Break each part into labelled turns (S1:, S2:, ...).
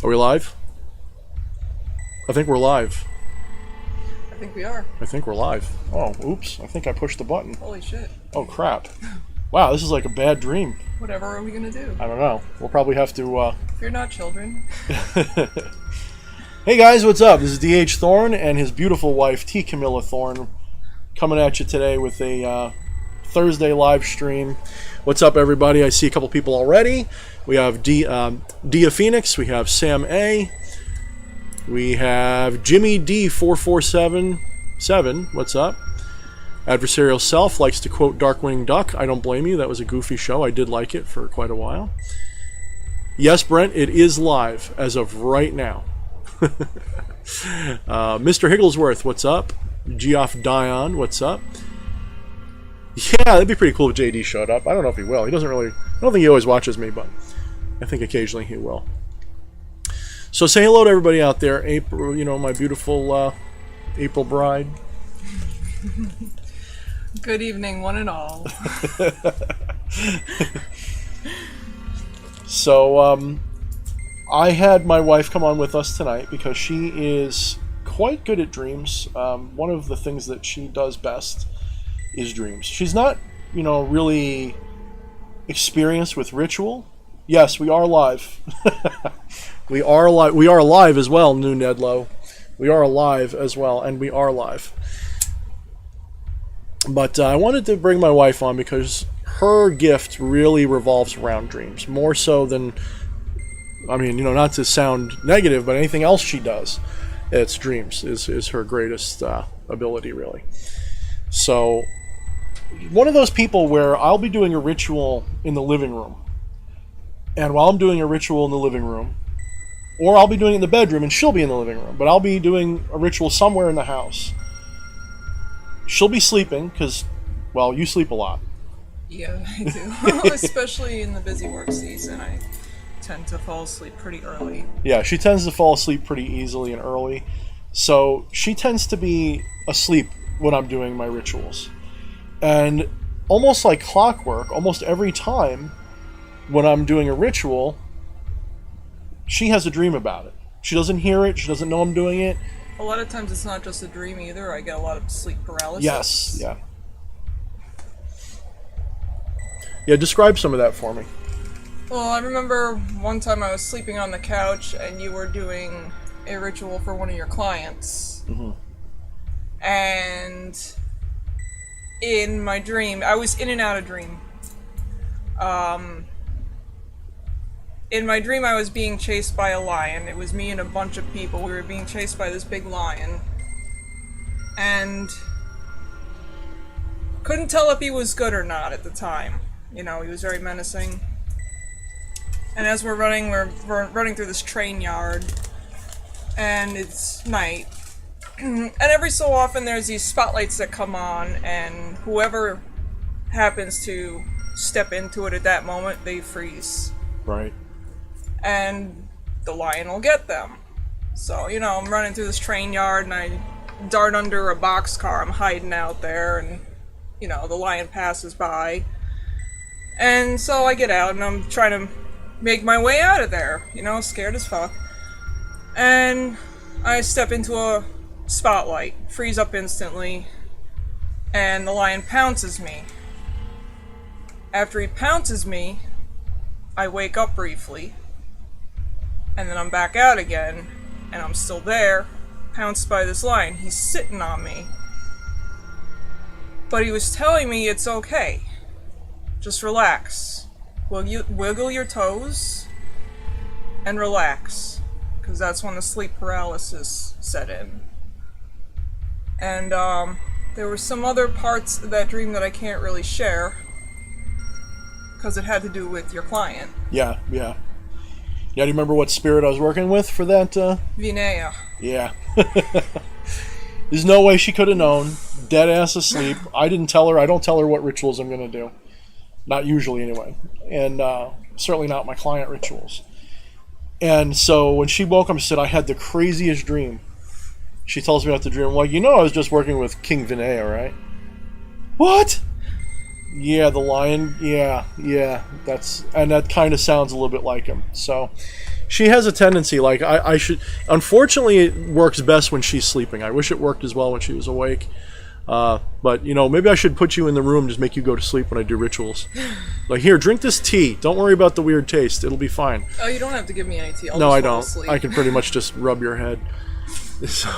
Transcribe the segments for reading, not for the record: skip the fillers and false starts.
S1: Are we live? I think we're live.
S2: I think we are.
S1: I think we're live. Oh, oops. I think I pushed the button.
S2: Holy shit.
S1: Oh, crap. Wow, this is like a bad dream.
S2: Whatever are we gonna do?
S1: I don't know. We'll probably have to,
S2: If you're not children.
S1: Hey guys, what's up? This is DH Thorne and his beautiful wife, KAMILA Thorne, coming at you today with a Thursday live stream. What's up, everybody? I see a couple people already. We have Dia Phoenix. We have Sam A. We have Jimmy D4477. What's up? Adversarial Self likes to quote Darkwing Duck. I don't blame you. That was a goofy show. I did like it for quite a while. Yes, Brent, it is live as of right now. Mr. Higglesworth, what's up? Geoff Dion, what's up? Yeah, that'd be pretty cool if JD showed up. I don't know if he will. He doesn't really... I don't think he always watches me, but I think occasionally he will. So say hello to everybody out there. April, you know, my beautiful April bride.
S2: Good evening, one and all.
S1: So, I had my wife come on with us tonight because she is quite good at dreams. One of the things that she does best is dreams. She's not, you know, really experienced with ritual. Yes, we are live. We are live. We are live as well, New Nedlow. We are live as well, and we are live. But I wanted to bring my wife on because her gift really revolves around dreams, more so than, I mean, you know, not to sound negative, but anything else she does, it's dreams is her greatest ability, really. So, one of those people where I'll be doing a ritual in the living room, and while I'm doing a ritual in the living room, or I'll be doing it in the bedroom and she'll be in the living room, but I'll be doing a ritual somewhere in the house. She'll be sleeping, because, well, you sleep a lot.
S2: Yeah, I do. Especially in the busy work season, I tend to fall asleep pretty early.
S1: Yeah, she tends to fall asleep pretty easily and early. So she tends to be asleep when I'm doing my rituals. And almost like clockwork, almost every time when I'm doing a ritual, she has a dream about it. She doesn't hear it, she doesn't know I'm doing it.
S2: A lot of times it's not just a dream either. I get a lot of sleep paralysis.
S1: Yes, yeah. Yeah, describe some of that for me.
S2: Well, I remember one time I was sleeping on the couch and you were doing a ritual for one of your clients.
S1: Mm-hmm.
S2: And in my dream, I was in and out of dream. In my dream, I was being chased by a lion. It was me and a bunch of people. We were being chased by this big lion. And couldn't tell if he was good or not at the time. You know, he was very menacing. And as we're running through this train yard. And it's night. And every so often there's these spotlights that come on, and whoever happens to step into it at that moment, they freeze.
S1: Right.
S2: And the lion will get them. So, you know, I'm running through this train yard and I dart under a boxcar. I'm hiding out there and, you know, the lion passes by. And so I get out and I'm trying to make my way out of there, you know, scared as fuck. And I step into a spotlight, freeze up instantly, and the lion pounces me. After he pounces me, I wake up briefly. And then I'm back out again, and I'm still there, pounced by this lion. He's sitting on me. But he was telling me it's okay. Just relax. Wiggle your toes, and relax. Because that's when the sleep paralysis set in. And there were some other parts of that dream that I can't really share. Because it had to do with your client.
S1: Yeah, yeah. Yeah, do you remember what spirit I was working with for that?
S2: Vinaya.
S1: Yeah. There's no way she could have known. Dead ass asleep. I didn't tell her. I don't tell her what rituals I'm going to do. Not usually, anyway. And certainly not my client rituals. And so when she woke up and said, I had the craziest dream. She tells me about the dream. Well, you know I was just working with King Vinaya, right? What? Yeah, the lion. Yeah. That kind of sounds a little bit like him. So, She has a tendency, like, I should... Unfortunately, it works best when she's sleeping. I wish it worked as well when she was awake. But, you know, maybe I should put you in the room, just make you go to sleep when I do rituals. Like, here, drink this tea. Don't worry about the weird taste. It'll be fine.
S2: Oh, you don't have to give me any tea.
S1: No, I don't. I can pretty much just rub your head. So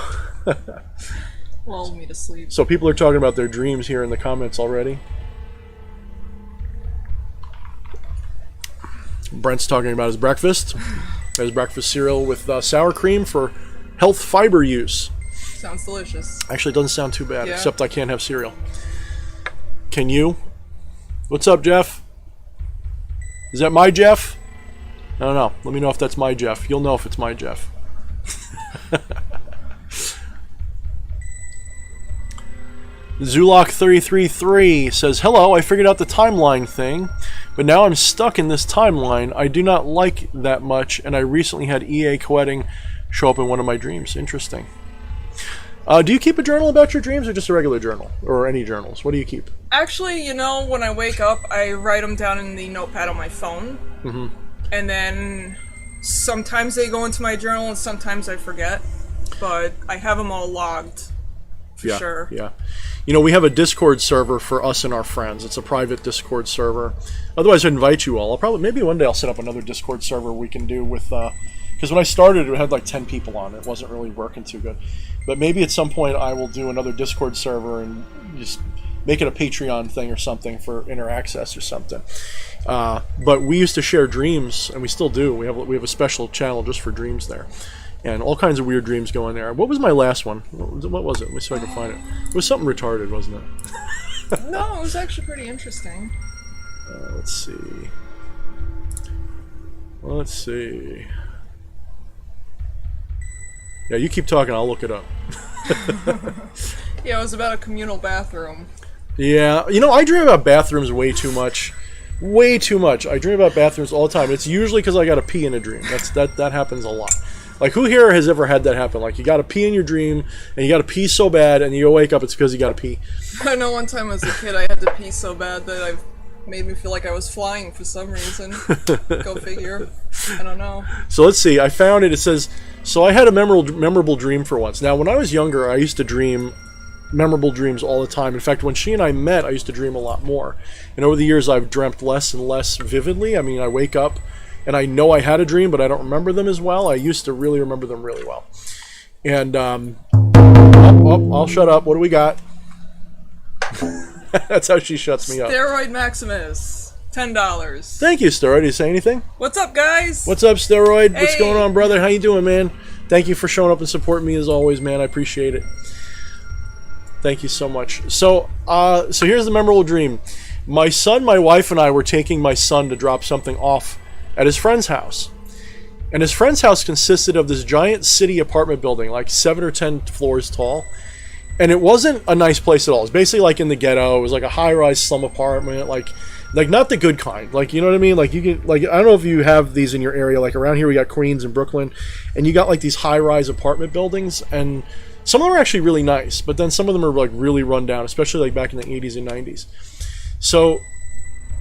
S2: lull me to sleep.
S1: So people are talking about their dreams here in the comments already. Brent's talking about his breakfast. His breakfast cereal with sour cream for health fiber use.
S2: Sounds delicious.
S1: Actually, it doesn't sound too bad,
S2: Yeah.
S1: except I can't have cereal. Can you? What's up, Jeff? Is that my Jeff? I don't know. Let me know if that's my Jeff. You'll know if it's my Jeff. Zulok333 says, hello, I figured out the timeline thing, but now I'm stuck in this timeline. I do not like that much, and I recently had EA Coetting show up in one of my dreams. Interesting. Do you keep a journal about your dreams, or just a regular journal? Or any journals? What do you keep?
S2: Actually, you know, when I wake up, I write them down in the notepad on my phone.
S1: Mm-hmm.
S2: And then sometimes they go into my journal and sometimes I forget. But I have them all logged. For sure.
S1: Yeah. You know, we have a Discord server for us and our friends. It's a private Discord server. Otherwise, I'd invite you all. Maybe one day I'll set up another Discord server we can do with... Because when I started, it had like 10 people on it. It wasn't really working too good. But maybe at some point I will do another Discord server and just make it a Patreon thing or something for inner access or something. But we used to share dreams, and we still do. We have a special channel just for dreams there. And all kinds of weird dreams go in there. What was my last one? What was it? Let me see if I can find it. It was something retarded, wasn't it?
S2: No, it was actually pretty interesting.
S1: Let's see. Let's see. Yeah, you keep talking. I'll look it up.
S2: Yeah, it was about a communal bathroom.
S1: Yeah, you know, I dream about bathrooms way too much. Way too much. I dream about bathrooms all the time. It's usually because I got to pee in a dream. That happens a lot. Like, who here has ever had that happen? Like, you got to pee in your dream, and you got to pee so bad, and you wake up, it's because you got to pee.
S2: I know one time as a kid I had to pee so bad that I made me feel like I was flying for some reason. Go figure. I don't know.
S1: So let's see. I found it. It says, so I had a memorable dream for once. Now, when I was younger, I used to dream memorable dreams all the time. In fact, when she and I met, I used to dream a lot more. And over the years, I've dreamt less and less vividly. I mean, I wake up and I know I had a dream, but I don't remember them as well. I used to really remember them really well. And, I'll shut up. What do we got? That's how she shuts me up.
S2: Steroid Maximus. $10.
S1: Thank you, Steroid. Did you say anything?
S2: What's up, guys?
S1: What's up, Steroid? What's
S2: Hey.
S1: going on, brother? How you doing, man? Thank you for showing up and supporting me as always, man. I appreciate it. Thank you so much. So here's the memorable dream. My son, my wife, and I were taking my son to drop something off at his friend's house. And his friend's house consisted of this giant city apartment building, like 7 or 10 floors tall. And it wasn't a nice place at all. It was basically like in the ghetto. It was like a high-rise slum apartment, like not the good kind. Like, you know what I mean? Like, you can, like, I don't know if you have these in your area. Like, around here we got Queens and Brooklyn, and you got like these high-rise apartment buildings, and some of them are actually really nice, but then some of them are like really run down, especially like back in the 80s and 90s. So,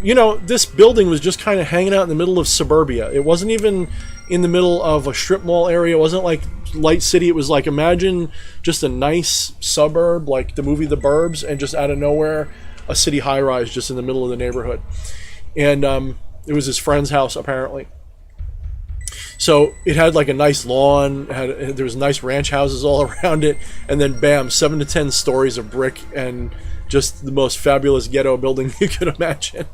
S1: you know, this building was just kind of hanging out in the middle of suburbia. It wasn't even in the middle of a strip mall area. It wasn't like light city. It was like, imagine just a nice suburb, like the movie The Burbs, and just out of nowhere, a city high-rise just in the middle of the neighborhood. And it was his friend's house, apparently. So it had like a nice lawn, there was nice ranch houses all around it, and then bam, 7 to 10 stories of brick and just the most fabulous ghetto building you could imagine.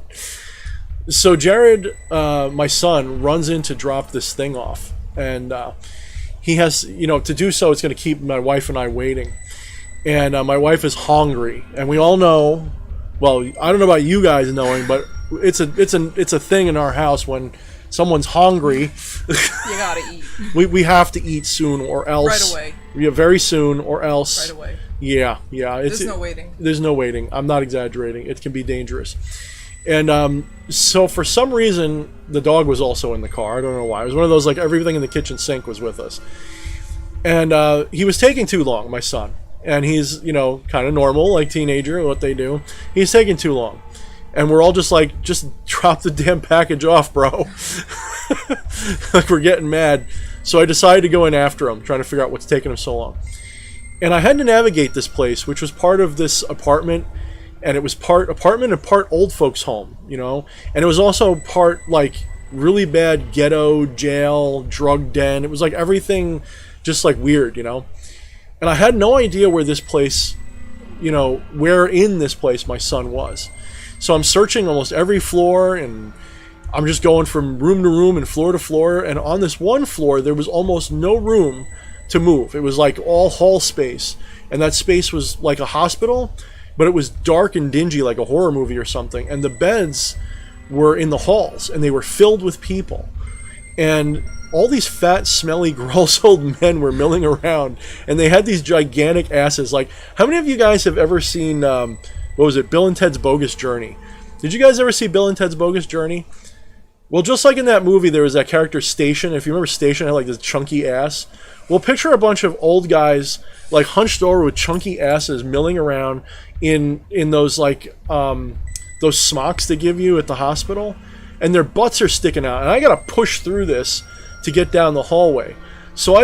S1: So Jared, my son, runs in to drop this thing off, and he has, you know, to do so, it's going to keep my wife and I waiting. And my wife is hungry, and we all know, well, I don't know about you guys knowing, but it's a thing in our house when someone's hungry.
S2: You gotta eat.
S1: we have to eat soon, or else.
S2: Right away.
S1: Yeah, very soon, or else.
S2: Right away.
S1: Yeah.
S2: There's no waiting.
S1: There's no waiting. I'm not exaggerating. It can be dangerous. And so for some reason, the dog was also in the car. I don't know why. It was one of those, like, everything in the kitchen sink was with us. And he was taking too long, my son. And he's, you know, kind of normal, like teenager, what they do. He's taking too long. And we're all just like, just drop the damn package off, bro. like we're getting mad. So I decided to go in after them, trying to figure out what's taking them so long. And I had to navigate this place, which was part of this apartment, and it was part apartment and part old folks' home, you know? And it was also part, like, really bad ghetto, jail, drug den. It was like everything just, like, weird, you know? And I had no idea where this place, you know, where in this place my son was. So I'm searching almost every floor, and I'm just going from room to room and floor to floor. And on this one floor, there was almost no room to move. It was like all hall space, and that space was like a hospital, but it was dark and dingy like a horror movie or something. And the beds were in the halls, and they were filled with people, and all these fat, smelly, gross old men were milling around, and they had these gigantic asses. Like, how many of you guys have ever seen what was it, Bill and Ted's Bogus Journey? Did you guys ever see Bill and Ted's Bogus Journey? Well, just like in that movie, there was that character Station. If you remember, Station had like this chunky ass. Well, picture a bunch of old guys like hunched over with chunky asses milling around in those like those smocks they give you at the hospital, and their butts are sticking out. And I gotta push through this to get down the hallway. So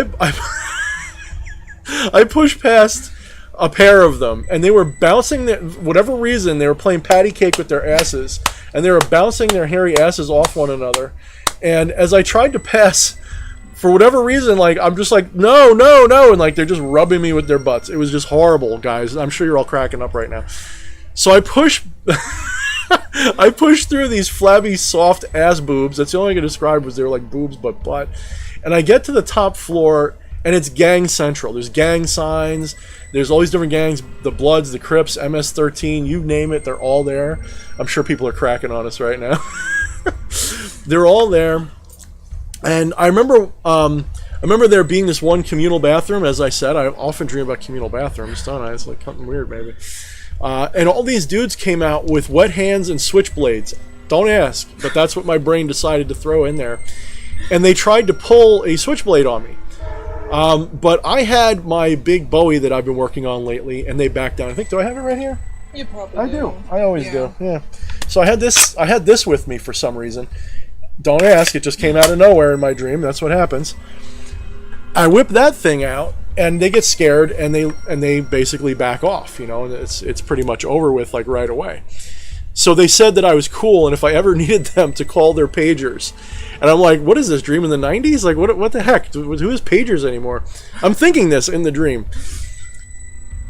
S1: I pushed past a pair of them, and they were bouncing whatever reason they were playing patty cake with their asses, and they were bouncing their hairy asses off one another. And as I tried to pass, for whatever reason, like, I'm just like, no, no, no, and like they're just rubbing me with their butts. It was just horrible, guys. I'm sure you're all cracking up right now. So I push I pushed through these flabby, soft ass boobs. That's the only thing I could describe, was they were like boobs but butt. And I get to the top floor, and it's gang central. There's gang signs. There's all these different gangs, the Bloods, the Crips, MS-13, you name it, they're all there. I'm sure people are cracking on us right now. They're all there. And I remember there being this one communal bathroom. As I said, I often dream about communal bathrooms, don't I? It's like something weird, maybe. And all these dudes came out with wet hands and switchblades. Don't ask, but that's what my brain decided to throw in there. And they tried to pull a switchblade on me. But I had my big Bowie that I've been working on lately, and they backed down. I think, do I have it right here?
S2: You probably
S1: I do. I always
S2: Yeah.
S1: do. Yeah. So I had this with me for some reason. Don't ask. It just came out of nowhere in my dream. That's what happens. I whip that thing out, and they get scared, and they basically back off. You know, and it's pretty much over with, like, right away. So they said that I was cool, and if I ever needed them to call their pagers. And I'm like, what is this, dream in the 90s? Like, what the heck? Who has pagers anymore? I'm thinking this in the dream.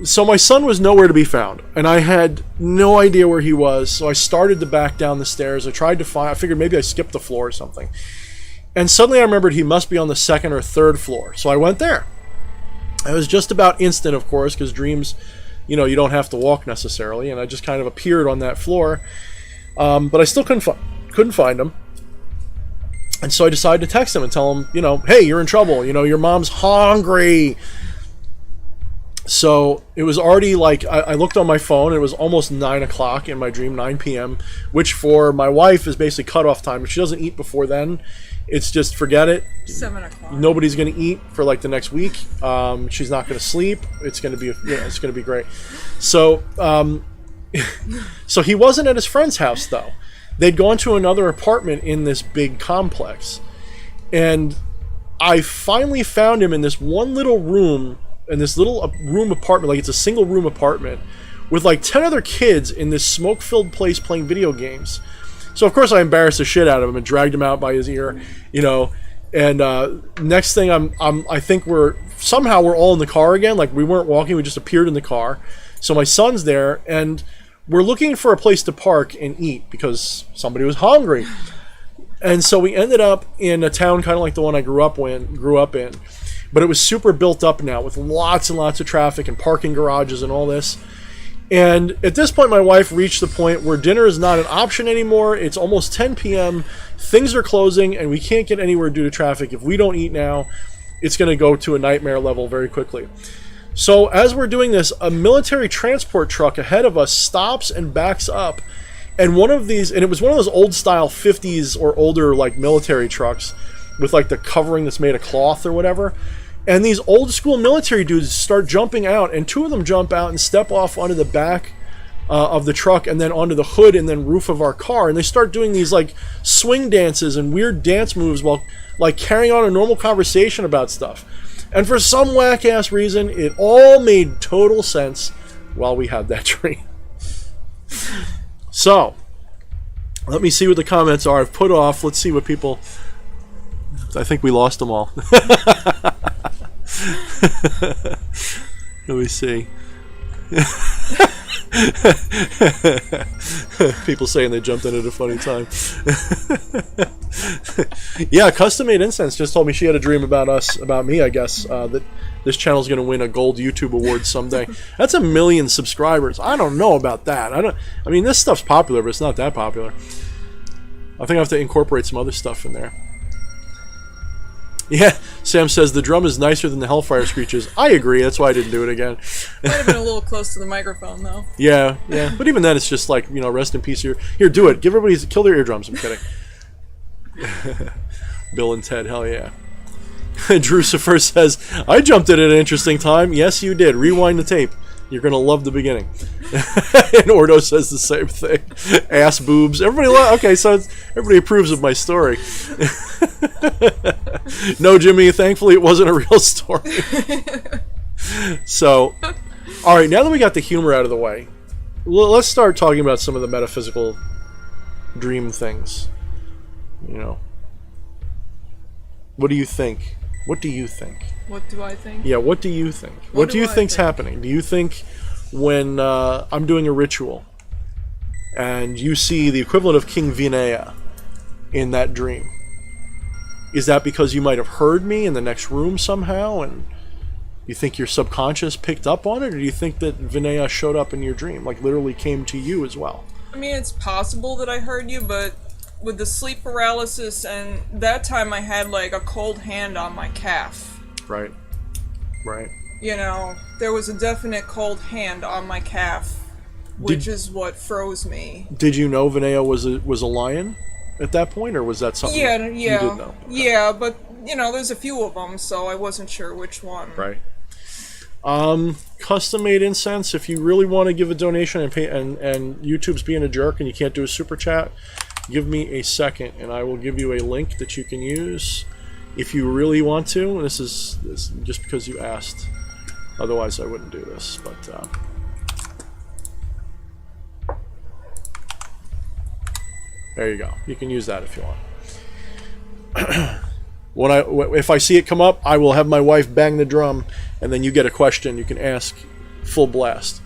S1: So my son was nowhere to be found, and I had no idea where he was. So I started to back down the stairs. I figured maybe I skipped the floor or something. And suddenly I remembered he must be on the second or third floor. So I went there. It was just about instant, of course, because dreams, you know, you don't have to walk necessarily. And I just kind of appeared on that floor. But I still couldn't find him. And so I decided to text him and tell him, you know, hey, you're in trouble. You know, your mom's hungry. So it was already like, I looked on my phone, it was almost 9 o'clock in my dream, 9 p.m., which for my wife is basically cutoff time. If she doesn't eat before then, it's just forget it.
S2: 7 o'clock.
S1: Nobody's going to eat for like the next week. She's not going to sleep. It's going to be, it's going to be great. So, so he wasn't at his friend's house though. They'd gone to another apartment in this big complex. And I finally found him in this one little room, in this little room apartment, like it's a single room apartment, with like 10 other kids in this smoke-filled place playing video games. So of course I embarrassed the shit out of him and dragged him out by his ear, you know. And next thing I think we're all in the car again. Like, we weren't walking, we just appeared in the car. So my son's there, and we're looking for a place to park and eat because somebody was hungry. And so we ended up in a town kind of like the one I grew up in. But it was super built up now with lots and lots of traffic and parking garages and all this. And at this point, my wife reached the point where dinner is not an option anymore. It's almost 10 p.m. Things are closing, and we can't get anywhere due to traffic. If we don't eat now, it's going to go to a nightmare level very quickly. So as we're doing this, a military transport truck ahead of us stops and backs up. And one of these, and it was one of those old style 50s or older like military trucks with like the covering that's made of cloth or whatever. And these old school military dudes start jumping out, and two of them jump out and step off onto the back of the truck and then onto the hood and then roof of our car, and they start doing these like swing dances and weird dance moves while like carrying on a normal conversation about stuff. And for some whack ass reason, it all made total sense while we had that dream. So let me see what the comments are. I've put off. Let's see what people. I think we lost them all. Let me see. People saying they jumped in at a funny time. Yeah, Custom Made Incense just told me she had a dream about me, I guess, that this channel's going to win a gold YouTube award someday. That's 1 million subscribers. I don't know about that. I mean, this stuff's popular, but it's not that popular. I think I have to incorporate some other stuff in there. Yeah, Sam says the drum is nicer than the Hellfire screeches. I agree. That's why I didn't do it again.
S2: Might have been a little close to the microphone, though.
S1: Yeah. But even then, it's just like, rest in peace. Here, do it. Give everybody, kill their eardrums. I'm kidding. Bill and Ted, hell yeah. Drucifer says, I jumped in at an interesting time. Yes, you did. Rewind the tape. You're going to love the beginning. And Ordo says the same thing. Ass boobs. Okay, so everybody approves of my story. No, Jimmy, thankfully it wasn't a real story. So, all right, now that we got the humor out of the way, let's start talking about some of the metaphysical dream things. What do you think? What do you think?
S2: What do I think?
S1: Yeah, what do you think? What do you think's happening? Do you think when I'm doing a ritual and you see the equivalent of King Vinaya in that dream, is that because you might have heard me in the next room somehow and you think your subconscious picked up on it, or do you think that Vinaya showed up in your dream, like literally came to you as well?
S2: I mean, it's possible that I heard you, but with the sleep paralysis and that time I had like a cold hand on my calf.
S1: Right.
S2: There was a definite cold hand on my calf, which is what froze me.
S1: Did you know Vinaya was a lion at that point, or was that something you did know? Okay.
S2: Yeah, but there's a few of them, so I wasn't sure which one.
S1: Right. Custom Made Incense, if you really want to give a donation and pay, and YouTube's being a jerk and you can't do a super chat, give me a second and I will give you a link that you can use if you really want to. This is just because you asked. Otherwise I wouldn't do this, but there you go. You can use that if you want. If I see it come up, I will have my wife bang the drum, and then you get a question you can ask full blast.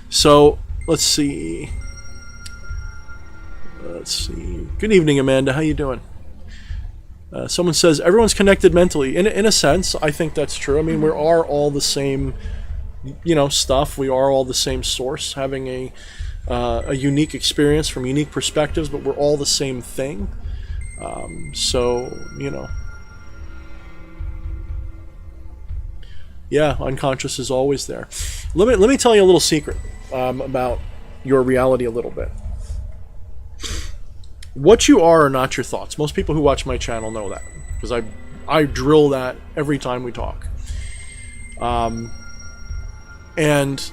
S1: So let's see. Good evening, Amanda. How you doing? Someone says everyone's connected mentally. In a sense, I think that's true. I mean, we are all the same, stuff. We are all the same source, having a unique experience from unique perspectives, but we're all the same thing. Yeah, unconscious is always there. Let me tell you a little secret about your reality a little bit. What you are not your thoughts. Most people who watch my channel know that, because I drill that every time we talk. And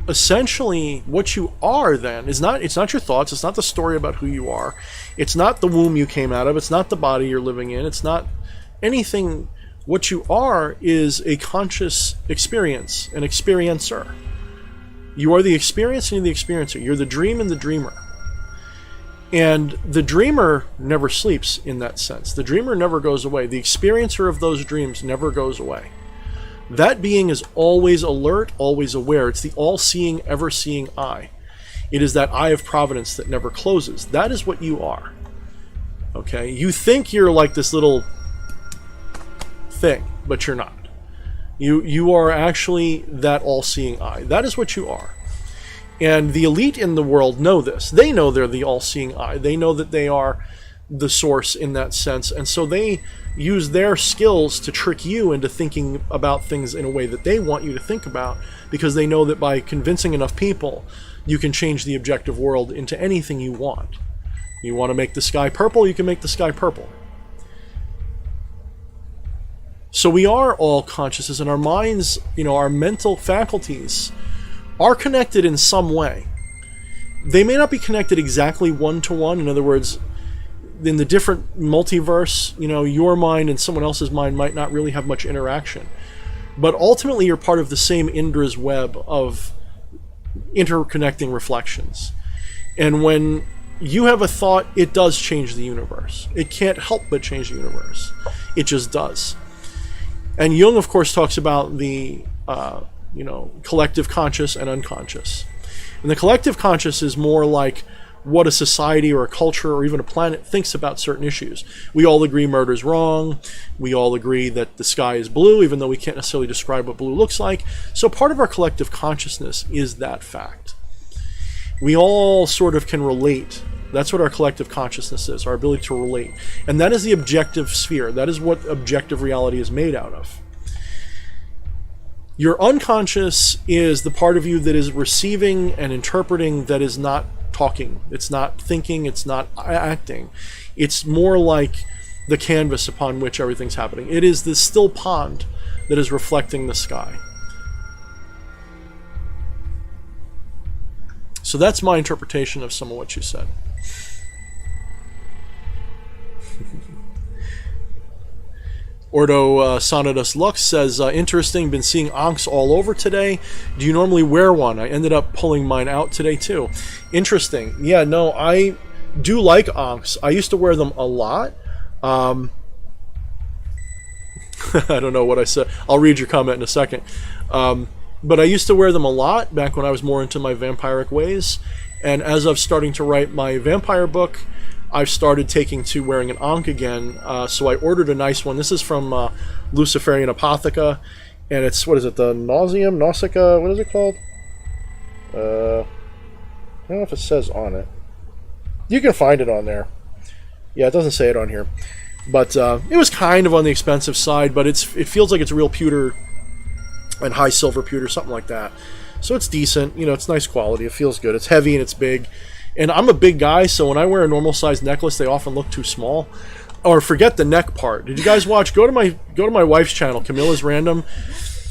S1: essentially what you are then it's not your thoughts, it's not the story about who you are, it's not the womb you came out of, it's not the body you're living in, it's not anything. What you are is a conscious experience, an experiencer. You are the experience and you're the experiencer. You're the dream and the dreamer. And the dreamer never sleeps in that sense. The dreamer never goes away. The experiencer of those dreams never goes away. That being is always alert, always aware. It's the all-seeing, ever-seeing eye. It is that eye of providence that never closes. That is what you are. Okay? You think you're like this little thing, but you're not. You are actually that all-seeing eye. That is what you are. And the elite in the world know this. They know they're the all-seeing eye. They know that they are the source in that sense. And so they use their skills to trick you into thinking about things in a way that they want you to think about, because they know that by convincing enough people, you can change the objective world into anything you want. You want to make the sky purple, you can make the sky purple. So we are all consciousness, and our minds, our mental faculties are connected in some way. they may not be connected exactly one-to-one. In other words, in the different multiverse, you know, your mind and someone else's mind might not really have much interaction. But ultimately, you're part of the same Indra's web of interconnecting reflections. And when you have a thought, it does change the universe. It can't help but change the universe. It just does. And Jung, of course, talks about the collective conscious and unconscious. And the collective conscious is more like what a society or a culture or even a planet thinks about certain issues. We all agree murder's wrong. We all agree that the sky is blue, even though we can't necessarily describe what blue looks like. So part of our collective consciousness is that fact. We all sort of can relate. That's what our collective consciousness is, our ability to relate. And that is the objective sphere. That is what objective reality is made out of. Your unconscious is the part of you that is receiving and interpreting, that is not talking. It's not thinking. It's not acting. It's more like the canvas upon which everything's happening. It is the still pond that is reflecting the sky. So that's my interpretation of some of what you said. Ordo Sonatus Lux says, interesting, been seeing Ankhs all over today. Do you normally wear one? I ended up pulling mine out today too. Interesting. Yeah, no, I do like Ankhs. I used to wear them a lot. I don't know what I said. I'll read your comment in a second. But I used to wear them a lot back when I was more into my vampiric ways. And as I'm starting to write my vampire book, I've started taking to wearing an Ankh again. So I ordered a nice one. This is from Luciferian Apotheca. And it's, what is it, the Nausicaa, what is it called? I don't know if it says on it. You can find it on there. Yeah, it doesn't say it on here. But it was kind of on the expensive side, but it feels like it's real pewter and high silver pewter, something like that. So it's decent. You know, it's nice quality. It feels good. It's heavy and it's big. And I'm a big guy, so when I wear a normal sized necklace, they often look too small. Or forget the neck part. Did you guys watch? Go to my wife's channel, Kamila's Random,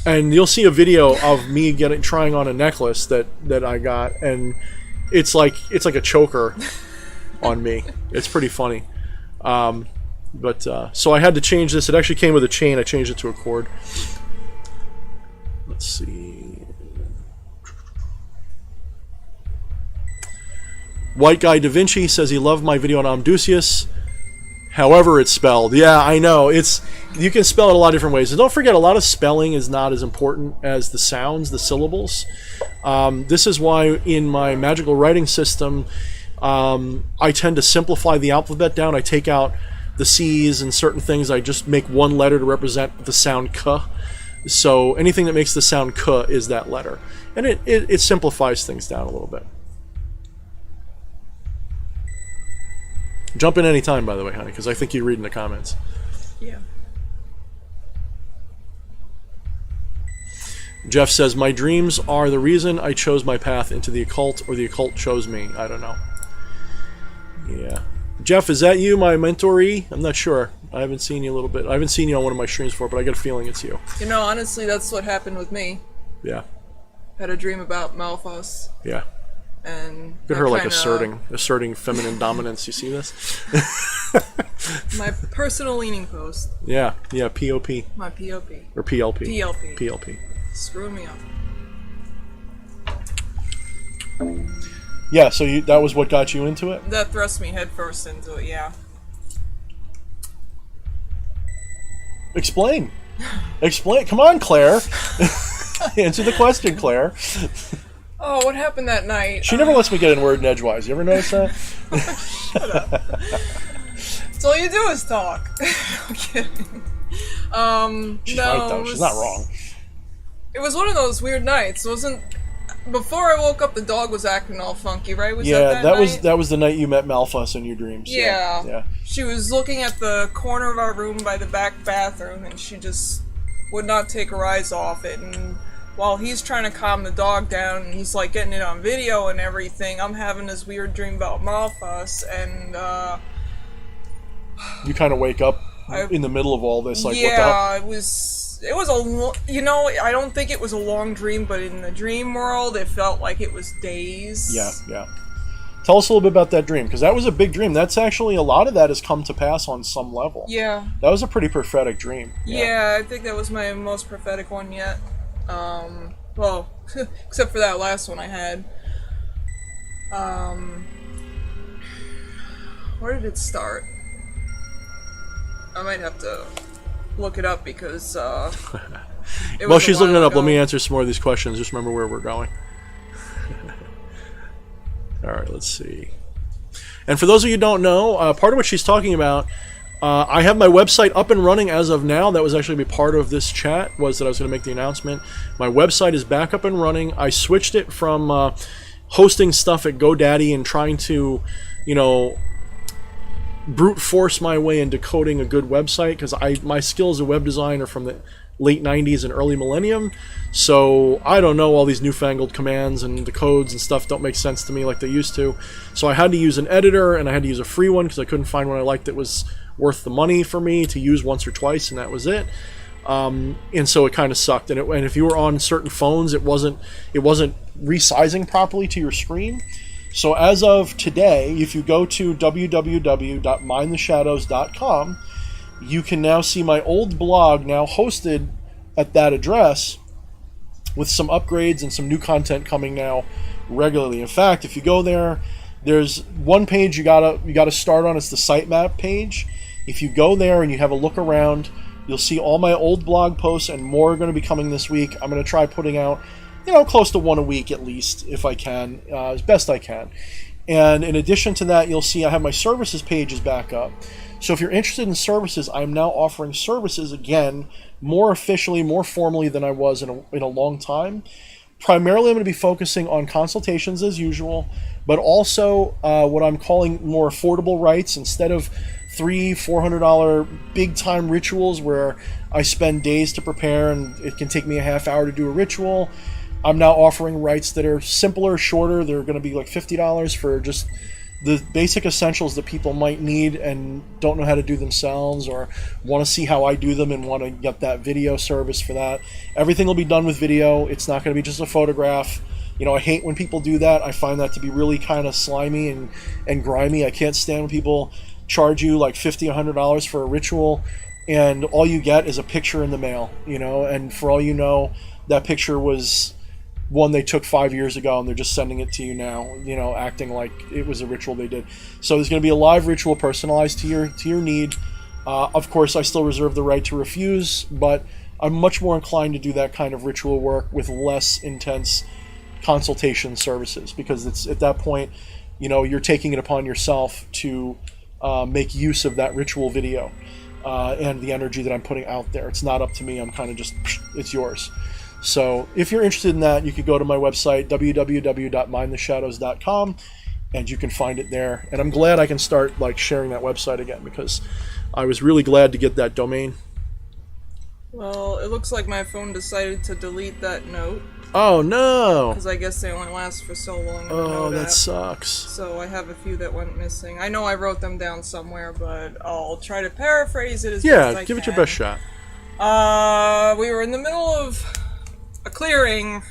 S1: and you'll see a video of me trying on a necklace that I got, and it's like a choker on me. It's pretty funny. So I had to change this. It actually came with a chain. I changed it to a cord. Let's see. White Guy Da Vinci says he loved my video on Amdusius. However it's spelled. Yeah, I know. You can spell it a lot of different ways. And don't forget, a lot of spelling is not as important as the sounds, the syllables. This is why in my magical writing system, I tend to simplify the alphabet down. I take out the C's and certain things. I just make one letter to represent the sound K. So anything that makes the sound K is that letter. And it simplifies things down a little bit. Jump in any time, by the way, honey, because I think you read in the comments.
S2: Yeah.
S1: Jeff says, my dreams are the reason I chose my path into the occult, or the occult chose me. I don't know. Yeah. Jeff, is that you, my mentoree? I'm not sure. I haven't seen you a little bit. I haven't seen you on one of my streams before, but I get a feeling it's you.
S2: You know, honestly, that's what happened with me.
S1: Yeah.
S2: Had a dream about Malthus.
S1: Yeah.
S2: And
S1: look at her like asserting feminine dominance. You see this?
S2: My personal leaning post.
S1: Yeah, POP.
S2: My POP.
S1: Or PLP.
S2: PLP.
S1: PLP.
S2: Screw me up.
S1: Yeah, so that was what got you into it?
S2: That thrust me headfirst into it, yeah.
S1: Explain. Explain. Come on, Claire. Answer the question, Claire.
S2: Oh, what happened that night?
S1: She never lets me get in word in edgewise. You ever notice that?
S2: Shut up. That's all you do is talk. I'm kidding.
S1: She's right, though. She's not wrong.
S2: It was one of those weird nights. It wasn't... Before I woke up, the dog was acting all funky, right?
S1: That was the night you met Malthus in your dreams.
S2: Yeah. She was looking at the corner of our room by the back bathroom, and she just would not take her eyes off it, and... While he's trying to calm the dog down, and he's like getting it on video and everything, I'm having this weird dream about Malthus, and
S1: you kind of wake up in the middle of all this, like, what the hell?
S2: it was I don't think it was a long dream, but in the dream world, it felt like it was days.
S1: Yeah. Tell us a little bit about that dream, because that was a big dream. That's actually, a lot of that has come to pass on some level.
S2: Yeah.
S1: That was a pretty prophetic dream.
S2: Yeah, I think that was my most prophetic one yet. Well, except for that last one I had. Where did it start? I might have to look it up because,
S1: Well, she's looking it up. Let me answer some more of these questions. Just remember where we're going. All right, let's see. And for those of you who don't know, part of what she's talking about, I have my website up and running as of now. That was actually a part of this chat, was that I was going to make the announcement. My website is back up and running. I switched it from hosting stuff at GoDaddy and trying to, brute force my way into coding a good website, because my skills as a web designer from the late 90s and early millennium, so I don't know all these newfangled commands, and the codes and stuff don't make sense to me like they used to. So I had to use an editor, and I had to use a free one because I couldn't find one I liked that was worth the money for me to use once or twice, and that was it. And so it kind of sucked. And if you were on certain phones, it wasn't resizing properly to your screen. So as of today, if you go to www.mindtheshadows.com, you can now see my old blog now hosted at that address with some upgrades and some new content coming now regularly. In fact, if you go there, there's one page you gotta start on. It's the sitemap page. If you go there and you have a look around, you'll see all my old blog posts, and more are going to be coming this week. I'm going to try putting out, close to one a week at least, if I can, as best I can. And in addition to that, you'll see I have my services pages back up. So if you're interested in services, I'm now offering services again, more officially, more formally than I was in a long time. Primarily, I'm going to be focusing on consultations as usual, but also what I'm calling more affordable rites. Instead of $300-400 big time rituals where I spend days to prepare and it can take me a half hour to do a ritual, I'm now offering rites that are simpler, shorter. They're going to be like $50 for just the basic essentials that people might need and don't know how to do themselves, or want to see how I do them and want to get that video service for that. Everything will be done with video. It's not going to be just a photograph. I hate when people do that. I find that to be really kind of slimy and grimy. I can't stand when people charge you like $50, $100 for a ritual, and all you get is a picture in the mail, and for all you know, that picture was one they took 5 years ago and they're just sending it to you now, acting like it was a ritual they did. So there's going to be a live ritual personalized to your need. Of course, I still reserve the right to refuse, but I'm much more inclined to do that kind of ritual work with less intense consultation services, because it's at that point, you're taking it upon yourself to make use of that ritual video and the energy that I'm putting out there. It's not up to me. I'm kind of just, it's yours. So if you're interested in that, you could go to my website, www.mindtheshadows.com, and you can find it there. And I'm glad I can start sharing that website again, because I was really glad to get that domain.
S2: Well, it looks like my phone decided to delete that note.
S1: Oh no!
S2: Because I guess they only last for so long.
S1: Oh, that sucks.
S2: So I have a few that went missing. I know I wrote them down somewhere, but I'll try to paraphrase it as best I can.
S1: Yeah, give it your best shot.
S2: We were in the middle of a clearing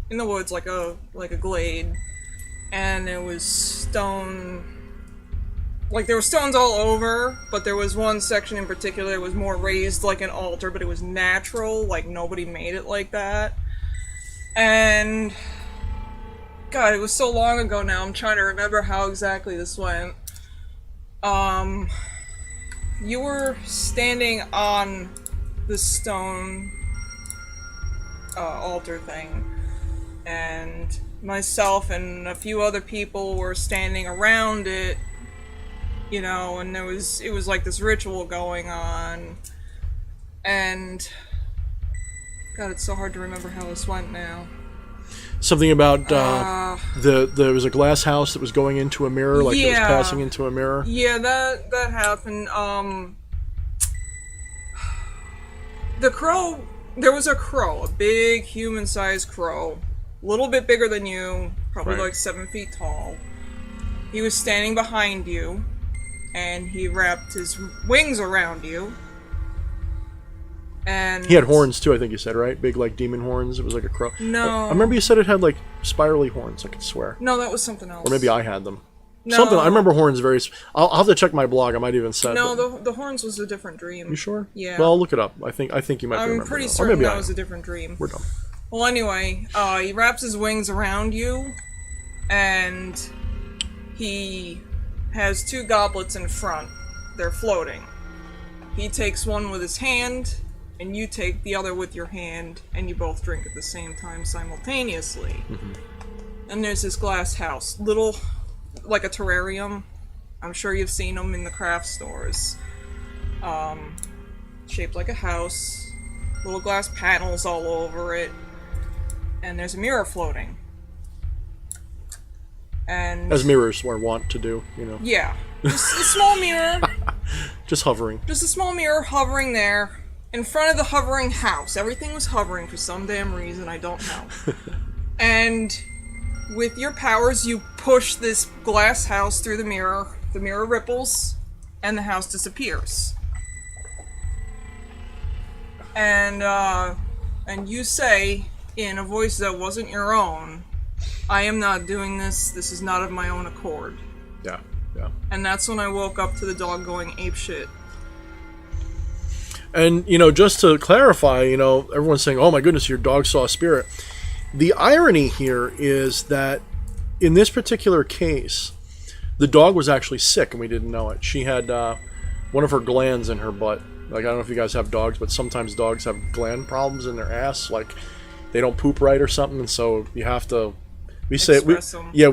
S2: in the woods, like a glade, and it was stone. There were stones all over, but there was one section in particular that was more raised like an altar, but it was natural, nobody made it like that. And God, it was so long ago now, I'm trying to remember how exactly this went. You were standing on the stone altar thing, and myself and a few other people were standing around it, and it was like this ritual going on, and God, it's so hard to remember how this went now.
S1: Something about there was a glass house that was going into a mirror, it was passing into a mirror.
S2: Yeah, that happened. There was a crow, a big human-sized crow, a little bit bigger than you, probably
S1: Right.
S2: 7 feet tall. He was standing behind you, and he wrapped his wings around you. And
S1: he had horns too, I think you said, right? Big, like, demon horns. It was like a crow.
S2: No.
S1: I remember you said it had, like, spirally horns, I could swear.
S2: No, that was something else.
S1: Or maybe I had them.
S2: No.
S1: Something. I remember horns very... I'll have to check my blog. I might even said...
S2: No, the horns was a different dream.
S1: You sure?
S2: Yeah.
S1: Well, I'll look it up. I think you might be
S2: I'm pretty certain that was a different dream.
S1: We're done.
S2: Well, anyway, he wraps his wings around you, and he has 2 goblets in front. They're floating. He takes one with his hand, and you take the other with your hand, and you both drink at the same time simultaneously.
S1: Mm-hmm.
S2: And there's this glass house, little, like a terrarium. I'm sure you've seen them in the craft stores. Shaped like a house, little glass panels all over it, and there's a mirror floating. And
S1: as mirrors are wont to do, you know.
S2: Yeah, just a small mirror.
S1: Just hovering.
S2: Just a small mirror hovering there, in front of the hovering house. Everything was hovering for some damn reason, I don't know. And with your powers, you push this glass house through the mirror ripples, and the house disappears. And you say, in a voice that wasn't your own, I am not doing this, this is not of my own accord.
S1: Yeah.
S2: And that's when I woke up to the dog going apeshit.
S1: And, you know, just to clarify, you know, everyone's saying, oh my goodness, your dog saw a spirit. The irony here is that in this particular case, the dog was actually sick and we didn't know it. She had one of her glands in her butt. Like, I don't know if you guys have dogs, but sometimes dogs have gland problems in their ass. Like, they don't poop right or something, and so you have to... We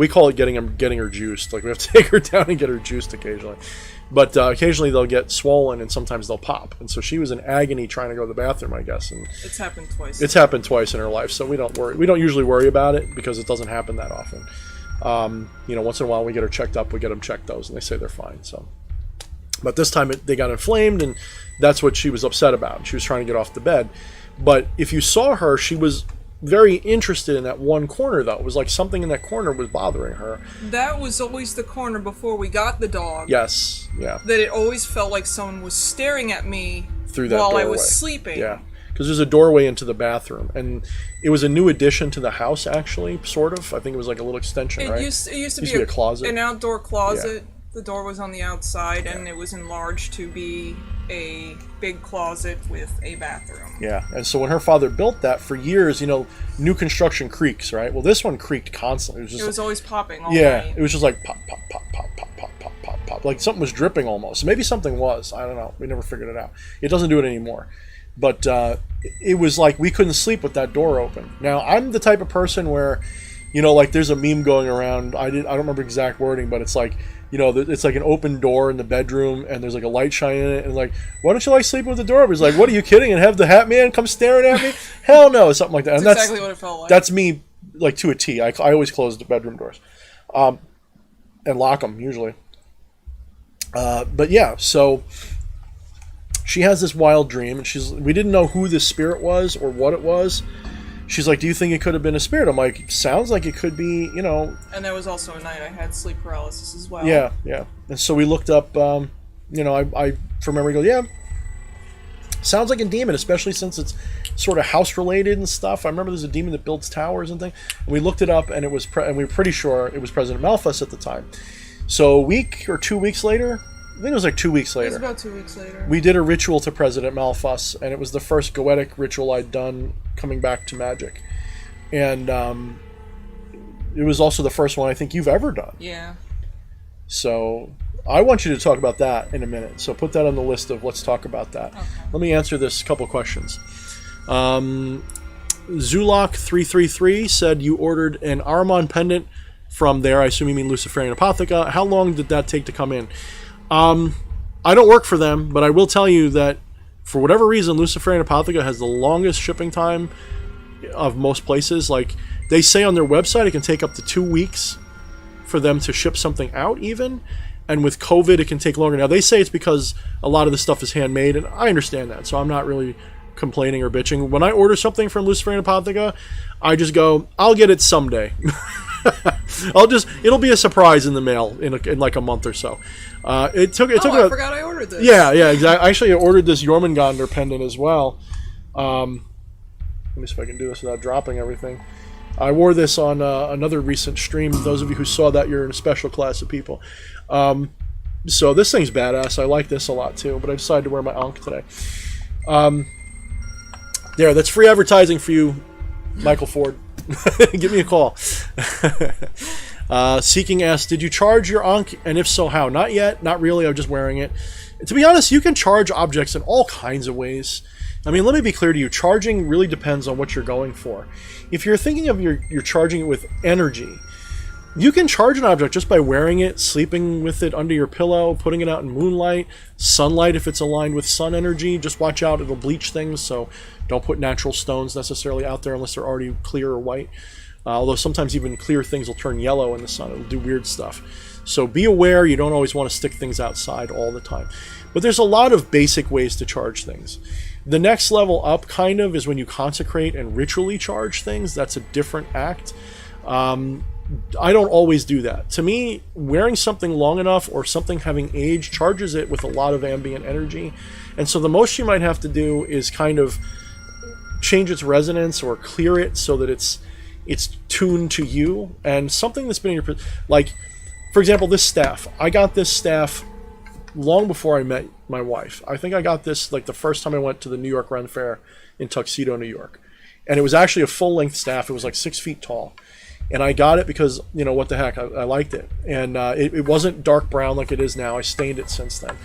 S1: call it getting her juiced. Like, we have to take her down and get her juiced occasionally. But occasionally they'll get swollen and sometimes they'll pop. And so she was in agony trying to go to the bathroom, I guess. And
S2: it's happened twice.
S1: It's happened twice in her life, so we don't worry. We don't usually worry about it because it doesn't happen that often. You know, once in a while we get her checked up, we get them checked those, and they say they're fine. So, but this time they got inflamed, and that's what she was upset about. She was trying to get off the bed. But if you saw her, she was very interested in that one corner, though. It was like something in that corner was bothering her.
S2: That was always the corner before we got the dog.
S1: Yes, yeah.
S2: That it always felt like someone was staring at me
S1: through that
S2: while
S1: doorway.
S2: I was sleeping.
S1: Yeah, because there's a doorway into the bathroom, and it was a new addition to the house, actually, sort of. I think it was like a little extension, right?
S2: It used to be a
S1: closet.
S2: An outdoor closet.
S1: Yeah.
S2: The door was on the outside, and it was enlarged to be a big closet with a bathroom.
S1: Yeah, and so when her father built that, for years, you know, new construction creaks, right? Well, this one creaked constantly.
S2: It was always popping all night.
S1: It was just like pop, pop, pop, pop, pop, pop, pop, pop, pop. Like something was dripping almost. Maybe something was. I don't know. We never figured it out. It doesn't do it anymore. But it was like we couldn't sleep with that door open. Now, I'm the type of person where, you know, like there's a meme going around. I don't remember exact wording, but it's like, you know, it's like an open door in the bedroom, and there's like a light shining in it, and like, why don't you like sleeping with the door open? He's like, what are you kidding? And have the Hat Man come staring at me? Hell no, something like that. And
S2: that's exactly what it felt like.
S1: That's me, like to a T. I always close the bedroom doors, and lock them usually. But yeah, so she has this wild dream, and we didn't know who this spirit was or what it was. She's like, do you think it could have been a spirit? I'm like, sounds like it could be, you know.
S2: And there was also a night I had sleep paralysis as well.
S1: Yeah. And so we looked up, you know, I from memory go, yeah, sounds like a demon, especially since it's sort of house-related and stuff. I remember there's a demon that builds towers and things. And we looked it up, and and we were pretty sure it was President Malthus at the time. So a week or 2 weeks later, I think it was like 2 weeks later.
S2: It was about 2 weeks later.
S1: We did a ritual to President Malthus, and it was the first goetic ritual I'd done coming back to magic. And it was also the first one I think you've ever done.
S2: Yeah.
S1: So I want you to talk about that in a minute. So put that on the list of let's talk about that.
S2: Okay.
S1: Let me answer this couple questions. Zulok333 said you ordered an Aramon pendant from there. I assume you mean Luciferian Apotheca. How long did that take to come in? I don't work for them, but I will tell you that for whatever reason, Luciferian Apotheca has the longest shipping time of most places. Like they say on their website, it can take up to 2 weeks for them to ship something out even. And with COVID, it can take longer. Now, they say it's because a lot of the stuff is handmade, and I understand that, so I'm not really complaining or bitching. When I order something from Luciferian Apotheca, I just go, I'll get it someday. It'll be a surprise in the mail in like a month or so.
S2: I forgot I ordered this.
S1: Yeah, exactly. Actually, I ordered this Jormungandr pendant as well. Let me see if I can do this without dropping everything. I wore this on another recent stream. Those of you who saw that, you're in a special class of people. So this thing's badass. I like this a lot too, but I decided to wear my Ankh today. There, that's free advertising for you, Michael Ford. Give me a call. Seeking asks, did you charge your Ankh, and if so, how? Not yet, not really, I'm just wearing it. To be honest, you can charge objects in all kinds of ways. I mean, let me be clear to you, charging really depends on what you're going for. If you're thinking of you're charging it with energy, you can charge an object just by wearing it, sleeping with it under your pillow, putting it out in moonlight, sunlight if it's aligned with sun energy. Just watch out, it'll bleach things, so don't put natural stones necessarily out there unless they're already clear or white. Although sometimes even clear things will turn yellow in the sun, it'll do weird stuff. So be aware, you don't always want to stick things outside all the time. But there's a lot of basic ways to charge things. The next level up kind of is when you consecrate and ritually charge things. That's a different act. I don't always do that. To me, wearing something long enough or something having aged charges it with a lot of ambient energy. And so the most you might have to do is kind of change its resonance or clear it so that it's tuned to you. And something that's been in your... Like, for example, this staff. I got this staff long before I met my wife. I think I got this like the first time I went to the New York Ren Fair in Tuxedo, New York. And it was actually a full-length staff. It was like 6 feet tall. And I got it because, you know, what the heck, I liked it. And it wasn't dark brown like it is now. I stained it since then.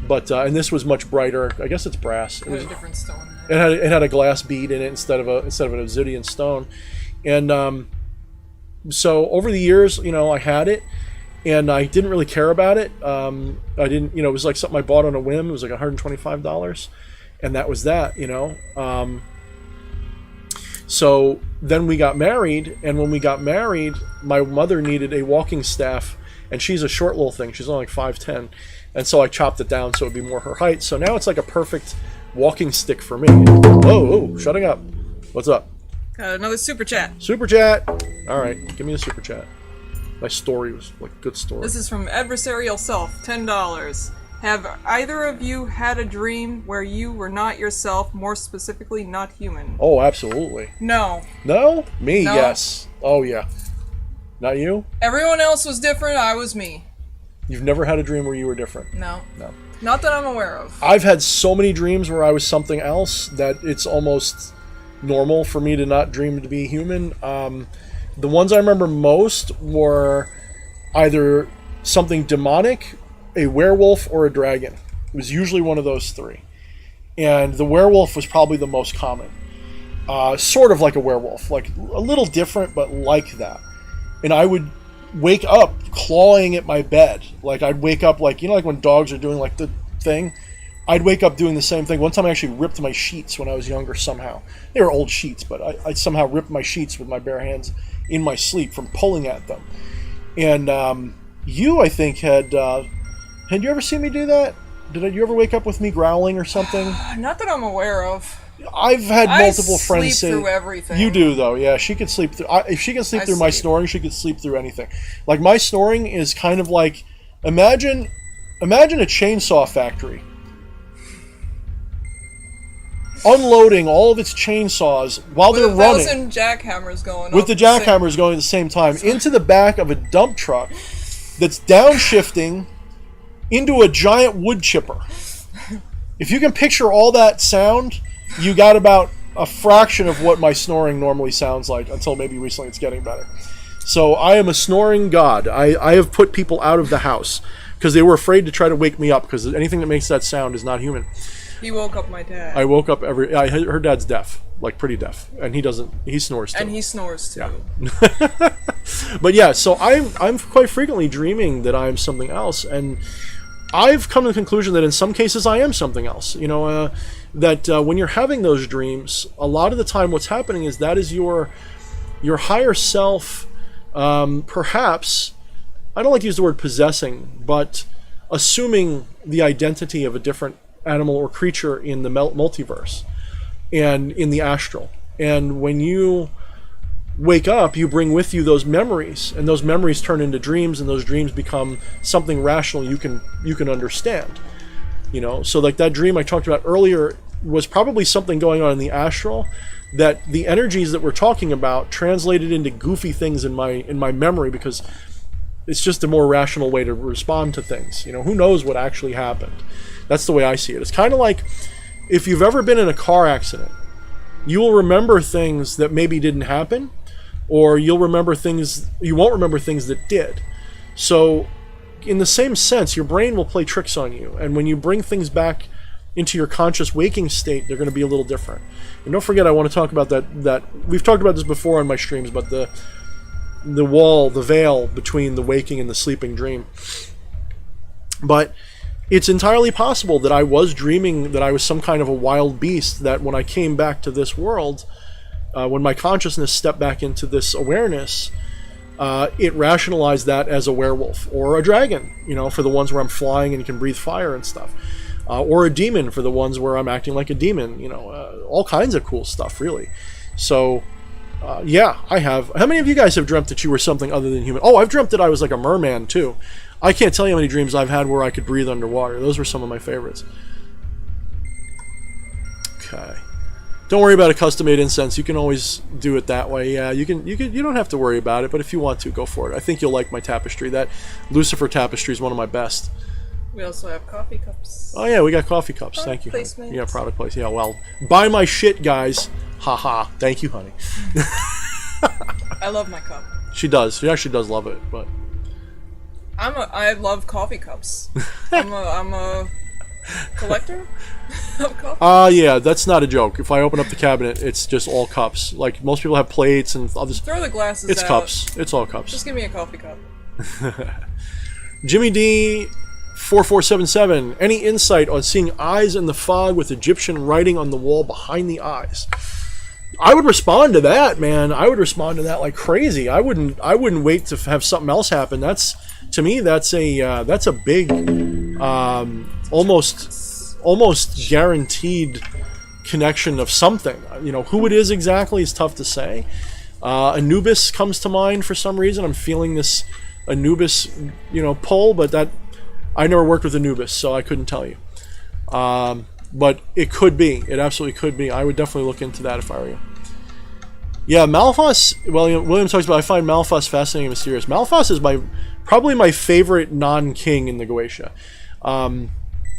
S1: But and this was much brighter. I guess it's brass.
S2: It had a different stone.
S1: It had a glass bead in it instead of an obsidian stone. And so over the years, you know, I had it. And I didn't really care about it. I didn't, you know, it was like something I bought on a whim. It was like $125. And that was that, you know. So then we got married. And when we got married, my mother needed a walking staff. And she's a short little thing. She's only like 5'10". And so I chopped it down so it would be more her height. So now it's like a perfect walking stick for me. Whoa, shutting up. What's up?
S2: Got another super chat.
S1: Super chat. All right, give me a super chat. My story was like a good story.
S2: This is from Adversarial Self, $10. Have either of you had a dream where you were not yourself, more specifically not human?
S1: Oh, absolutely.
S2: No.
S1: No? Me,
S2: No.
S1: yes. Oh, yeah. Not you?
S2: Everyone else was different, I was me.
S1: You've never had a dream where you were different?
S2: No.
S1: No.
S2: Not that I'm aware of.
S1: I've had so many dreams where I was something else that it's almost normal for me to not dream to be human. The ones I remember most were either something demonic, a werewolf, or a dragon. It was usually one of those three. And the werewolf was probably the most common. Sort of like a werewolf, like a little different, but like that. And I would wake up clawing at my bed. Like I'd wake up like, you know, like when dogs are doing like the thing? I'd wake up doing the same thing. One time I actually ripped my sheets when I was younger somehow. They were old sheets, but I somehow ripped my sheets with my bare hands in my sleep from pulling at them. And you, I think, had you ever seen me do that? Did you ever wake up with me growling or something?
S2: Not that I'm aware of.
S1: I've had multiple friends say...
S2: I sleep through everything.
S1: You do, though. Yeah, she could sleep through... if she can sleep through my snoring, she could sleep through anything. Like, my snoring is kind of like... Imagine a chainsaw factory. Unloading all of its chainsaws while they're running.
S2: With 1,000 jackhammers going
S1: with the jackhammers going at the same time into the back of a dump truck that's downshifting into a giant wood chipper. If you can picture all that sound, you got about a fraction of what my snoring normally sounds like, until maybe recently it's getting better. So I am a snoring god. I have put people out of the house because they were afraid to try to wake me up because anything that makes that sound is not human.
S2: He woke up my dad.
S1: I woke up her dad's deaf, like pretty deaf, and he snores too.
S2: And he snores too.
S1: Yeah. But yeah, so I'm quite frequently dreaming that I'm something else, and I've come to the conclusion that in some cases I am something else. You know, that when you're having those dreams, a lot of the time what's happening is that is your higher self, perhaps, I don't like to use the word possessing, but assuming the identity of a different animal or creature in the multiverse and in the astral. And when you wake up, you bring with you those memories, and those memories turn into dreams, and those dreams become something rational you can understand. You know, so like that dream I talked about earlier, was probably something going on in the astral, that the energies that we're talking about translated into goofy things in my memory, because it's just a more rational way to respond to things. You know, who knows what actually happened? That's the way I see it. It's kind of like if you've ever been in a car accident, you will remember things that maybe didn't happen, or you won't remember things that did. So in the same sense, your brain will play tricks on you, and when you bring things back into your conscious waking state, they're going to be a little different. And don't forget, I want to talk about that we've talked about this before on my streams, but the veil between the waking and the sleeping dream. But it's entirely possible that I was dreaming that I was some kind of a wild beast, that when I came back to this world, when my consciousness stepped back into this awareness, it rationalized that as a werewolf or a dragon, you know, for the ones where I'm flying and can breathe fire and stuff. Or a demon for the ones where I'm acting like a demon, you know, all kinds of cool stuff, really. So, yeah, I have. How many of you guys have dreamt that you were something other than human? Oh, I've dreamt that I was like a merman, too. I can't tell you how many dreams I've had where I could breathe underwater. Those were some of my favorites. Okay. Don't worry about a custom-made incense. You can always do it that way. Yeah, you don't have to worry about it, but if you want to, go for it. I think you'll like my tapestry. That Lucifer tapestry is one of my best.
S2: We also have coffee cups.
S1: Oh yeah, we got coffee cups.
S2: Product
S1: Thank you.
S2: placement.
S1: Yeah, product place. Yeah, well, buy my shit, guys. Haha. Thank you, honey.
S2: I love my cup.
S1: She does. She actually does love it, but
S2: I love coffee cups. I'm a collector of coffee.
S1: Yeah, that's not a joke. If I open up the cabinet, it's just all cups. Like most people have plates and others.
S2: Throw the glasses
S1: It's
S2: out.
S1: cups. It's all cups.
S2: Just give me a coffee cup.
S1: Jimmy D 4477. Any insight on seeing eyes in the fog with Egyptian writing on the wall behind the eyes? I would respond to that, man. I would respond to that like crazy. I wouldn't wait to have something else happen. That's, to me, that's a big, almost guaranteed connection of something. You know, who it is exactly is tough to say. Anubis comes to mind for some reason. I'm feeling this Anubis, pull, but that I never worked with Anubis, so I couldn't tell you. But it could be. It absolutely could be. I would definitely look into that if I were you. Yeah, Malthus. Well, William talks about, I find Malthus fascinating and mysterious. Malthus is probably my favorite non-king in the Goetia.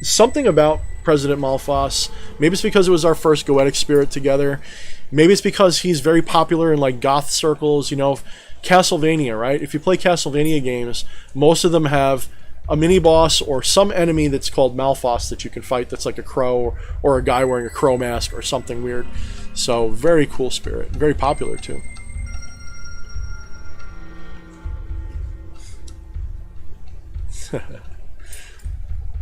S1: Something about President Malthus. Maybe it's because it was our first Goetic spirit together. Maybe it's because he's very popular in like goth circles. Castlevania, right? If you play Castlevania games, most of them have a mini boss or some enemy that's called Malthus that you can fight, that's like a crow or a guy wearing a crow mask or something weird. So very cool spirit, very popular too.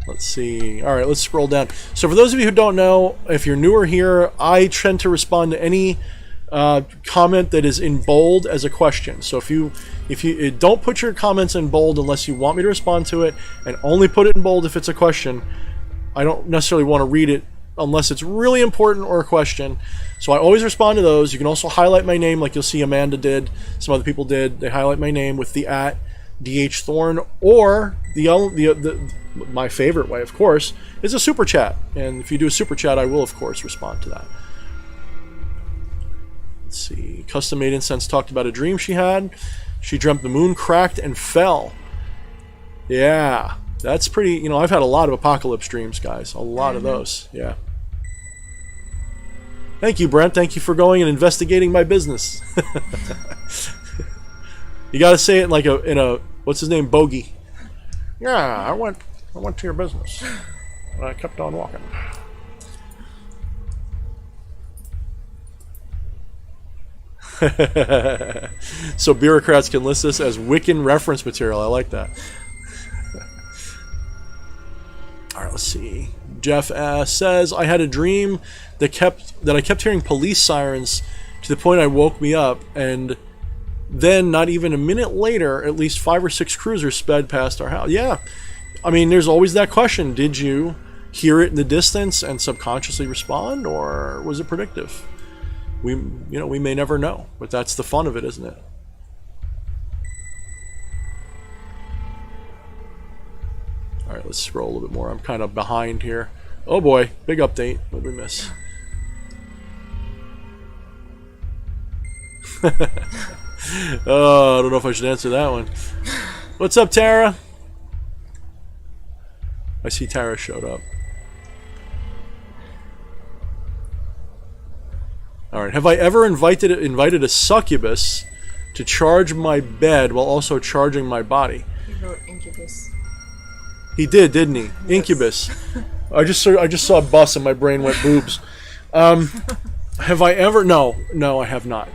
S1: Let's see. All right, let's scroll down. So for those of you who don't know, if you're newer here, I tend to respond to any comment that is in bold as a question. So if you don't put your comments in bold unless you want me to respond to it, and only put it in bold if it's a question. I don't necessarily want to read it unless it's really important or a question. So I always respond to those. You can also highlight my name, like you'll see Amanda did, some other people did. They highlight my name with the @ Thorne, or my favorite way, of course, is a super chat. And if you do a super chat, I will of course respond to that. Let's see. Custom Made Incense talked about a dream she had. She dreamt the moon cracked and fell. Yeah, that's pretty. I've had a lot of apocalypse dreams, guys. A lot of those. Yeah. Thank you, Brent. Thank you for going and investigating my business. You got to say it like in a what's his name, Bogey. Yeah, I went to your business, and I kept on walking. So bureaucrats can list this as Wiccan reference material. I like that. All right, let's see. Jeff says, I had a dream that I kept hearing police sirens to the point I woke me up, and then not even a minute later, at least 5 or 6 cruisers sped past our house. Yeah, I mean, there's always that question. Did you hear it in the distance and subconsciously respond, or was it predictive? We may never know, but that's the fun of it, isn't it? All right, let's scroll a little bit more. I'm kind of behind here. Oh boy, big update. What did we miss? Oh, I don't know if I should answer that one. What's up, Tara? I see Tara showed up. Alright, have I ever invited a succubus to charge my bed while also charging my body?
S2: He wrote Incubus.
S1: He did, didn't he?
S2: Yes.
S1: Incubus. I just saw a bus and my brain went boobs. Have I ever? No, I have not.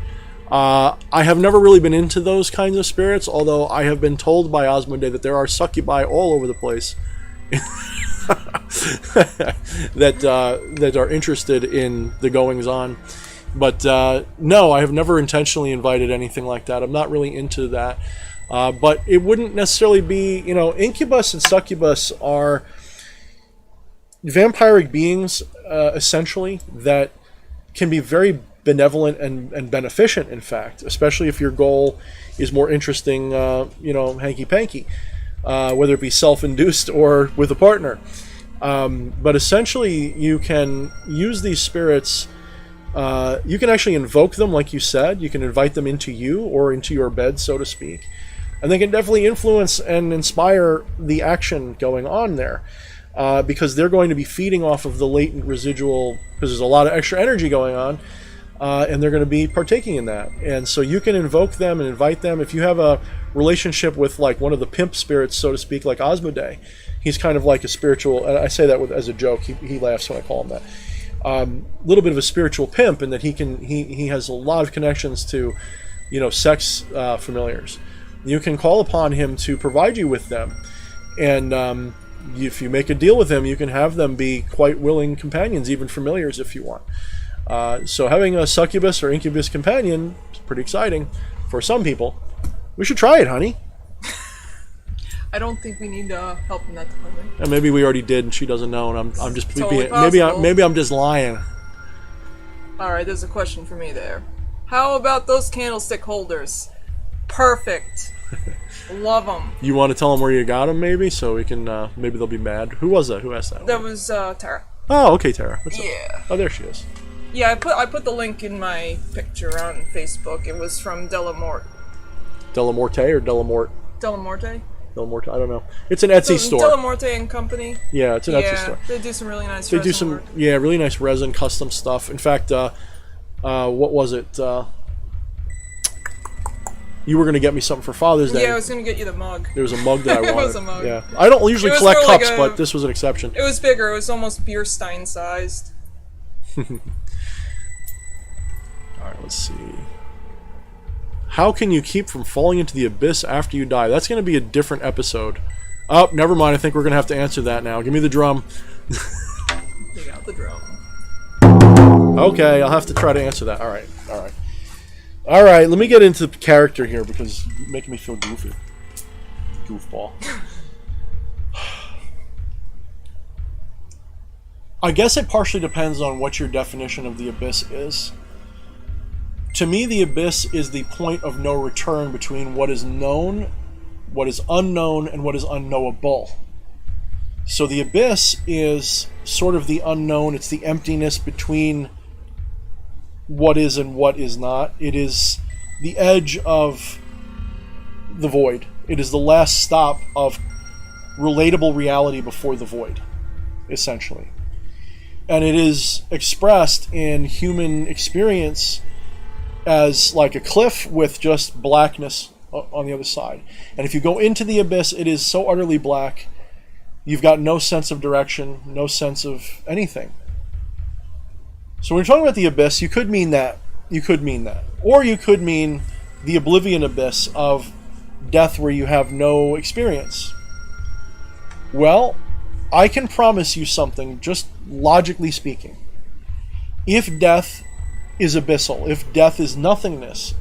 S1: I have never really been into those kinds of spirits, although I have been told by Asmodee that there are succubi all over the place that are interested in the goings-on. But no, I have never intentionally invited anything like that. I'm not really into that. But it wouldn't necessarily be, incubus and succubus are vampiric beings, essentially, that can be very benevolent and beneficent, in fact, especially if your goal is more interesting, hanky-panky, whether it be self-induced or with a partner. But essentially, you can use these spirits. You can actually invoke them, like you said. You can invite them into you or into your bed, so to speak. And they can definitely influence and inspire the action going on there. Because they're going to be feeding off of the latent residual, because there's a lot of extra energy going on, and they're going to be partaking in that. And so you can invoke them and invite them. If you have a relationship with like one of the pimp spirits, so to speak, like Asmodee, he's kind of like a spiritual, and I say that as a joke, he laughs when I call him that. Little bit of a spiritual pimp, in that he has a lot of connections to, sex familiars. You can call upon him to provide you with them, and if you make a deal with him, you can have them be quite willing companions, even familiars if you want. So having a succubus or incubus companion is pretty exciting for some people. We should try it, honey.
S2: I don't think we need help in that department.
S1: And maybe we already did, and she doesn't know, and I'm just
S2: Totally
S1: maybe I'm just lying.
S2: All right, there's a question for me there. How about those candlestick holders? Perfect. Love them.
S1: You want to tell them where you got them, maybe, so we can maybe they'll be mad. Who was that? Who asked that?
S2: That was Tara.
S1: Oh, okay, Tara. What's up? Oh, there she is.
S2: Yeah, I put the link in my picture on Facebook. It was from Delamorte.
S1: Delamorte or Delamorte?
S2: Delamorte?
S1: Delamorte, I don't know. It's an Etsy store.
S2: Delamorte and Company.
S1: Yeah, it's an Etsy store.
S2: They do some really nice.
S1: They do some work. Really nice resin custom stuff. In fact, what was it? You were going to get me something for Father's Day.
S2: Yeah, I was going to get you the mug.
S1: There was a mug that I wanted.
S2: It was a mug.
S1: Yeah, I don't usually collect
S2: really
S1: cups,
S2: good.
S1: but this was an exception.
S2: It was bigger. It was almost beer stein sized.
S1: All right, let's see. How can you keep from falling into the abyss after you die? That's going to be a different episode. Oh, never mind. I think we're going to have to answer that now. Give me the drum.
S2: You got the drum.
S1: Okay, I'll have to try to answer that. All right. All right, let me get into character here because you're making me feel goofy. Goofball. I guess it partially depends on what your definition of the abyss is. To me, the abyss is the point of no return between what is known, what is unknown, and what is unknowable. So the abyss is sort of the unknown. It's the emptiness between what is and what is not. It is the edge of the void. It is the last stop of relatable reality before the void, essentially. And it is expressed in human experience as like a cliff with just blackness on the other side. And if you go into the abyss, it is so utterly black, you've got no sense of direction, no sense of anything. So when you're talking about the abyss, you could mean that. You could mean that. Or you could mean the oblivion abyss of death where you have no experience. Well, I can promise you something, just logically speaking. If death is abyssal, if death is nothingness,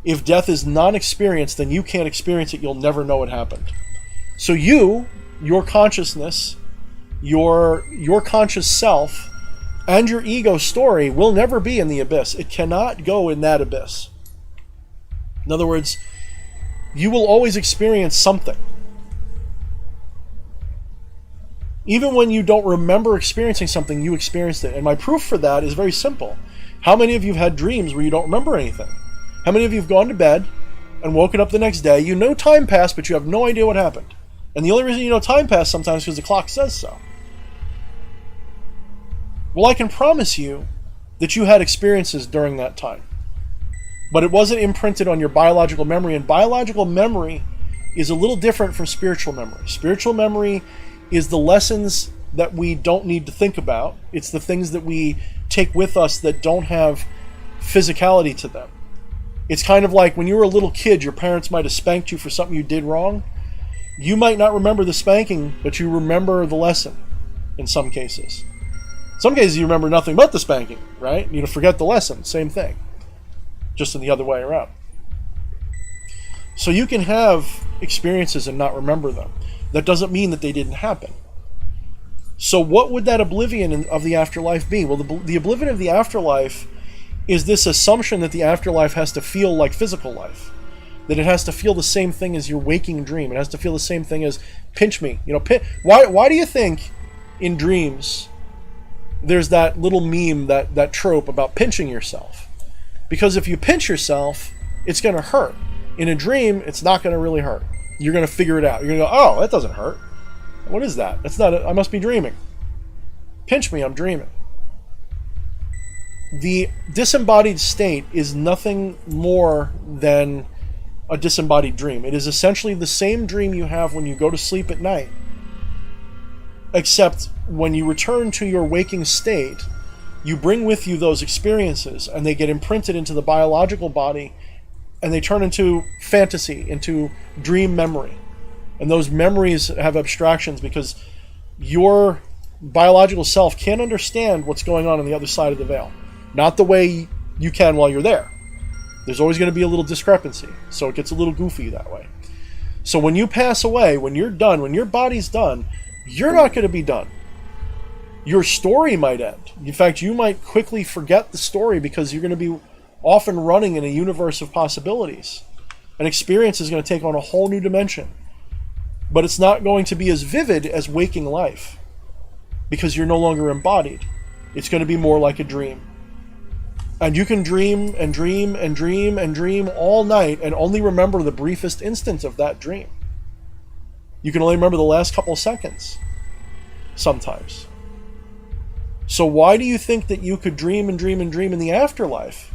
S1: if death is non-experience, then you can't experience it, you'll never know it happened. So your consciousness, your conscious self, and your ego story will never be in the abyss. It cannot go in that abyss. In other words, you will always experience something. Even when you don't remember experiencing something, you experienced it. And my proof for that is very simple. How many of you have had dreams where you don't remember anything? How many of you have gone to bed and woken up the next day? You know time passed, but you have no idea what happened. And the only reason you know time passed sometimes is because the clock says so. Well, I can promise you that you had experiences during that time. But it wasn't imprinted on your biological memory, and biological memory is a little different from spiritual memory. Spiritual memory is the lessons that we don't need to think about. It's the things that we take with us that don't have physicality to them. It's kind of like when you were a little kid, your parents might have spanked you for something you did wrong. You might not remember the spanking, but you remember the lesson in some cases. In some cases, you remember nothing but the spanking, right? You forget the lesson, same thing, just in the other way around. So you can have experiences and not remember them. That doesn't mean that they didn't happen. So what would that oblivion of the afterlife be? Well, the oblivion of the afterlife is this assumption that the afterlife has to feel like physical life. That it has to feel the same thing as your waking dream. It has to feel the same thing as pinch me. Why do you think in dreams there's that little meme, that trope about pinching yourself? Because if you pinch yourself, it's going to hurt. In a dream, it's not going to really hurt. You're going to figure it out. You're going to go, oh, that doesn't hurt. What is that? I must be dreaming. Pinch me, I'm dreaming. The disembodied state is nothing more than a disembodied dream. It is essentially the same dream you have when you go to sleep at night, except when you return to your waking state, you bring with you those experiences, and they get imprinted into the biological body, and they turn into fantasy, into dream memory. And those memories have abstractions because your biological self can't understand what's going on the other side of the veil. Not the way you can while you're there. There's always going to be a little discrepancy, so it gets a little goofy that way. So when you pass away, when you're done, when your body's done, you're not going to be done. Your story might end. In fact, you might quickly forget the story because you're going to be off and running in a universe of possibilities. An experience is going to take on a whole new dimension. But it's not going to be as vivid as waking life because you're no longer embodied. It's going to be more like a dream. And you can dream and dream and dream and dream all night and only remember the briefest instant of that dream. You can only remember the last couple of seconds sometimes. So why do you think that you could dream and dream and dream in the afterlife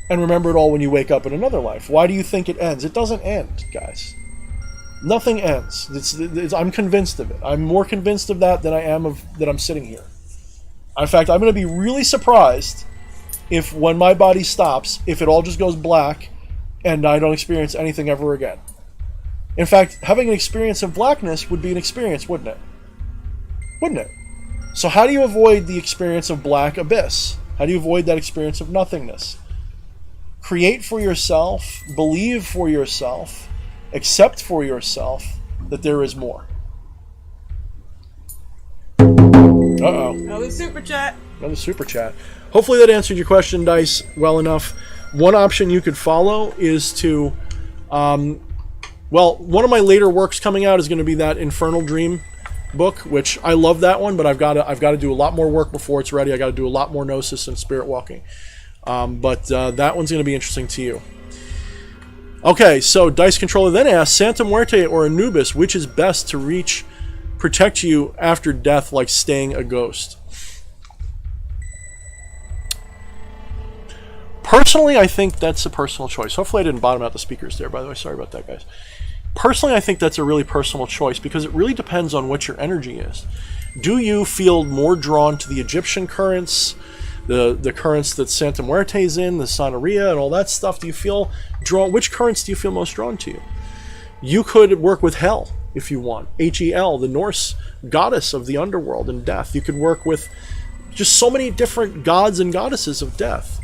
S1: and remember it all when you wake up in another life? Why do you think it ends? It doesn't end, guys. Nothing ends. I'm convinced of it. I'm more convinced of that than I am of that I'm sitting here. In fact, I'm going to be really surprised if when my body stops, if it all just goes black and I don't experience anything ever again. In fact, having an experience of blackness would be an experience, wouldn't it? Wouldn't it? So how do you avoid the experience of black abyss? How do you avoid that experience of nothingness? Create for yourself, believe for yourself, accept for yourself that there is more. Uh-oh.
S2: Another super chat.
S1: Another super chat. Hopefully that answered your question, Dice, well enough. One option you could follow is to... one of my later works coming out is going to be that Infernal Dream book, which I love that one, but I've got to do a lot more work before it's ready. I got to do a lot more Gnosis and Spirit Walking. But that one's going to be interesting to you. Okay, so Dice Controller then asks, Santa Muerte or Incubus, which is best to protect you after death like staying a ghost? Personally, I think that's a personal choice. Hopefully I didn't bottom out the speakers there, by the way. Sorry about that, guys. Personally, I think that's a really personal choice because it really depends on what your energy is. Do you feel more drawn to the Egyptian currents, the currents that Santa Muerte's in, the Santeria and all that stuff? Do you feel drawn? Which currents do you feel most drawn to? You could work with Hel if you want. Hel, the Norse goddess of the underworld and death. You could work with just so many different gods and goddesses of death.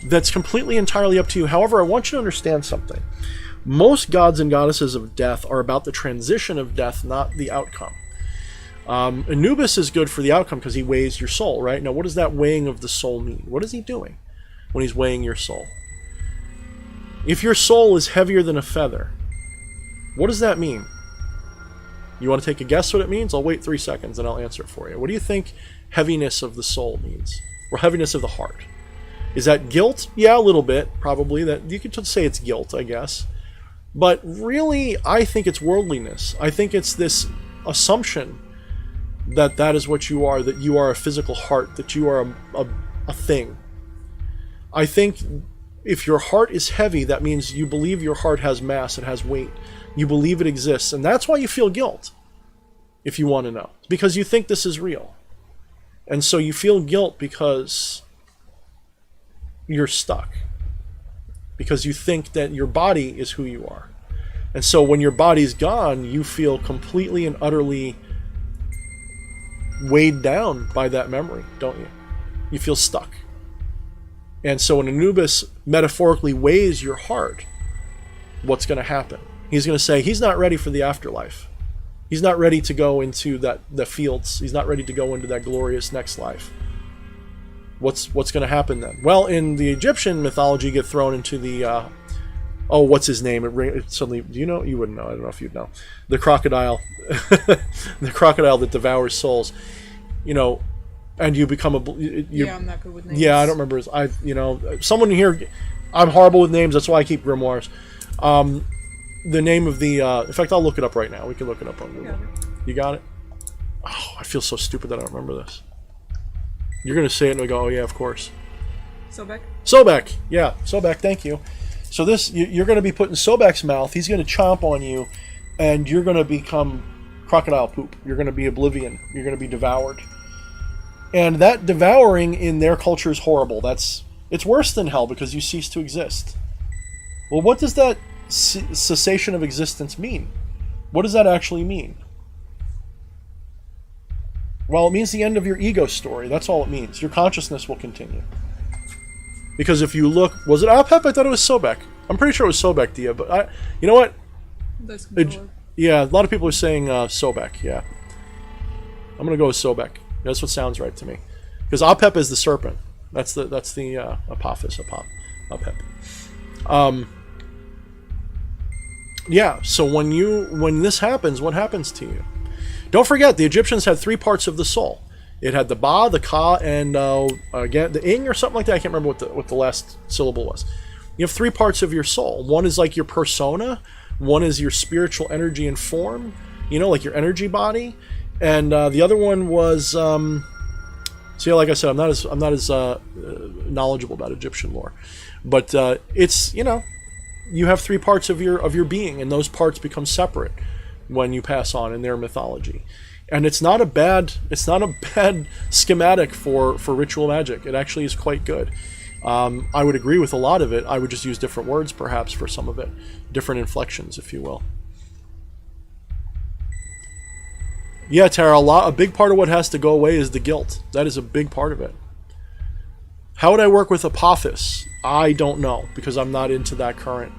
S1: That's completely entirely up to you. However, I want you to understand something. Most gods and goddesses of death are about the transition of death, not the outcome. Anubis is good for the outcome because he weighs your soul, right? Now, what does that weighing of the soul mean? What is he doing when he's weighing your soul? If your soul is heavier than a feather, what does that mean? You want to take a guess what it means? I'll wait 3 seconds and I'll answer it for you. What do you think heaviness of the soul means? Or heaviness of the heart? Is that guilt? Yeah, a little bit, probably. That you could say it's guilt, I guess. But really, I think it's worldliness. I think it's this assumption that that is what you are, that you are a physical heart, that you are a thing. I think if your heart is heavy, that means you believe your heart has mass, it has weight. You believe it exists, and that's why you feel guilt, if you want to know. Because you think this is real. And so you feel guilt because you're stuck. Because you think that your body is who you are. And so when your body's gone, you feel completely and utterly weighed down by that memory, don't you? You feel stuck. And so when Incubus metaphorically weighs your heart, what's going to happen? He's going to say he's not ready for the afterlife. He's not ready to go into the fields. He's not ready to go into that glorious next life. What's going to happen then? Well, in the Egyptian mythology, you get thrown into the what's his name? It suddenly, do you know? You wouldn't know. I don't know if you'd know. The crocodile, the crocodile that devours souls. And you become
S2: I'm not good with names.
S1: Yeah, I don't remember someone here. I'm horrible with names. That's why I keep grimoires. The name of the. In fact, I'll look it up right now. We can look it up on Google. You got it? Oh, I feel so stupid that I don't remember this. You're going to say it and I go, oh yeah, of course.
S2: Sobek?
S1: Sobek. Yeah, Sobek, thank you. So this, you're going to be put in Sobek's mouth. He's going to chomp on you, and you're going to become crocodile poop. You're going to be oblivion. You're going to be devoured. And that devouring in their culture is horrible. It's worse than hell because you cease to exist. Well, what does that cessation of existence mean? What does that actually mean? Well, it means the end of your ego story. That's all it means. Your consciousness will continue. Because if you look... Was it Apep? I thought it was Sobek. I'm pretty sure it was Sobek, Dia, but you know what?
S2: That's good.
S1: Yeah, a lot of people are saying Sobek, yeah. I'm going to go with Sobek. That's what sounds right to me. Because Apep is the serpent. That's the Apophis, Apep. Yeah, so when this happens, what happens to you? Don't forget, the Egyptians had 3 parts of the soul. It had the Ba, the Ka, and again the Ing or something like that. I can't remember what the last syllable was. You have 3 parts of your soul. One is like your persona. One is your spiritual energy and form. Like your energy body. And the other one was. See, like I said, I'm not as knowledgeable about Egyptian lore, but it's you have 3 parts of your being, and those parts become separate when you pass on in their mythology. And it's not a bad schematic for ritual magic. It actually is quite good. I would agree with a lot of it. I would just use different words perhaps for some of it, different inflections, if you will. Yeah, Tara, a big part of what has to go away is the guilt. That is a big part of it. How would I work with Apophis? I don't know, because I'm not into that current.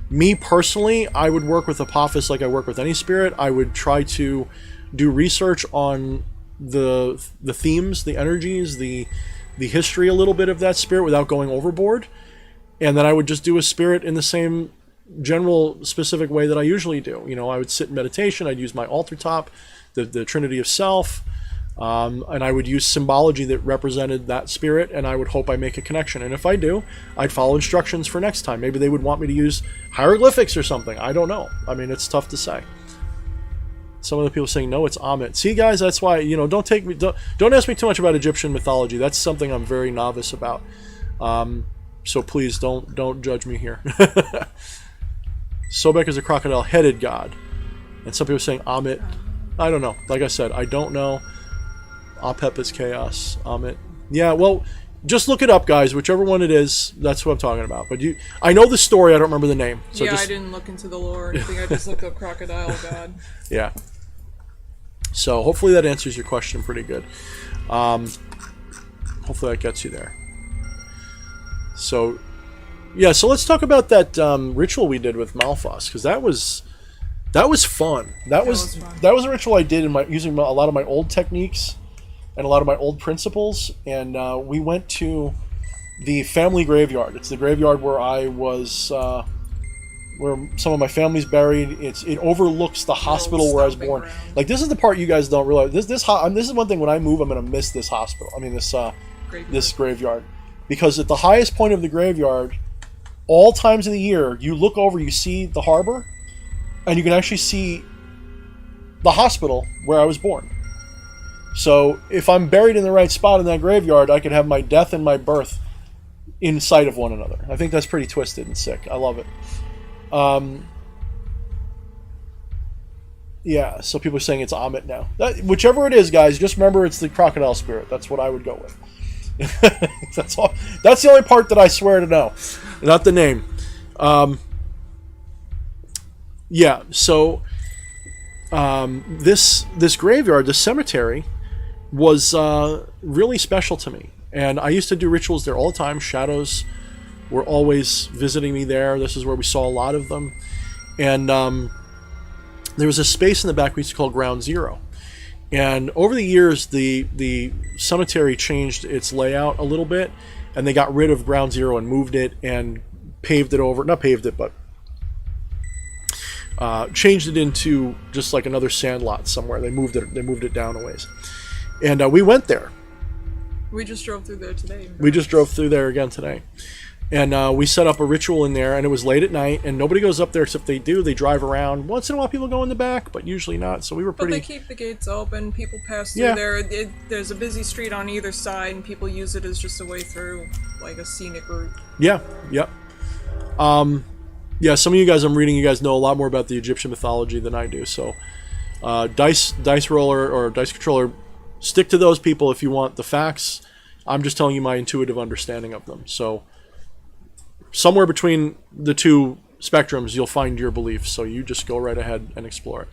S1: Me personally, I would work with Apophis like I work with any spirit. I would try to do research on the themes, the energies, the history a little bit of that spirit without going overboard. And then I would just do a spirit in the same general specific way that I usually do. I would sit in meditation. I'd use my altar top, the Trinity of Self, and I would use symbology that represented that spirit, and I would hope I make a connection. And if I do, I'd follow instructions for next time. Maybe they would want me to use hieroglyphics or something. I don't know. I mean, it's tough to say. Some of the people saying no, it's Amit. See, guys, that's why don't ask me too much about Egyptian mythology. That's something I'm very novice about. So please don't judge me here. Sobek is a crocodile-headed god, and some people are saying Amit. I don't know. Like I said, I don't know. Apep is chaos. Amit. Yeah, well, just look it up, guys. Whichever one it is, that's what I'm talking about. But I know the story. I don't remember the name. So
S2: I didn't look into the lore or anything. I just looked up crocodile god.
S1: Yeah. So hopefully that answers your question pretty good. Hopefully that gets you there. So, yeah. So let's talk about that ritual we did with Malthus, because that was fun. That was a ritual I did using a lot of my old techniques and a lot of my old principles, and we went to the family graveyard. It's the graveyard where I was where some of my family's buried. It overlooks the hospital where I was born.
S2: Ground.
S1: Like, this is the part you guys don't realize. This is one thing. When I move, I'm gonna miss this hospital. I mean, this graveyard, because at the highest point of the graveyard, all times of the year, you look over, you see the harbor, and you can actually see the hospital where I was born. So if I'm buried in the right spot in that graveyard, I could have my death and my birth in sight of one another. I think that's pretty twisted and sick. I love it. Yeah, so people are saying it's Amit now. Whichever it is, guys, just remember it's the crocodile spirit. That's what I would go with. That's all. That's the only part that I swear to know, not the name. Yeah, so this graveyard, this cemetery, was really special to me. And I used to do rituals there all the time. Shadows were always visiting me there. This is where we saw a lot of them. And there was a space in the back we used to call Ground Zero. And over the years, the cemetery changed its layout a little bit. And they got rid of Ground Zero and moved it and paved it over. Not paved it, but changed it into just like another sand lot somewhere. They moved it down a ways. And we went there.
S2: We just drove through there today.
S1: We just drove through there again today. And we set up a ritual in there, and it was late at night, and nobody goes up there except they do. They drive around. Once in a while, people go in the back, but usually not. So we were pretty...
S2: But they keep the gates open. People pass through there. There's a busy street on either side, and people use it as just a way through, like a scenic route.
S1: Yeah, yep. Yeah, some of you guys I'm reading, you guys know a lot more about the Egyptian mythology than I do. So dice roller or dice controller, stick to those people if you want the facts. I'm just telling you my intuitive understanding of them. So somewhere between the two spectrums, you'll find your beliefs. So you just go right ahead and explore it.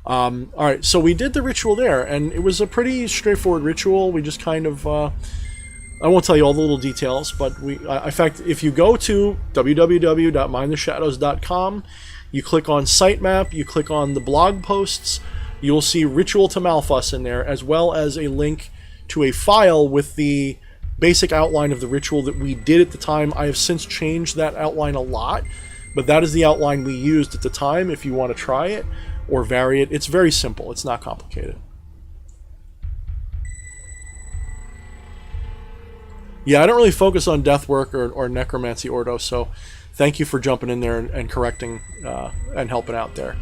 S1: All right, so we did the ritual there, and it was a pretty straightforward ritual. We just kind of, I won't tell you all the little details, but in fact, if you go to www.mindtheshadows.com, you click on sitemap, you click on the blog posts, you'll see Ritual to Malthus in there, as well as a link to a file with the basic outline of the ritual that we did at the time. I have since changed that outline a lot, but that is the outline we used at the time if you want to try it or vary it. It's very simple. It's not complicated. Yeah, I don't really focus on death work or necromancy, Ordo, so thank you for jumping in there and correcting and helping out there.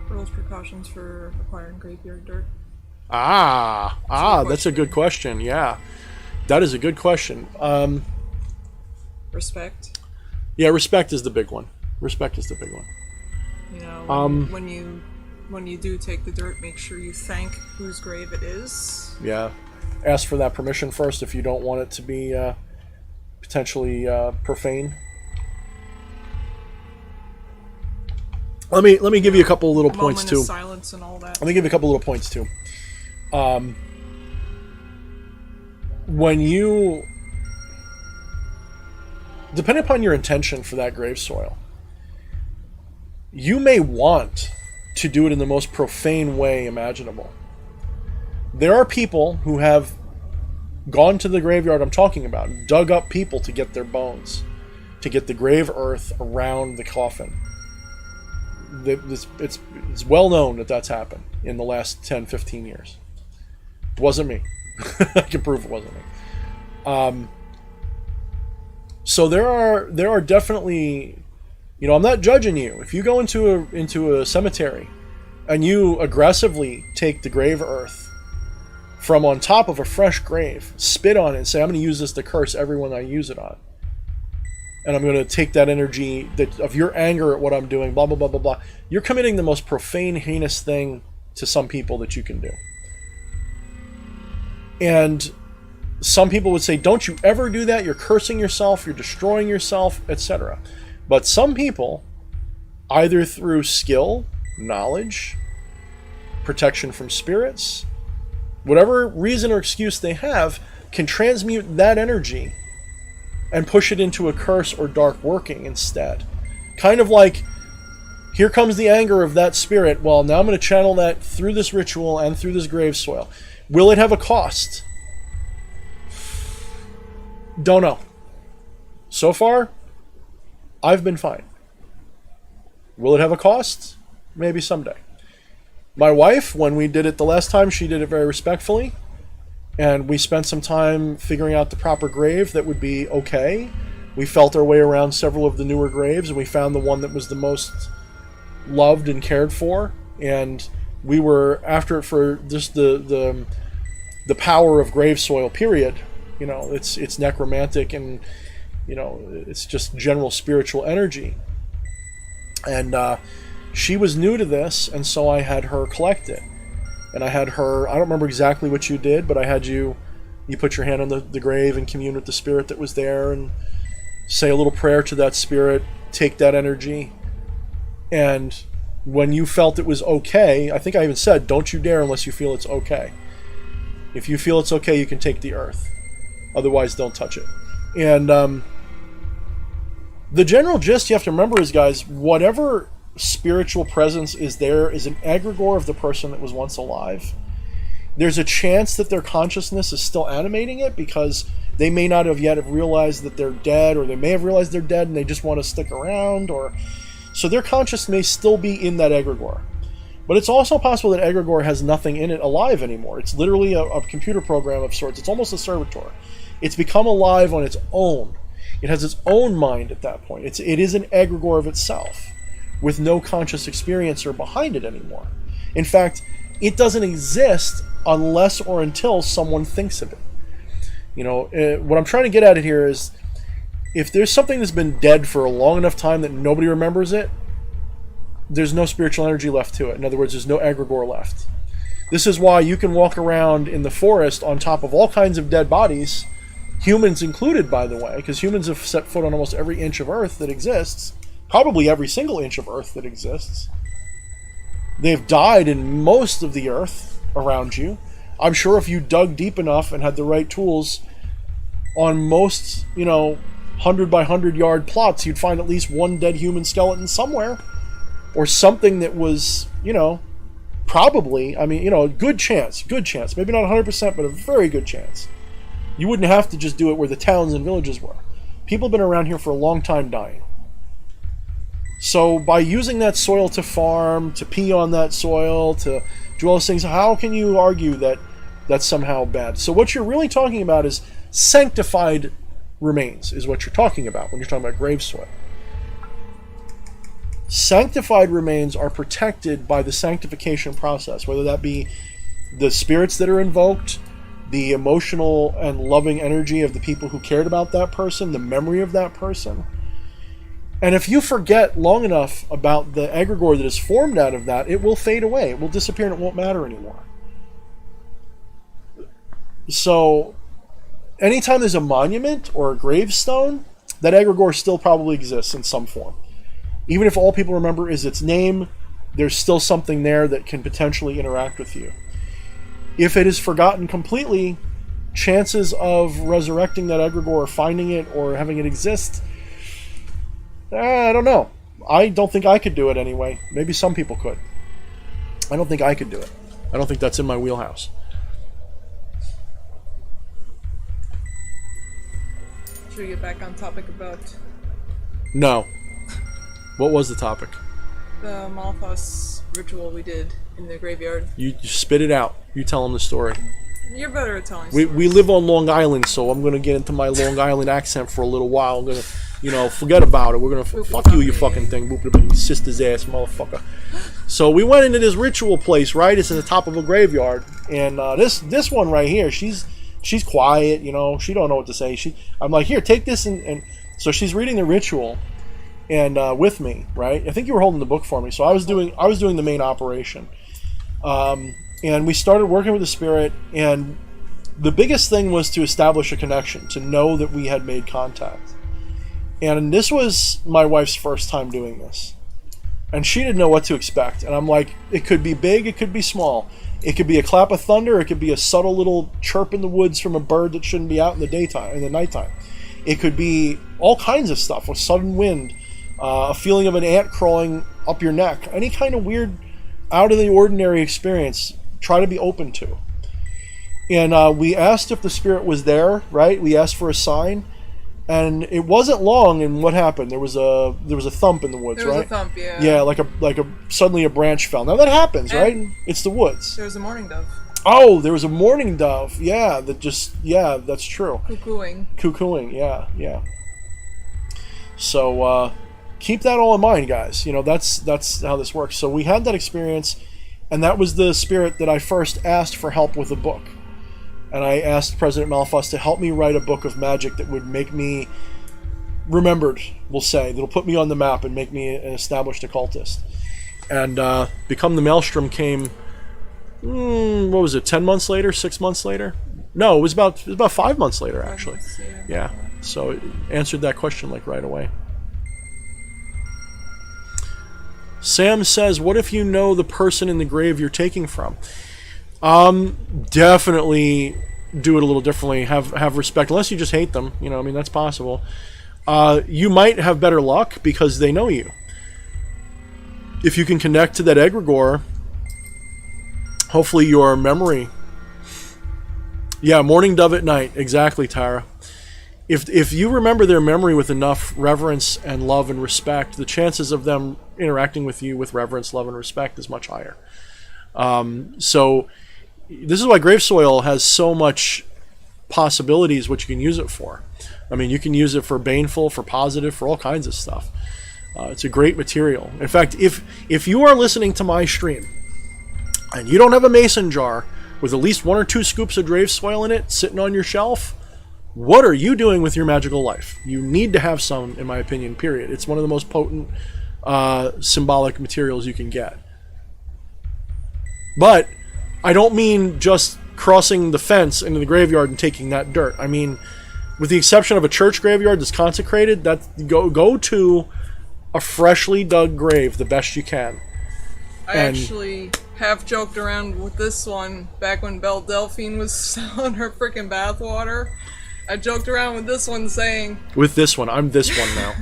S2: Rules, precautions for acquiring graveyard dirt.
S1: That's a good question. Yeah, that is a good question.
S2: Respect.
S1: Yeah, respect is the big one. Respect is the big one.
S2: You know, when you do take the dirt, make sure you thank whose grave it is.
S1: Yeah, ask for that permission first if you don't want it to be potentially profane. Let me give you a couple of little points too.
S2: Silence and all that.
S1: Let me give you a couple little points too. When you, depending upon your intention for that grave soil, you may want to do it in the most profane way imaginable. There are people who have gone to the graveyard I'm talking about, dug up people to get their bones, to get the grave earth around the coffin. It's well known that that's happened in the last 10, 15 years. It wasn't me. I can prove it wasn't me. So there are definitely, you know, I'm not judging you. If you go into a cemetery and you aggressively take the grave earth from on top of a fresh grave, spit on it and say, I'm going to use this to curse everyone I use it on. And I'm going to take that energy of your anger at what I'm doing, blah, blah, blah, blah, blah. You're committing the most profane, heinous thing to some people that you can do. And some people would say, don't you ever do that. You're cursing yourself. You're destroying yourself, etc. But some people, either through skill, knowledge, protection from spirits, whatever reason or excuse they have, can transmute that energy and push it into a curse or dark working instead. Kind of like, here comes the anger of that spirit. Well, now I'm going to channel that through this ritual and through this grave soil. Will it have a cost? Don't know. So far, I've been fine. Will it have a cost? Maybe someday. My wife, when we did it the last time, she did it very respectfully. And we spent some time figuring out the proper grave that would be okay. We felt our way around several of the newer graves, and we found the one that was the most loved and cared for. And we were after it for just the power of grave soil, period. You know, it's necromantic, and you know, it's just general spiritual energy. And she was new to this, and so I had her collect it. And I had her, I don't remember exactly what you did, but I had you put your hand on the grave and commune with the spirit that was there and say a little prayer to that spirit, take that energy. And when you felt it was okay, I think I even said, don't you dare unless you feel it's okay. If you feel it's okay, you can take the earth. Otherwise, don't touch it. And the general gist you have to remember is, guys, whatever spiritual presence is there is an egregore of the person that was once alive. There's a chance that their consciousness is still animating it because they may not have yet have realized that they're dead, or they may have realized they're dead and they just want to stick around, or so their conscious may still be in that egregore. But it's also possible that egregore has nothing in it alive anymore. It's literally a computer program of sorts. It's almost a servitor. It's become alive on its own. It has its own mind at that point. It is an egregore of itself, with no conscious experiencer behind it anymore. In fact, it doesn't exist unless or until someone thinks of it. You know, what I'm trying to get at here is, if there's something that's been dead for a long enough time that nobody remembers it, there's no spiritual energy left to it. In other words, there's no egregore left. This is why you can walk around in the forest on top of all kinds of dead bodies, humans included, by the way, because humans have set foot on almost every inch of earth that exists. Probably every single inch of earth that exists. They've died in most of the earth around you. I'm sure if you dug deep enough and had the right tools, on most, 100 by 100 yard plots, you'd find at least one dead human skeleton somewhere. Or something that was, probably, a good chance. Maybe not 100%, but a very good chance. You wouldn't have to just do it where the towns and villages were. People have been around here for a long time dying. So by using that soil to farm, to pee on that soil, to do all those things, how can you argue that that's somehow bad? So what you're really talking about is sanctified remains, is what you're talking about when you're talking about grave soil. Sanctified remains are protected by the sanctification process, whether that be the spirits that are invoked, the emotional and loving energy of the people who cared about that person, the memory of that person. And if you forget long enough about the egregore that is formed out of that, it will fade away. It will disappear and it won't matter anymore. So, anytime there's a monument or a gravestone, that egregore still probably exists in some form. Even if all people remember is its name, there's still something there that can potentially interact with you. If it is forgotten completely, chances of resurrecting that egregore, or finding it, or having it exist, I don't know. I don't think I could do it anyway. Maybe some people could. I don't think I could do it. I don't think that's in my wheelhouse.
S2: Should we get back on topic about...
S1: No. What was the topic?
S2: The Malthus ritual we did in the graveyard.
S1: You spit it out. You tell them the story.
S2: You're better at telling stories.
S1: We live on Long Island, so I'm going to get into my Long Island accent for a little while. I'm going to, forget about it. We're going to fuck you fucking thing. Boop, boop, sister's ass, motherfucker. So we went into this ritual place, right? It's in the top of a graveyard. And this one right here, she's quiet, she don't know what to say. I'm like, here, take this. And so she's reading the ritual and with me, right? I think you were holding the book for me. So I was doing the main operation. And we started working with the spirit, and the biggest thing was to establish a connection, to know that we had made contact. And this was my wife's first time doing this. And she didn't know what to expect. And I'm like, it could be big, it could be small. It could be a clap of thunder, it could be a subtle little chirp in the woods from a bird that shouldn't be out in the nighttime. It could be all kinds of stuff, a sudden wind, a feeling of an ant crawling up your neck, any kind of weird, out of the ordinary experience. Try to be open to. And we asked if the spirit was there, right? We asked for a sign. And it wasn't long, and what happened? There was a thump in the woods,
S2: There was
S1: right?
S2: a thump, yeah.
S1: Yeah, like a suddenly a branch fell. Now that happens,
S2: And
S1: right? It's the woods.
S2: There was a mourning dove.
S1: Oh, there was a mourning dove. Yeah, that's true.
S2: Cuckooing.
S1: Yeah. So keep that all in mind, guys. You know, that's how this works. So we had that experience, and that was the spirit that I first asked for help with a book. And I asked President Malthus to help me write a book of magic that would make me remembered, we'll say, that'll put me on the map and make me an established occultist. And Become the Maelstrom came, what was it, 10 months later, 6 months later? No, it was about 5 months later, actually. Yeah, so it answered that question like right away. Sam says, what if you know the person in the grave you're taking from? Definitely do it a little differently. Have respect, unless you just hate them. You know, I mean, that's possible. You might have better luck because they know you. If you can connect to that egregore, hopefully your memory. Yeah, mourning dove at night. Exactly, Tara. If you remember their memory with enough reverence and love and respect, the chances of them interacting with you with reverence, love, and respect is much higher. So this is why grave soil has so much possibilities what you can use it for. I mean, you can use it for baneful, for positive, for all kinds of stuff. It's a great material. In fact, if you are listening to my stream and you don't have a mason jar with at least 1 or 2 scoops of grave soil in it sitting on your shelf, what are you doing with your magical life? You need to have some, in my opinion, period. It's one of the most potent symbolic materials you can get. But I don't mean just crossing the fence into the graveyard and taking that dirt. I mean, with the exception of a church graveyard that's consecrated, go to a freshly dug grave the best you can.
S2: I actually have joked around with this one back when Belle Delphine was selling her freaking bathwater. I joked around with this one saying... With this one. I'm this one now.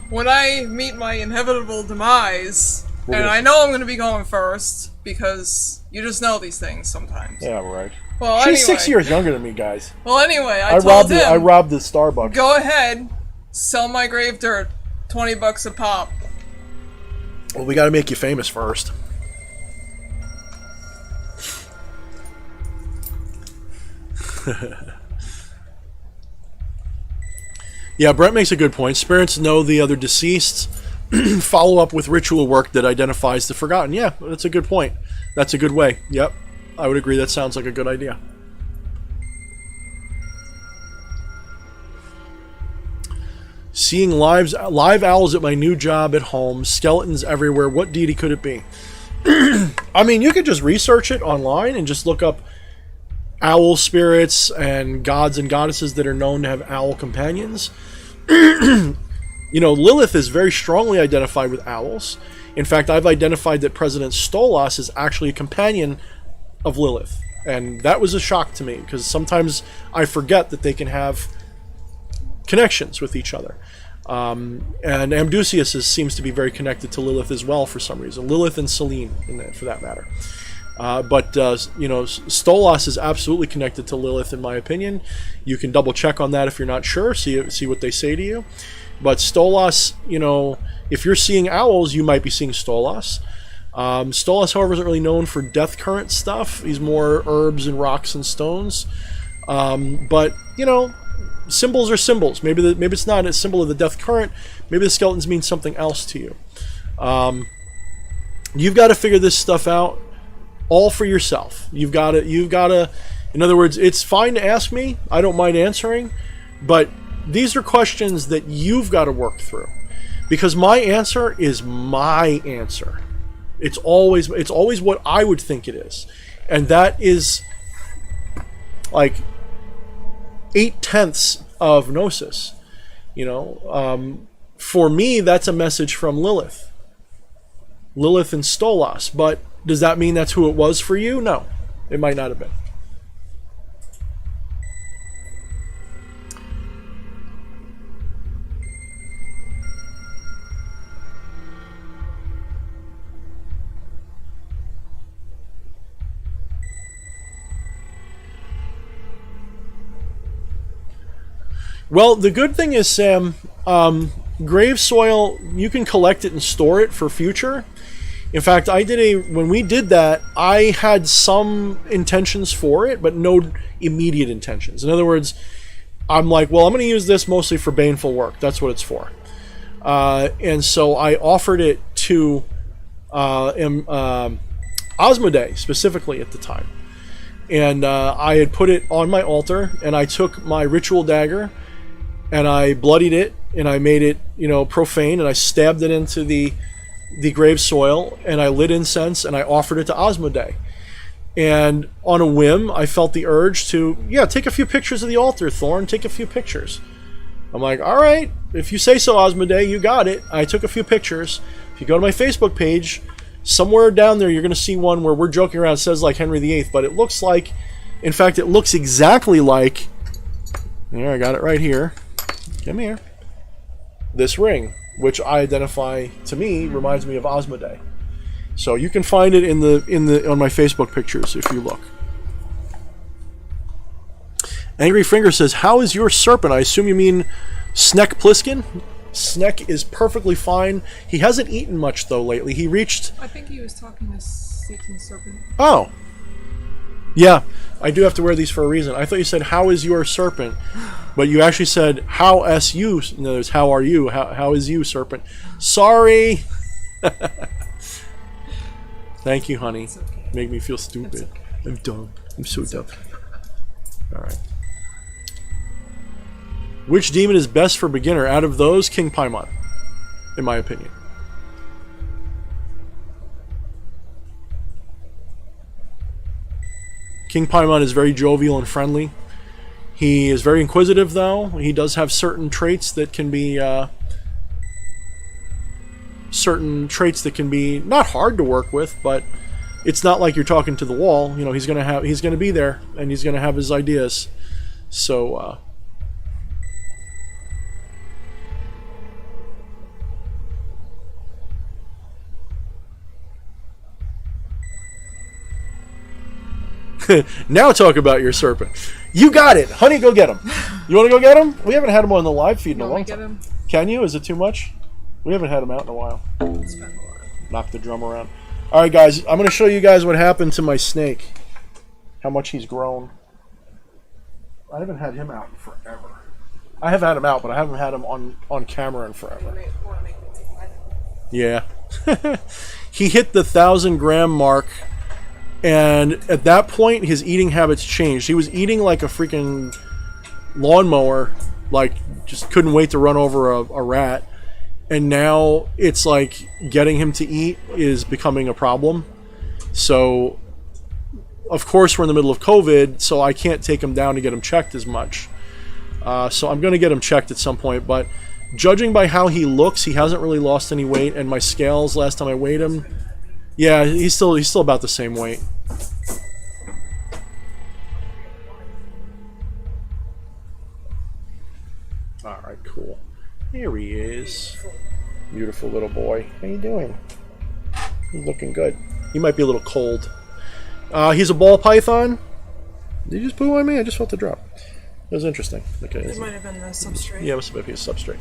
S2: When I meet my inevitable demise, and I know I'm going to be going first, because you just know these things sometimes.
S1: Yeah, right.
S2: Well,
S1: She's
S2: anyway.
S1: 6 years younger than me, guys.
S2: Well, anyway, I told him...
S1: I robbed the Starbucks.
S2: Go ahead, sell my grave dirt, $20 a pop.
S1: Well, we got to make you famous first. Yeah, Brent makes a good point. Spirits know the other deceased. Follow up with ritual work that identifies the forgotten. Yeah, that's a good point. That's a good way. Yep, I would agree. That sounds like a good idea. Seeing live owls at my new job at home. Skeletons everywhere. What deity could it be? I mean, you could just research it online and just look up owl spirits and gods and goddesses that are known to have owl companions. You know, Lilith is very strongly identified with owls. In fact, I've identified that President Stolas is actually a companion of Lilith. And that was a shock to me, because sometimes I forget that they can have connections with each other. And Amdusius seems to be very connected to Lilith as well for some reason. Lilith and Selene, for that matter. But you know, Stolas is absolutely connected to Lilith, in my opinion. You can double check on that if you're not sure. See what they say to you. But Stolas, you know, if you're seeing owls, you might be seeing Stolas. Stolas, however, isn't really known for death current stuff. He's more herbs and rocks and stones. But you know, symbols are symbols. Maybe it's not a symbol of the death current. Maybe the skeletons mean something else to you. You've got to figure this stuff out all for yourself. You've got to. In other words, it's fine to ask me. I don't mind answering, but these are questions that you've got to work through, because my answer is my answer. It's always what I would think it is, and that is like 8/10 of Gnosis. You know, for me, that's a message from Lilith and Stolas. But does that mean that's who it was for you? No, it might not have been. Well, the good thing is, Sam, grave soil, you can collect it and store it for future. In fact, when we did that, I had some intentions for it, but no immediate intentions. In other words, I'm like, well, I'm going to use this mostly for baneful work. That's what it's for. And so I offered it to Osmodei specifically at the time. And I had put it on my altar, and I took my ritual dagger, and I bloodied it, and I made it, profane, and I stabbed it into the grave soil, and I lit incense, and I offered it to Osmodei. And on a whim, I felt the urge to, take a few pictures of the altar, Thorne, take a few pictures. I'm like, all right, if you say so, Osmodei, you got it. I took a few pictures. If you go to my Facebook page, somewhere down there, you're going to see one where we're joking around. It says like Henry VIII, but it looks like, in fact, it looks exactly like, here, I got it right here. Come here. This ring, which I identify, to me, reminds me of Osmodei. So you can find it on my Facebook pictures if you look. Angry Finger says, how is your serpent? I assume you mean Sneck Pliskin? Sneck is perfectly fine. He hasn't eaten much, though, lately. He reached...
S2: I think he was talking to Seeking Serpent.
S1: Oh. Yeah, I do have to wear these for a reason. I thought you said, how is your serpent? But you actually said, how is you? In other words, how are you? How is you, serpent? Sorry! Thank you, honey.
S2: It's okay.
S1: Make me feel stupid.
S2: Okay.
S1: I'm dumb. I'm so dumb. Alright. Which demon is best for beginner? Out of those, King Paimon, in my opinion. King Paimon is very jovial and friendly. He is very inquisitive, though. He does have certain traits that can be not hard to work with, but it's not like you're talking to the wall. He's gonna be there, and he's gonna have his ideas. So. Now talk about your serpent. You got it, honey. Go get him. You want to go get him? We haven't had him on the live feed in a long time. Can you? Is it too much? We haven't had him out in a while. Knock the drum around. All right, guys. I'm going to show you guys what happened to my snake. How much he's grown. I haven't had him out in forever. I have had him out, but I haven't had him on camera in forever. Yeah. He hit the 1,000-gram mark. And at that point, his eating habits changed. He was eating like a freaking lawnmower, like just couldn't wait to run over a rat. And now it's like getting him to eat is becoming a problem. So, of course, we're in the middle of COVID, so I can't take him down to get him checked as much. So I'm going to get him checked at some point. But judging by how he looks, he hasn't really lost any weight. And my scales, last time I weighed him, yeah, he's still about the same weight. Alright, cool. Here he is. Beautiful little boy. How you doing? He's looking good. He might be a little cold. He's a ball python. Did you just poo on me? I just felt the drop. That was interesting. Okay.
S2: It might have been the substrate.
S1: Yeah, it must have been a substrate.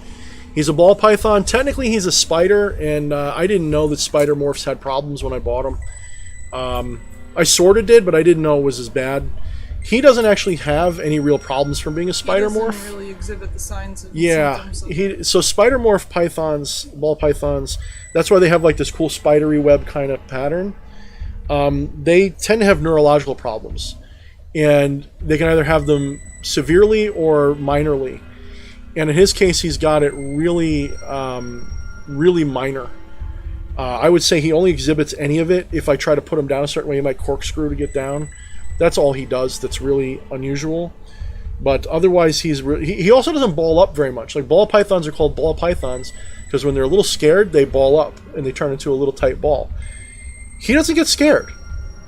S1: He's a ball python. Technically, he's a spider, and I didn't know that spider morphs had problems when I bought them. I sort of did, but I didn't know it was as bad. He doesn't actually have any real problems from being a spider morph.
S2: He doesn't really exhibit the signs of symptoms of
S1: so spider morph pythons, ball pythons, that's why they have like this cool spidery web kind of pattern. They tend to have neurological problems, and they can either have them severely or minorly. And in his case, he's got it really, really minor. I would say he only exhibits any of it if I try to put him down a certain way. He might corkscrew to get down. That's all he does that's really unusual. But otherwise, he also doesn't ball up very much. Like, ball pythons are called ball pythons because when they're a little scared, they ball up and they turn into a little tight ball. He doesn't get scared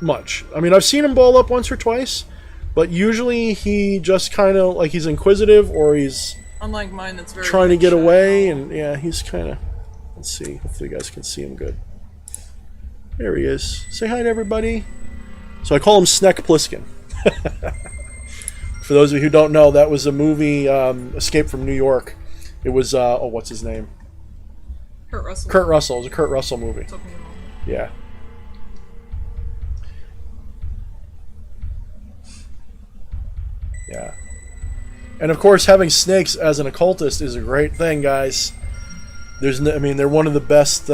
S1: much. I mean, I've seen him ball up once or twice, but usually he just kind of, like, he's inquisitive or he's...
S2: Unlike mine, that's very
S1: trying to get away, and yeah, he's kind of... Let's see. Hopefully you guys can see him good. There he is. Say hi to everybody. So I call him Sneck Pliskin. For those of you who don't know, that was a movie, Escape from New York. It was, what's his name?
S2: Kurt Russell.
S1: Kurt Russell. It was a Kurt Russell movie.
S2: Took me a moment.
S1: Yeah. Yeah. And of course, having snakes as an occultist is a great thing, guys. They're one of the best,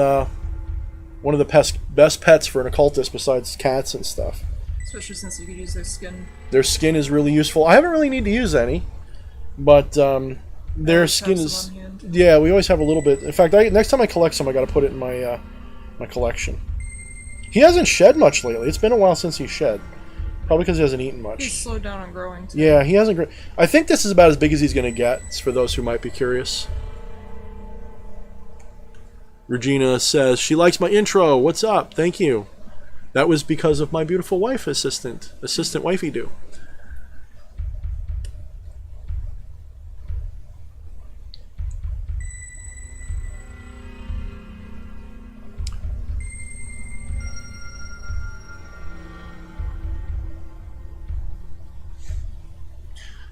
S1: best pets for an occultist besides cats and stuff.
S2: Especially since you could use their skin.
S1: Their skin is really useful. I haven't really need to use any, but their skin is. Yeah, we always have a little bit. In fact, next time I collect some, I got to put it in my my collection. He hasn't shed much lately. It's been a while since he shed. Probably because he hasn't eaten much.
S2: He's slowed down on growing, too.
S1: Yeah, he hasn't grown. I think this is about as big as he's going to get, for those who might be curious. Regina says, she likes my intro. What's up? Thank you. That was because of my beautiful wife, assistant wifey do.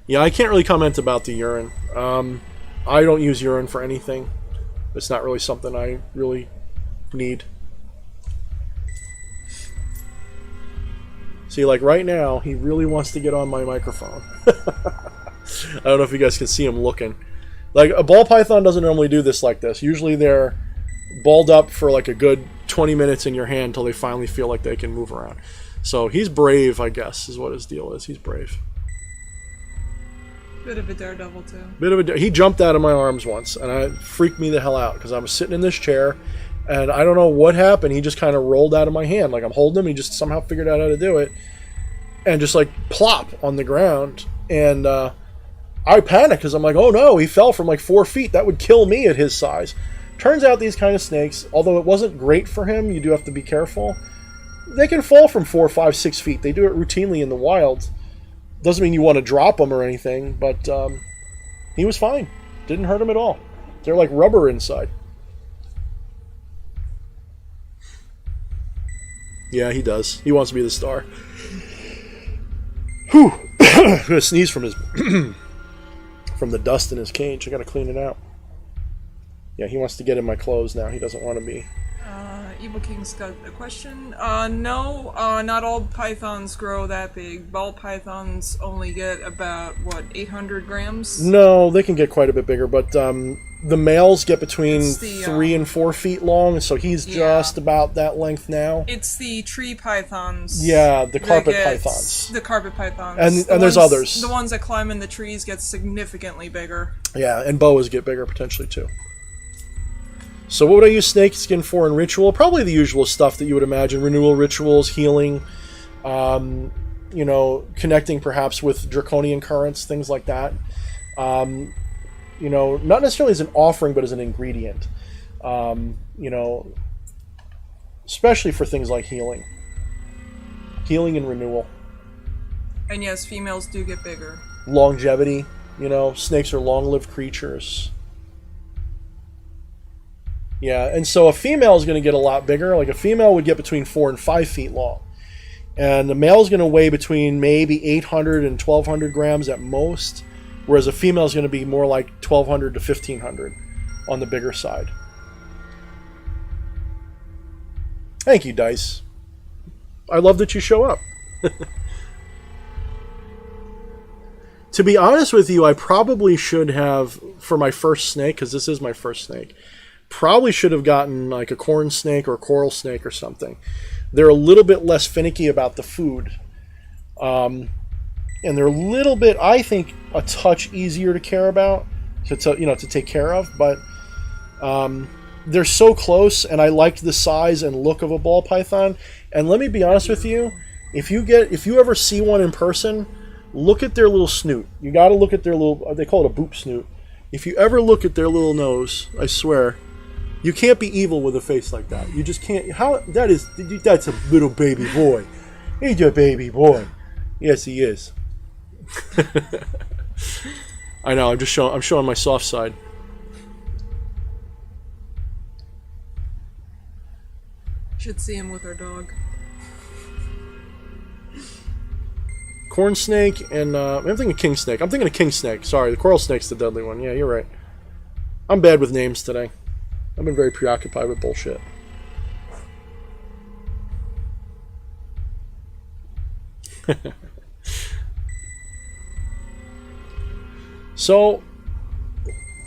S1: Yeah, I can't really comment about the urine. I don't use urine for anything. It's not really something I really need. See, like right now, he really wants to get on my microphone. I don't know if you guys can see him looking. Like, a ball python doesn't normally do this like this. Usually they're balled up for like a good 20 minutes in your hand until they finally feel like they can move around. So he's brave, I guess, is what his deal is. He's brave.
S2: Bit of a daredevil, too.
S1: He jumped out of my arms once, and it freaked me the hell out, because I was sitting in this chair, and I don't know what happened. He just kind of rolled out of my hand. Like, I'm holding him, he just somehow figured out how to do it, and just, like, plop on the ground. And I panicked, because I'm like, oh no, he fell from, like, 4 feet. That would kill me at his size. Turns out these kind of snakes, although it wasn't great for him, you do have to be careful, they can fall from 4, 5, 6 feet. They do it routinely in the wild. Doesn't mean you want to drop them or anything, but he was fine. Didn't hurt him at all. They're like rubber inside. Yeah, he does. He wants to be the star. Whew. I'm gonna sneeze from his from the dust in his cage. I gotta clean it out. Yeah, he wants to get in my clothes now. He doesn't want to be.
S2: Evil King's got a question. No, not all pythons grow that big. Ball pythons only get about, 800 grams?
S1: No, they can get quite a bit bigger, but the males get between 3 and 4 feet long, so he's just about that length now.
S2: It's the tree pythons.
S1: Yeah, the carpet pythons.
S2: The carpet pythons.
S1: And there's others.
S2: The ones that climb in the trees get significantly bigger.
S1: Yeah, and boas get bigger potentially too. So what would I use snake skin for in ritual? Probably the usual stuff that you would imagine. Renewal rituals, healing, connecting perhaps with draconian currents, things like that. Not necessarily as an offering, but as an ingredient. Especially for things like healing. Healing and renewal.
S2: And yes, females do get bigger.
S1: Longevity. Snakes are long-lived creatures. Yeah, and so a female is going to get a lot bigger. Like a female would get between 4 and 5 feet long. And the male is going to weigh between maybe 800 and 1,200 grams at most, whereas a female is going to be more like 1,200 to 1,500 on the bigger side. Thank you, Dice. I love that you show up. To be honest with you, I probably should have, for my first snake, because this is my first snake, probably should have gotten like a corn snake or a coral snake or something. They're a little bit less finicky about the food. And they're a little bit, I think, a touch easier to care about, to take care of. But they're so close, and I liked the size and look of a ball python. And let me be honest with you, if you ever see one in person, look at their little snoot. You got to look at their little, they call it a boop snoot. If you ever look at their little nose, I swear, you can't be evil with a face like that. You just can't. That's a little baby boy. He's a baby boy. Yes, he is. I know. I'm showing my soft side. Should see him with our dog. corn snake, and I'm thinking king snake. I'm thinking of king snake. Sorry, the coral snake's the deadly one. Yeah, you're right. I'm bad with names today. I've been very preoccupied with bullshit. So,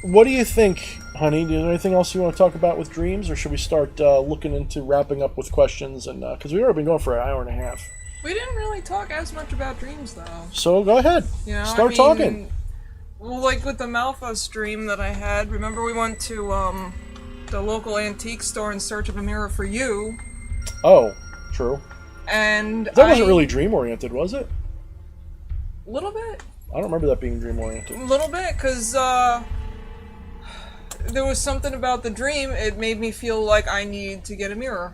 S1: what do you think, honey? Is there anything else you want to talk about with dreams, or should we start looking into wrapping up with questions? And because we've already been going for an hour and a half.
S2: We didn't really talk as much about dreams, though.
S1: So go ahead.
S2: You know,
S1: start talking.
S2: Well, like with the Malthus dream that I had. Remember, we went to the local antique store in search of a mirror for you.
S1: Oh, true.
S2: And
S1: that wasn't really dream oriented, was it?
S2: A little bit.
S1: I don't remember that being dream oriented.
S2: A little bit, because there was something about the dream. It made me feel like I need to get a mirror.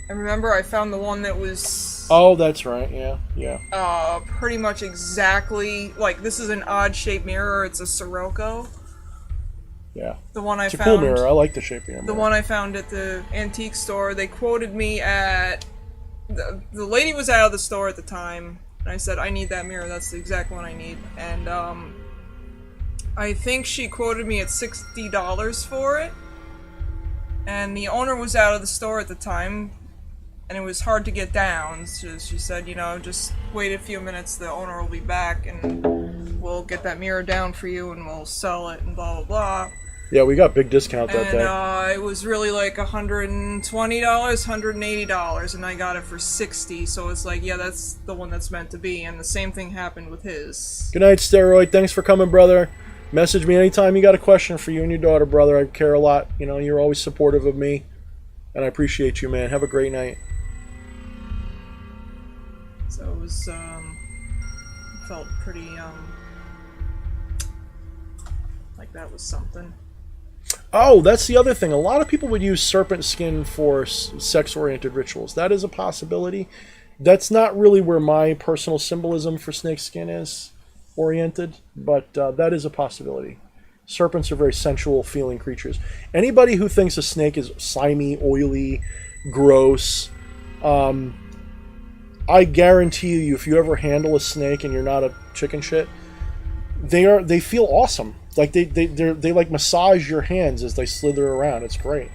S2: And remember, I found the one that was...
S1: Oh, that's right. Yeah.
S2: Pretty much exactly... Like, this is an odd-shaped mirror. It's a Sirocco.
S1: Yeah.
S2: The one I
S1: found...
S2: It's a
S1: cool mirror. I like the shape of your mirror.
S2: The one I found at the antique store. They quoted me at... The lady was out of the store at the time. And I said, I need that mirror. That's the exact one I need. And, I think she quoted me at $60 for it. And the owner was out of the store at the time. And it was hard to get down. So she said, you know, just wait a few minutes, the owner will be back, and we'll get that mirror down for you, and we'll sell it, and blah, blah, blah.
S1: Yeah, we got big discount that day.
S2: And it was really like $120, $180, and I got it for $60, so it's like, yeah, that's the one that's meant to be, and the same thing happened with his.
S1: Good night, Steroid. Thanks for coming, brother. Message me anytime you got a question for you and your daughter, brother. I care a lot. You know, you're always supportive of me, and I appreciate you, man. Have a great night.
S2: So it was, felt pretty, like that was something.
S1: Oh, that's the other thing. A lot of people would use serpent skin for sex-oriented rituals. That is a possibility. That's not really where my personal symbolism for snake skin is oriented, but that is a possibility. Serpents are very sensual feeling creatures. Anybody who thinks a snake is slimy, oily, gross, I guarantee you, if you ever handle a snake and you're not a chicken shit, they feel awesome. Like they like massage your hands as they slither around. It's great.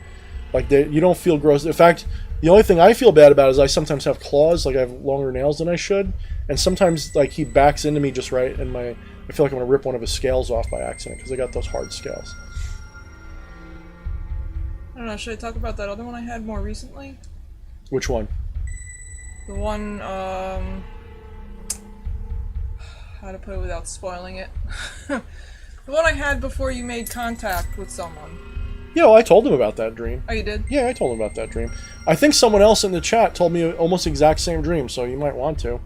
S1: Like you don't feel gross. In fact, the only thing I feel bad about is I sometimes have claws. Like I have longer nails than I should, and sometimes like he backs into me just right, and I feel like I'm gonna rip one of his scales off by accident because I got those hard scales.
S2: I don't know. Should I talk about that other one I had more recently?
S1: Which one?
S2: The one, how to put it without spoiling it. The one I had before you made contact with someone.
S1: Yeah, well, I told him about that dream.
S2: Oh, you did?
S1: Yeah, I told him about that dream. I think someone else in the chat told me almost the exact same dream, so you might want to.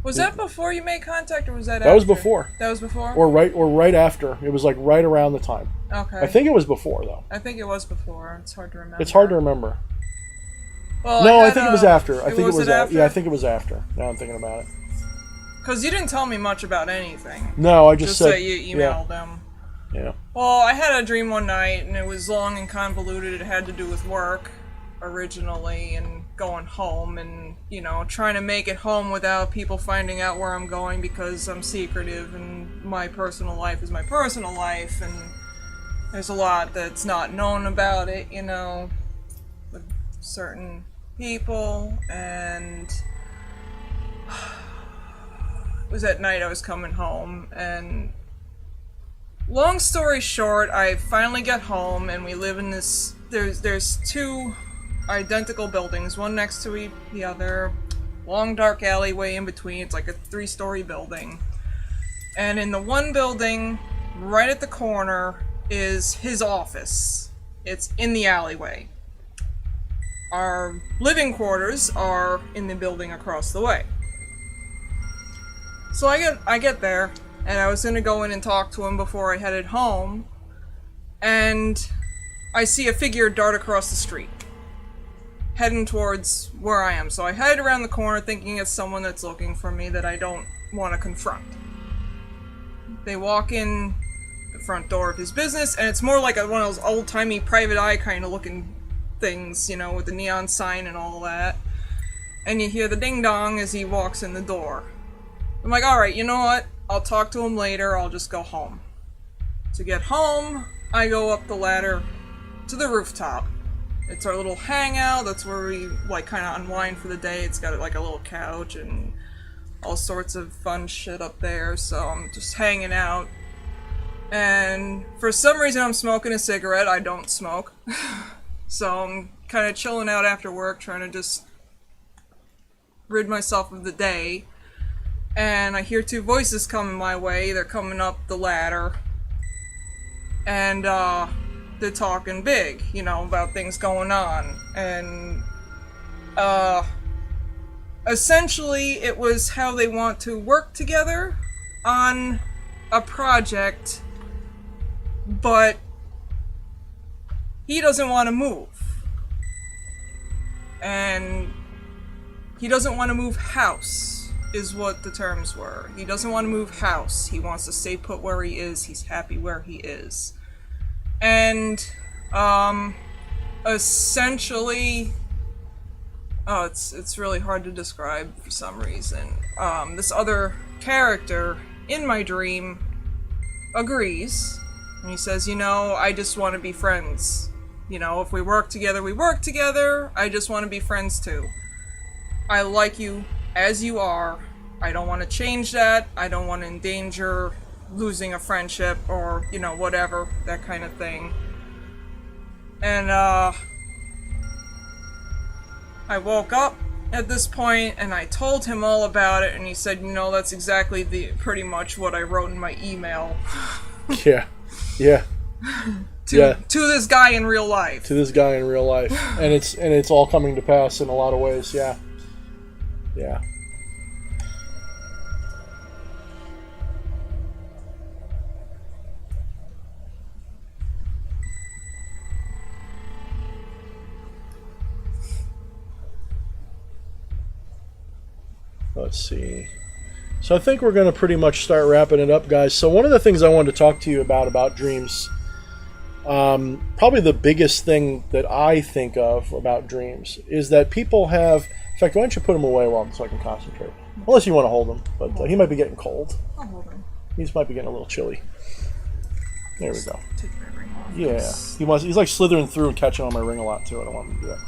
S2: Was that before you made contact, or was that after?
S1: That was before.
S2: That was before?
S1: Or right after. It was like right around the time.
S2: Okay.
S1: I think it was before, though.
S2: I think it was before. It's hard to remember.
S1: It's hard to remember.
S2: Well,
S1: no, I think it was after. I think it was
S2: after.
S1: Yeah, I think it was after. Now I'm thinking about it.
S2: Because you didn't tell me much about anything.
S1: No, I just said...
S2: that you emailed them.
S1: Yeah.
S2: Well, I had a dream one night, and it was long and convoluted. It had to do with work, originally, and going home, and, you know, trying to make it home without people finding out where I'm going because I'm secretive, and my personal life is my personal life, and there's a lot that's not known about it, you know, with certain people, and it was at night I was coming home, and long story short, I finally get home, and we live in this, there's two identical buildings, one next to the other, long dark alleyway in between. It's like a 3-story building, and in the one building, right at the corner, is his office. It's in the alleyway. Our living quarters are in the building across the way. So I get there, and I was gonna go in and talk to him before I headed home, and I see a figure dart across the street, heading towards where I am. So I head around the corner thinking it's someone that's looking for me that I don't want to confront. They walk in the front door of his business, and it's more like one of those old-timey private eye kind of looking things, you know, with the neon sign and all that. And you hear the ding-dong as he walks in the door. I'm like, alright, you know what? I'll talk to him later, I'll just go home. To get home, I go up the ladder to the rooftop. It's our little hangout, that's where we, like, kind of unwind for the day. It's got, like, a little couch and all sorts of fun shit up there, so I'm just hanging out. And for some reason I'm smoking a cigarette. I don't smoke. So I'm kind of chilling out after work, trying to just rid myself of the day. And I hear two voices coming my way. They're coming up the ladder. And they're talking big, you know, about things going on. And essentially it was how they want to work together on a project, but he doesn't want to move. And he doesn't want to move house, is what the terms were. He doesn't want to move house. He wants to stay put where he is. He's happy where he is. And, essentially, it's really hard to describe for some reason. This other character in my dream agrees. And he says, you know, I just want to be friends. You know, if we work together, we work together. I just want to be friends too. I like you as you are. I don't want to change that. I don't want to endanger losing a friendship or, you know, whatever, that kind of thing. And, I woke up at this point and I told him all about it, and he said, you know, that's exactly pretty much what I wrote in my email.
S1: Yeah. Yeah.
S2: To this guy in real life.
S1: To this guy in real life. And it's all coming to pass in a lot of ways, yeah. Yeah. Let's see. So I think we're going to pretty much start wrapping it up, guys. So one of the things I wanted to talk to you about dreams, probably the biggest thing that I think of about dreams is that people have... In fact, why don't you put him away so I can concentrate? Unless you want to hold him, but he might be getting cold.
S2: I'll hold him.
S1: He might be getting a little chilly. There we go.
S2: Take my ring off.
S1: Yeah, he's like slithering through and catching on my ring a lot too. I don't want him to do that.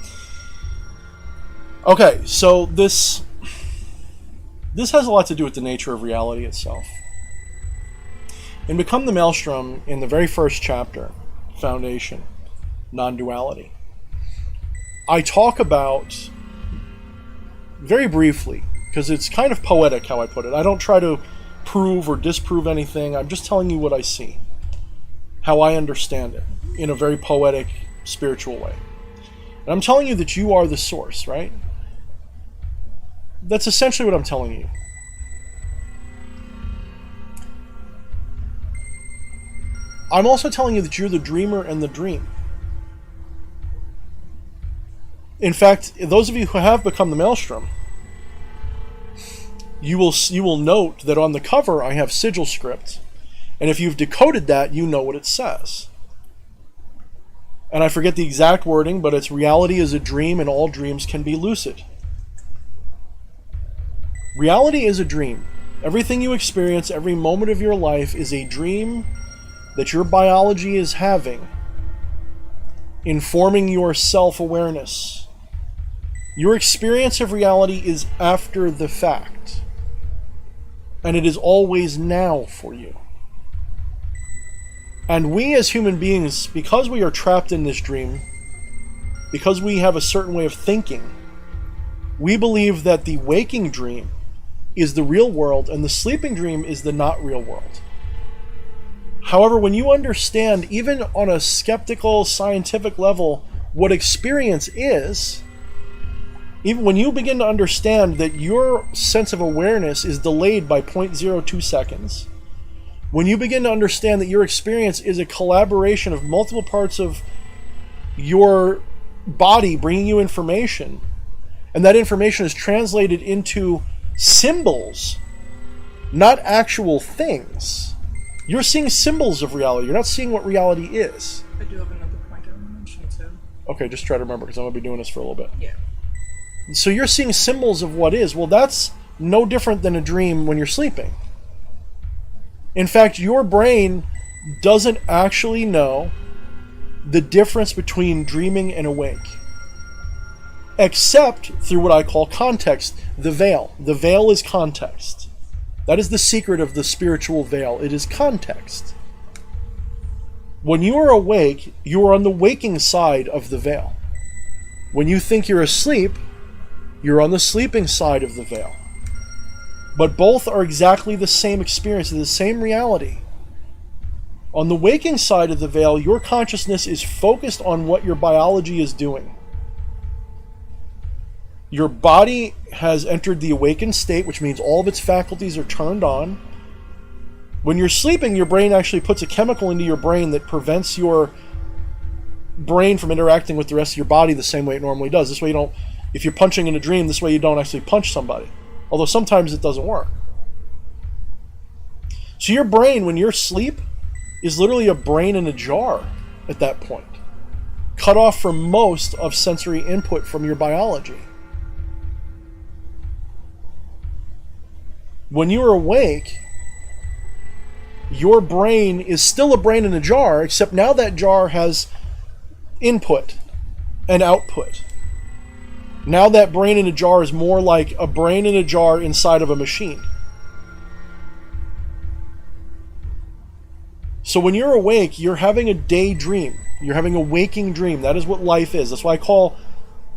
S1: Okay, so this has a lot to do with the nature of reality itself. In Become the Maelstrom, in the very first chapter, Foundation, Non-Duality, I talk about, very briefly, because it's kind of poetic how I put it. I don't try to prove or disprove anything. I'm just telling you what I see, how I understand it, in a very poetic, spiritual way. And I'm telling you that you are the source, right? That's essentially what I'm telling you. I'm also telling you that you're the dreamer and the dream. In fact, those of you who have become the Maelstrom, you will note that on the cover I have sigil script, and if you've decoded that, you know what it says. And I forget the exact wording, but it's reality is a dream and all dreams can be lucid. Reality is a dream. Everything you experience, every moment of your life is a dream that your biology is having, informing your self-awareness. Your experience of reality is after the fact, and it is always now for you. And we as human beings, because we are trapped in this dream, because we have a certain way of thinking, we believe that the waking dream is the real world and the sleeping dream is the not real world. However, when you understand, even on a skeptical, scientific level, what experience is, even when you begin to understand that your sense of awareness is delayed by 0.02 seconds, when you begin to understand that your experience is a collaboration of multiple parts of your body bringing you information, and that information is translated into symbols, not actual things. You're seeing symbols of reality. You're not seeing what reality is.
S2: I do have another point I want to mention too.
S1: Okay, just try to remember because I'm going to be doing this for a little bit.
S2: Yeah.
S1: So you're seeing symbols of what is. Well, that's no different than a dream when you're sleeping. In fact, your brain doesn't actually know the difference between dreaming and awake, except through what I call context, the veil. The veil is context. That is the secret of the spiritual veil. It is context. When you are awake, you are on the waking side of the veil. When you think you're asleep, you're on the sleeping side of the veil. But both are exactly the same experience, the same reality. On the waking side of the veil, your consciousness is focused on what your biology is doing. Your body has entered the awakened state, which means all of its faculties are turned on. When you're sleeping, your brain actually puts a chemical into your brain that prevents your brain from interacting with the rest of your body the same way it normally does. This way you don't, if you're punching in a dream, this way you don't actually punch somebody. Although sometimes it doesn't work. So your brain, when you're asleep, is literally a brain in a jar at that point. Cut off from most of sensory input from your biology. When you're awake, your brain is still a brain in a jar, except now that jar has input and output. Now that brain in a jar is more like a brain in a jar inside of a machine. So when you're awake, you're having a daydream. You're having a waking dream. That is what life is. That's why I call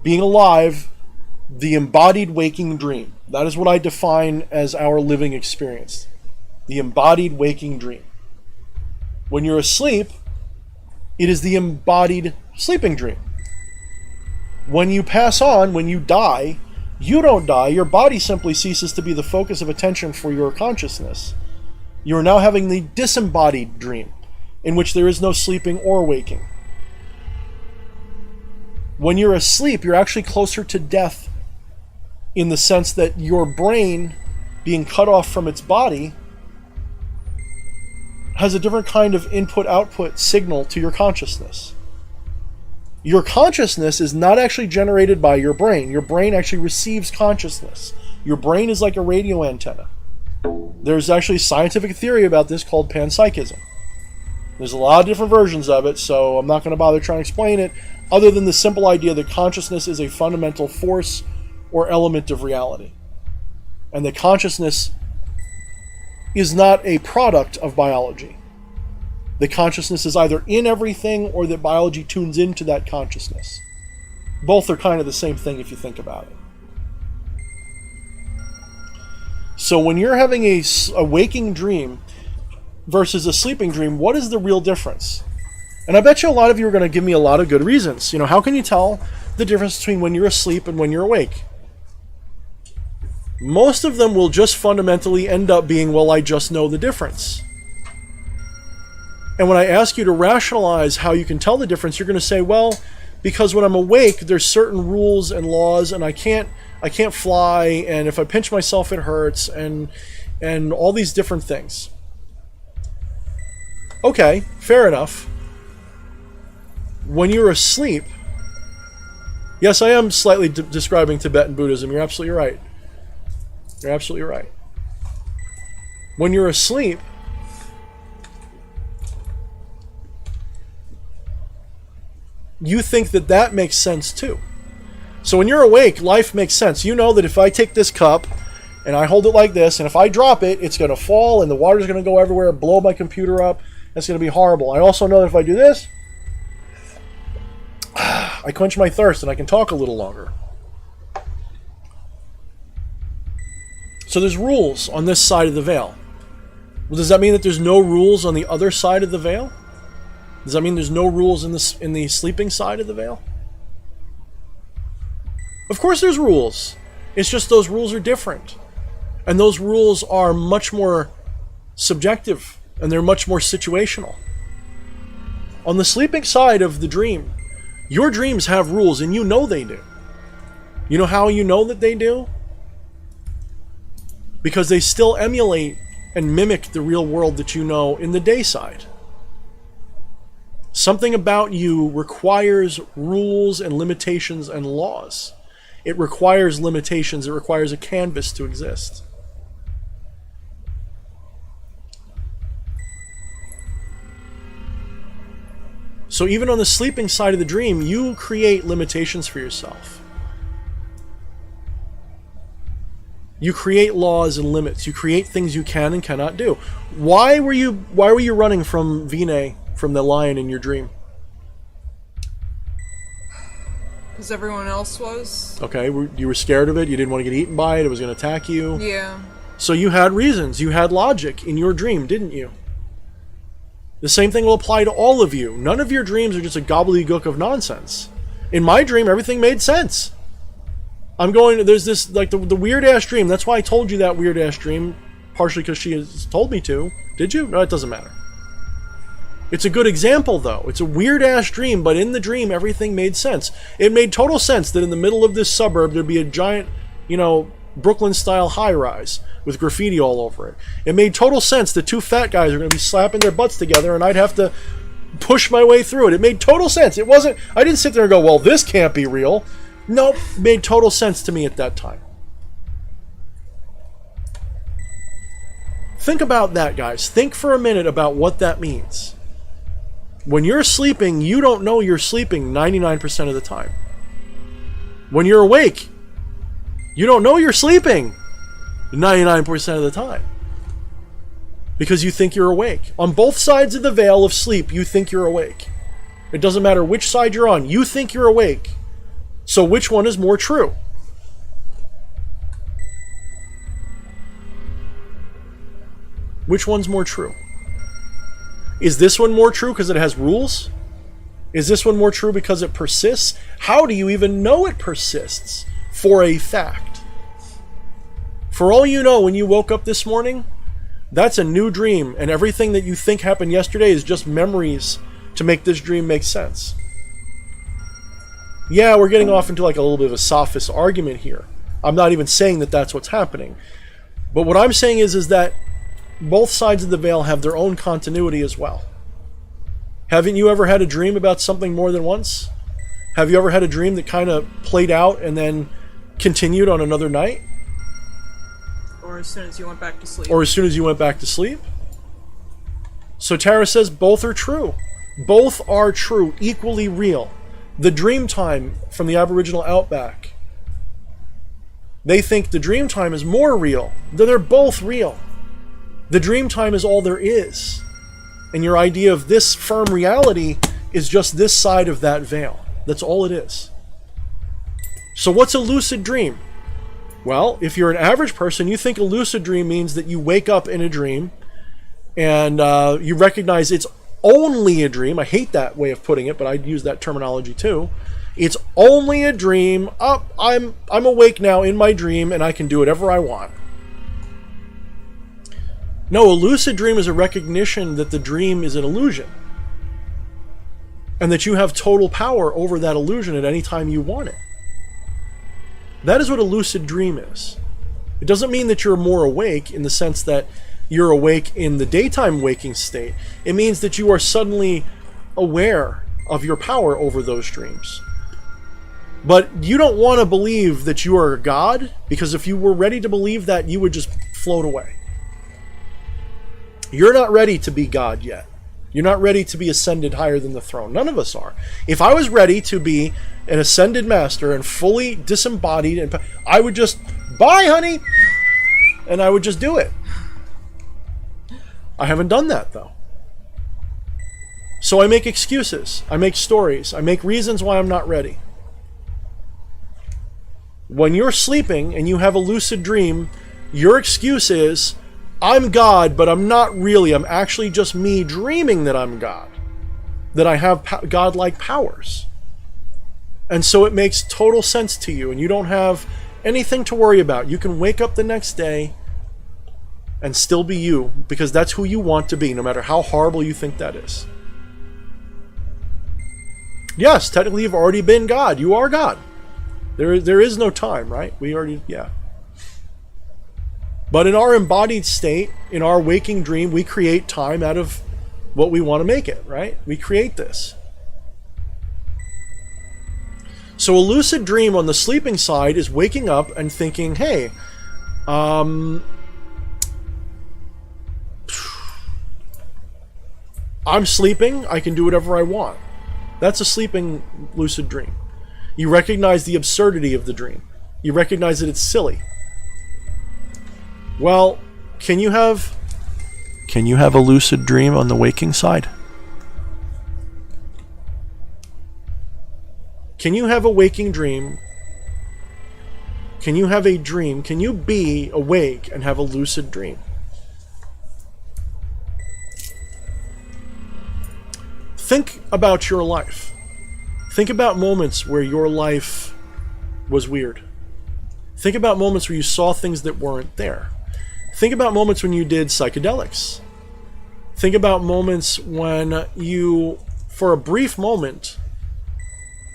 S1: being alive the embodied waking dream. That is what I define as our living experience. The embodied waking dream. When you're asleep, it is the embodied sleeping dream. When you pass on, when you die, you don't die. Your body simply ceases to be the focus of attention for your consciousness. You are now having the disembodied dream, in which there is no sleeping or waking. When you're asleep, you're actually closer to death in the sense that your brain, being cut off from its body, has a different kind of input-output signal to your consciousness. Your consciousness is not actually generated by your brain. Your brain actually receives consciousness. Your brain is like a radio antenna. There's actually scientific theory about this called panpsychism. There's a lot of different versions of it, so I'm not going to bother trying to explain it, other than the simple idea that consciousness is a fundamental force or element of reality. And that consciousness is not a product of biology. The consciousness is either in everything or that biology tunes into that consciousness. Both are kind of the same thing if you think about it. So when you're having a waking dream versus a sleeping dream, what is the real difference? And I bet you a lot of you are going to give me a lot of good reasons. You know, how can you tell the difference between when you're asleep and when you're awake? Most of them will just fundamentally end up being, well, I just know the difference. And when I ask you to rationalize how you can tell the difference, you're going to say, well, because when I'm awake, there's certain rules and laws, and I can't fly, and if I pinch myself, it hurts, and all these different things. Okay, fair enough. When you're asleep, yes, I am slightly describing Tibetan Buddhism. You're absolutely right. You're absolutely right. When you're asleep, you think that that makes sense too. So when you're awake, life makes sense. You know that if I take this cup and I hold it like this, and if I drop it, it's going to fall and the water's going to go everywhere, blow my computer up. That's going to be horrible. I also know that if I do this, I quench my thirst and I can talk a little longer. So there's rules on this side of the veil. Well, does that mean that there's no rules on the other side of the veil? Does that mean there's no rules in the sleeping side of the veil? Of course there's rules. It's just those rules are different. And those rules are much more subjective, and they're much more situational. On the sleeping side of the dream, your dreams have rules, and you know they do. You know how you know that they do? Because they still emulate and mimic the real world that you know in the day side. Something about you requires rules and limitations and laws. It requires limitations. It requires a canvas to exist. So even on the sleeping side of the dream, you create limitations for yourself. You create laws and limits. You create things you can and cannot do. Why were you running from Vine, from the lion in your dream?
S2: Because everyone else was.
S1: Okay, you were scared of it. You didn't want to get eaten by it. It was going to attack you.
S2: Yeah.
S1: So you had reasons. You had logic in your dream, didn't you? The same thing will apply to all of you. None of your dreams are just a gobbledygook of nonsense. In my dream, everything made sense. There's this, like, the weird-ass dream. That's why I told you that weird-ass dream, partially because she has told me to. Did you? No, it doesn't matter. It's a good example, though. It's a weird-ass dream, but in the dream, everything made sense. It made total sense that in the middle of this suburb, there'd be a giant, Brooklyn-style high-rise with graffiti all over it. It made total sense that two fat guys are going to be slapping their butts together, and I'd have to push my way through it. It made total sense. I didn't sit there and go, well, this can't be real. Nope, made total sense to me at that time. Think about that, guys. Think for a minute about what that means. When you're sleeping, you don't know you're sleeping 99% of the time. When you're awake, you don't know you're sleeping 99% of the time. Because you think you're awake. On both sides of the veil of sleep, you think you're awake. It doesn't matter which side you're on, you think you're awake. So which one is more true? Which one's more true? Is this one more true because it has rules? Is this one more true because it persists? How do you even know it persists for a fact? For all you know, when you woke up this morning, that's a new dream, and everything that you think happened yesterday is just memories to make this dream make sense. Yeah, we're getting off into like a little bit of a sophist argument here. I'm not even saying that that's what's happening. But what I'm saying is that both sides of the veil have their own continuity as well. Haven't you ever had a dream about something more than once? Have you ever had a dream that kind of played out and then continued on another night?
S2: Or as soon as you went back to sleep.
S1: Or as soon as you went back to sleep? So Tara says both are true. Both are true, equally real. The dream time from the Aboriginal outback. They think the dream time is more real. They're both real. The dream time is all there is. And your idea of this firm reality is just this side of that veil. That's all it is. So what's a lucid dream? Well, if you're an average person, you think a lucid dream means that you wake up in a dream and you recognize it's only a dream. I hate that way of putting it, but I'd use that terminology too. It's only a dream. I'm awake now in my dream and I can do whatever I want. No, a lucid dream is a recognition that the dream is an illusion. And that you have total power over that illusion at any time you want it. That is what a lucid dream is. It doesn't mean that you're more awake in the sense that you're awake in the daytime waking state. It means that you are suddenly aware of your power over those dreams. But you don't want to believe that you are a god, because if you were ready to believe that, you would just float away. You're not ready to be God yet. You're not ready to be ascended higher than the throne. None of us are. If I was ready to be an ascended master and fully disembodied, I would just, bye honey, and I would just do it. I haven't done that though. So I make excuses. I make stories. I make reasons why I'm not ready. When you're sleeping and you have a lucid dream, your excuse is, I'm God, but I'm not really. I'm actually just me dreaming that I'm God. That I have godlike powers. And so it makes total sense to you, and you don't have anything to worry about. You can wake up the next day and still be you, because that's who you want to be, no matter how horrible you think that is. Yes, technically you've already been God. You are God. There is no time, right? Yeah. But in our embodied state, in our waking dream, we create time out of what we want to make it, right? We create this. So a lucid dream on the sleeping side is waking up and thinking, hey, I'm sleeping, I can do whatever I want. That's a sleeping lucid dream. You recognize the absurdity of the dream. You recognize that it's silly. Well, can you have a lucid dream on the waking side? Can you have a waking dream? Can you have a dream? Can you be awake and have a lucid dream? Think about your life. Think about moments where your life was weird. Think about moments where you saw things that weren't there. Think about moments when you did psychedelics. Think about moments when you, for a brief moment,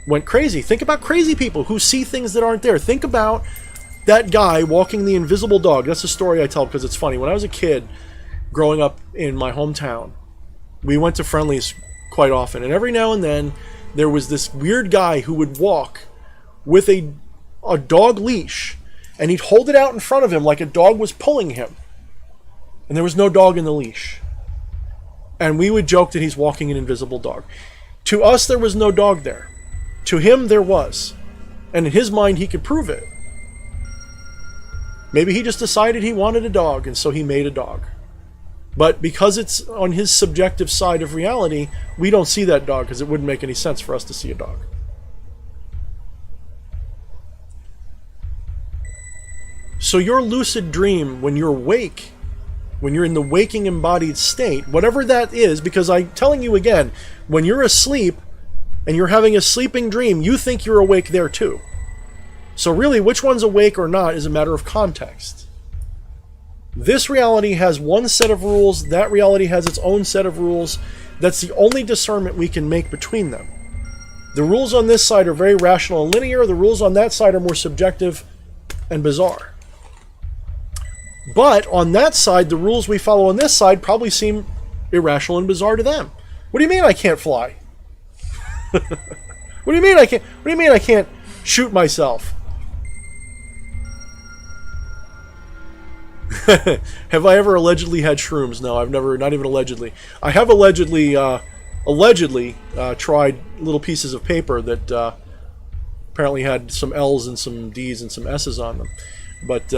S1: went crazy. Think about crazy people who see things that aren't there. Think about that guy walking the invisible dog. That's a story I tell because it's funny. When I was a kid, growing up in my hometown, we went to Friendly's quite often. And every now and then, there was this weird guy who would walk with a dog leash, and he'd hold it out in front of him like a dog was pulling him. And there was no dog in the leash. And we would joke that he's walking an invisible dog. To us, there was no dog there. To him, there was. And in his mind, he could prove it. Maybe he just decided he wanted a dog, and so he made a dog. But because it's on his subjective side of reality, we don't see that dog because it wouldn't make any sense for us to see a dog. So your lucid dream, when you're awake, when you're in the waking embodied state, whatever that is, because I'm telling you again, when you're asleep and you're having a sleeping dream, you think you're awake there too. So really, which one's awake or not is a matter of context. This reality has one set of rules, that reality has its own set of rules. That's the only discernment we can make between them. The rules on this side are very rational and linear, the rules on that side are more subjective and bizarre. But on that side, the rules we follow on this side probably seem irrational and bizarre to them. What do you mean I can't fly? What do you mean I can't? What do you mean I can't shoot myself? Have I ever allegedly had shrooms? No, I've never, not even allegedly. I have allegedly tried little pieces of paper that apparently had some L's and some D's and some S's on them. But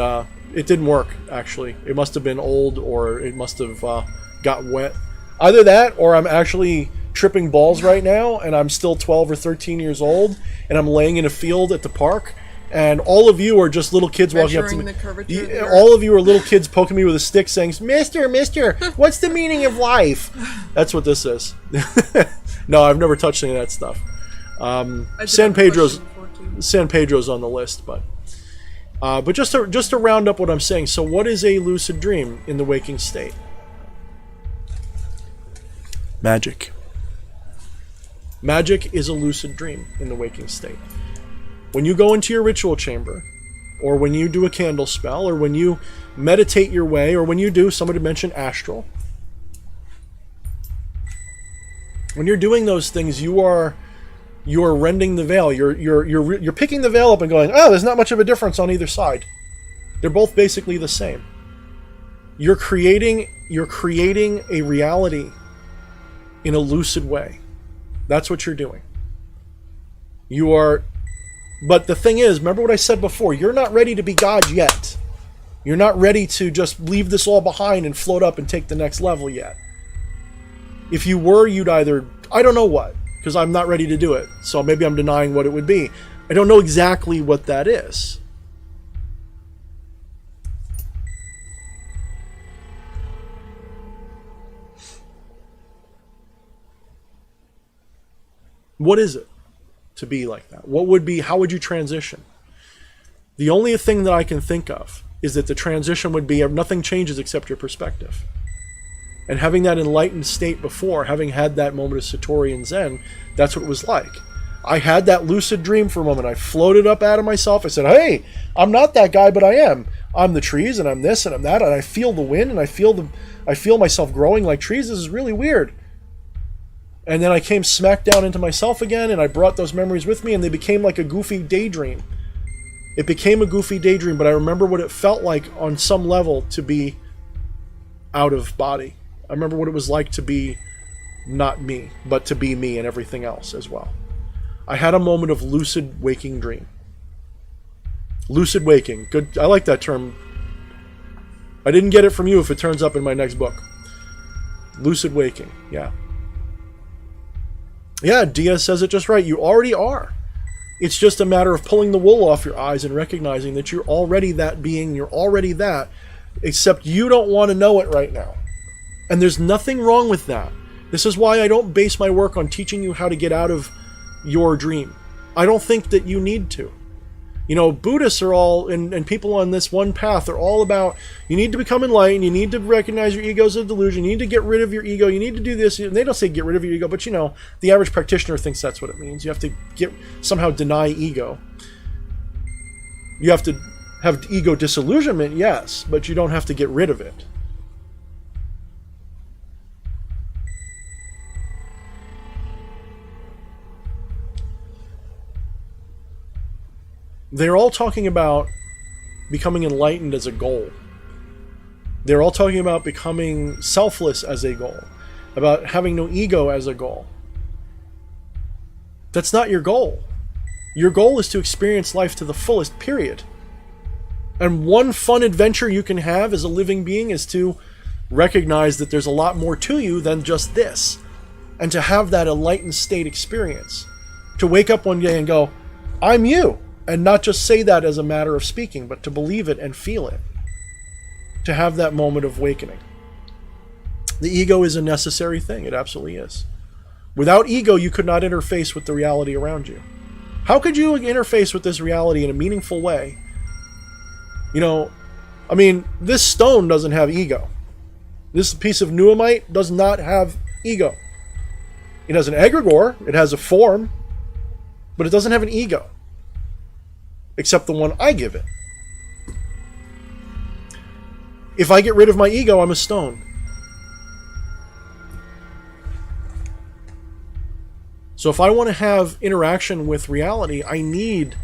S1: it didn't work, actually. It must have been old, or it must have got wet. Either that, or I'm actually tripping balls right now, and I'm still 12 or 13 years old, and I'm laying in a field at the park, and all of you are just little kids walking up to me. All of you are little kids poking me with a stick saying, Mister, what's the meaning of life? That's what this is. No, I've never touched any of that stuff. San Pedro's on the list, but just to round up what I'm saying, so what is a lucid dream in the waking state? Magic. Magic is a lucid dream in the waking state. When you go into your ritual chamber, or when you do a candle spell, or when you meditate your way, or when you do, somebody mentioned astral. When you're doing those things, you are rending the veil. You're picking the veil up and going, oh, there's not much of a difference on either side. They're both basically the same. You're creating a reality in a lucid way. That's what you're doing. But the thing is, remember what I said before, you're not ready to be God yet. You're not ready to just leave this all behind and float up and take the next level yet. If you were, you'd either, I don't know what, because I'm not ready to do it, so maybe I'm denying what it would be. I don't know exactly what that is. What is it to be like that? How would you transition? The only thing that I can think of is that the transition would be nothing changes except your perspective. And having that enlightened state before, having had that moment of Satori and Zen, that's what it was like. I had that lucid dream for a moment. I floated up out of myself. I said, hey, I'm not that guy, but I am. I'm the trees, and I'm this, and I'm that, and I feel the wind, and I feel myself growing like trees. This is really weird. And then I came smack down into myself again, and I brought those memories with me, and they became like a goofy daydream. It became a goofy daydream, but I remember what it felt like on some level to be out of body. I remember what it was like to be not me, but to be me and everything else as well. I had a moment of lucid waking dream. Lucid waking. Good. I like that term. I didn't get it from you if it turns up in my next book. Lucid waking. Yeah. Yeah, Diaz says it just right. You already are. It's just a matter of pulling the wool off your eyes and recognizing that you're already that being. You're already that. Except you don't want to know it right now. And there's nothing wrong with that. This is why I don't base my work on teaching you how to get out of your dream. I don't think that you need to. You know, Buddhists are all, and people on this one path are all about, you need to become enlightened, you need to recognize your ego as a delusion, you need to get rid of your ego, you need to do this. And they don't say get rid of your ego, but you know, the average practitioner thinks that's what it means. You have to somehow deny ego. You have to have ego disillusionment, yes, but you don't have to get rid of it. They're all talking about becoming enlightened as a goal. They're all talking about becoming selfless as a goal, about having no ego as a goal. That's not your goal. Your goal is to experience life to the fullest, period. And one fun adventure you can have as a living being is to recognize that there's a lot more to you than just this, and to have that enlightened state experience. To wake up one day and go, I'm you. And not just say that as a matter of speaking, but to believe it and feel it. To have that moment of awakening. The ego is a necessary thing. It absolutely is. Without ego, you could not interface with the reality around you. How could you interface with this reality in a meaningful way? You know, I mean, this stone doesn't have ego. This piece of nuamite does not have ego. It has an egregore, it has a form, but it doesn't have an ego. Except the one I give it. If I get rid of my ego, I'm a stone. So if I want to have interaction with reality, I need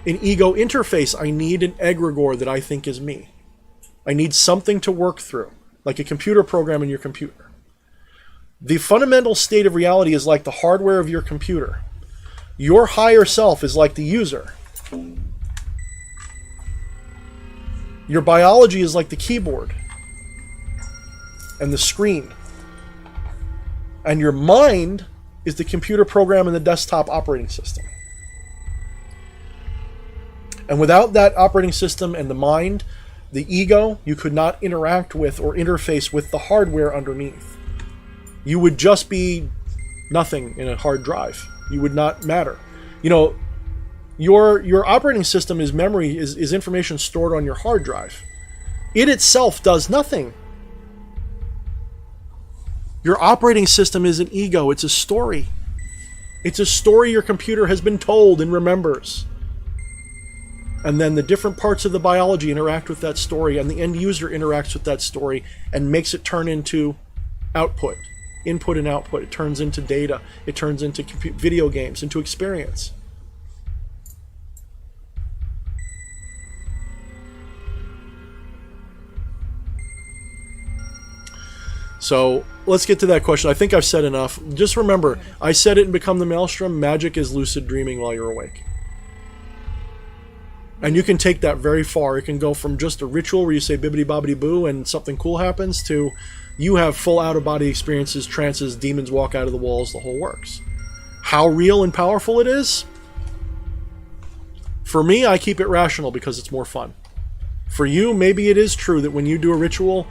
S1: an ego interface. I need an egregore that I think is me. I need something to work through, like a computer program in your computer. The fundamental state of reality is like the hardware of your computer. Your higher self is like the user. Your biology is like the keyboard and the screen. And your mind is the computer program and the desktop operating system. And without that operating system and the mind, the ego, you could not interact with or interface with the hardware underneath. You would just be nothing in a hard drive. You would not matter. You know, your operating system is memory, is information stored on your hard drive. It itself does nothing. Your operating system is an ego. It's a story. It's a story your computer has been told and remembers. And then the different parts of the biology interact with that story, and the end user interacts with that story and makes it turn into output. Input and output. It turns into data. It turns into video games, into experience. So let's get to that question. I think I've said enough. Just remember, I said it in Become the Maelstrom, magic is lucid dreaming while you're awake. And you can take that very far. It can go from just a ritual where you say bibbidi bobbidi boo and something cool happens to you have full out-of-body experiences, trances, demons walk out of the walls, the whole works. How real and powerful it is? For me, I keep it rational because it's more fun. For you, maybe it is true that when you do a ritual,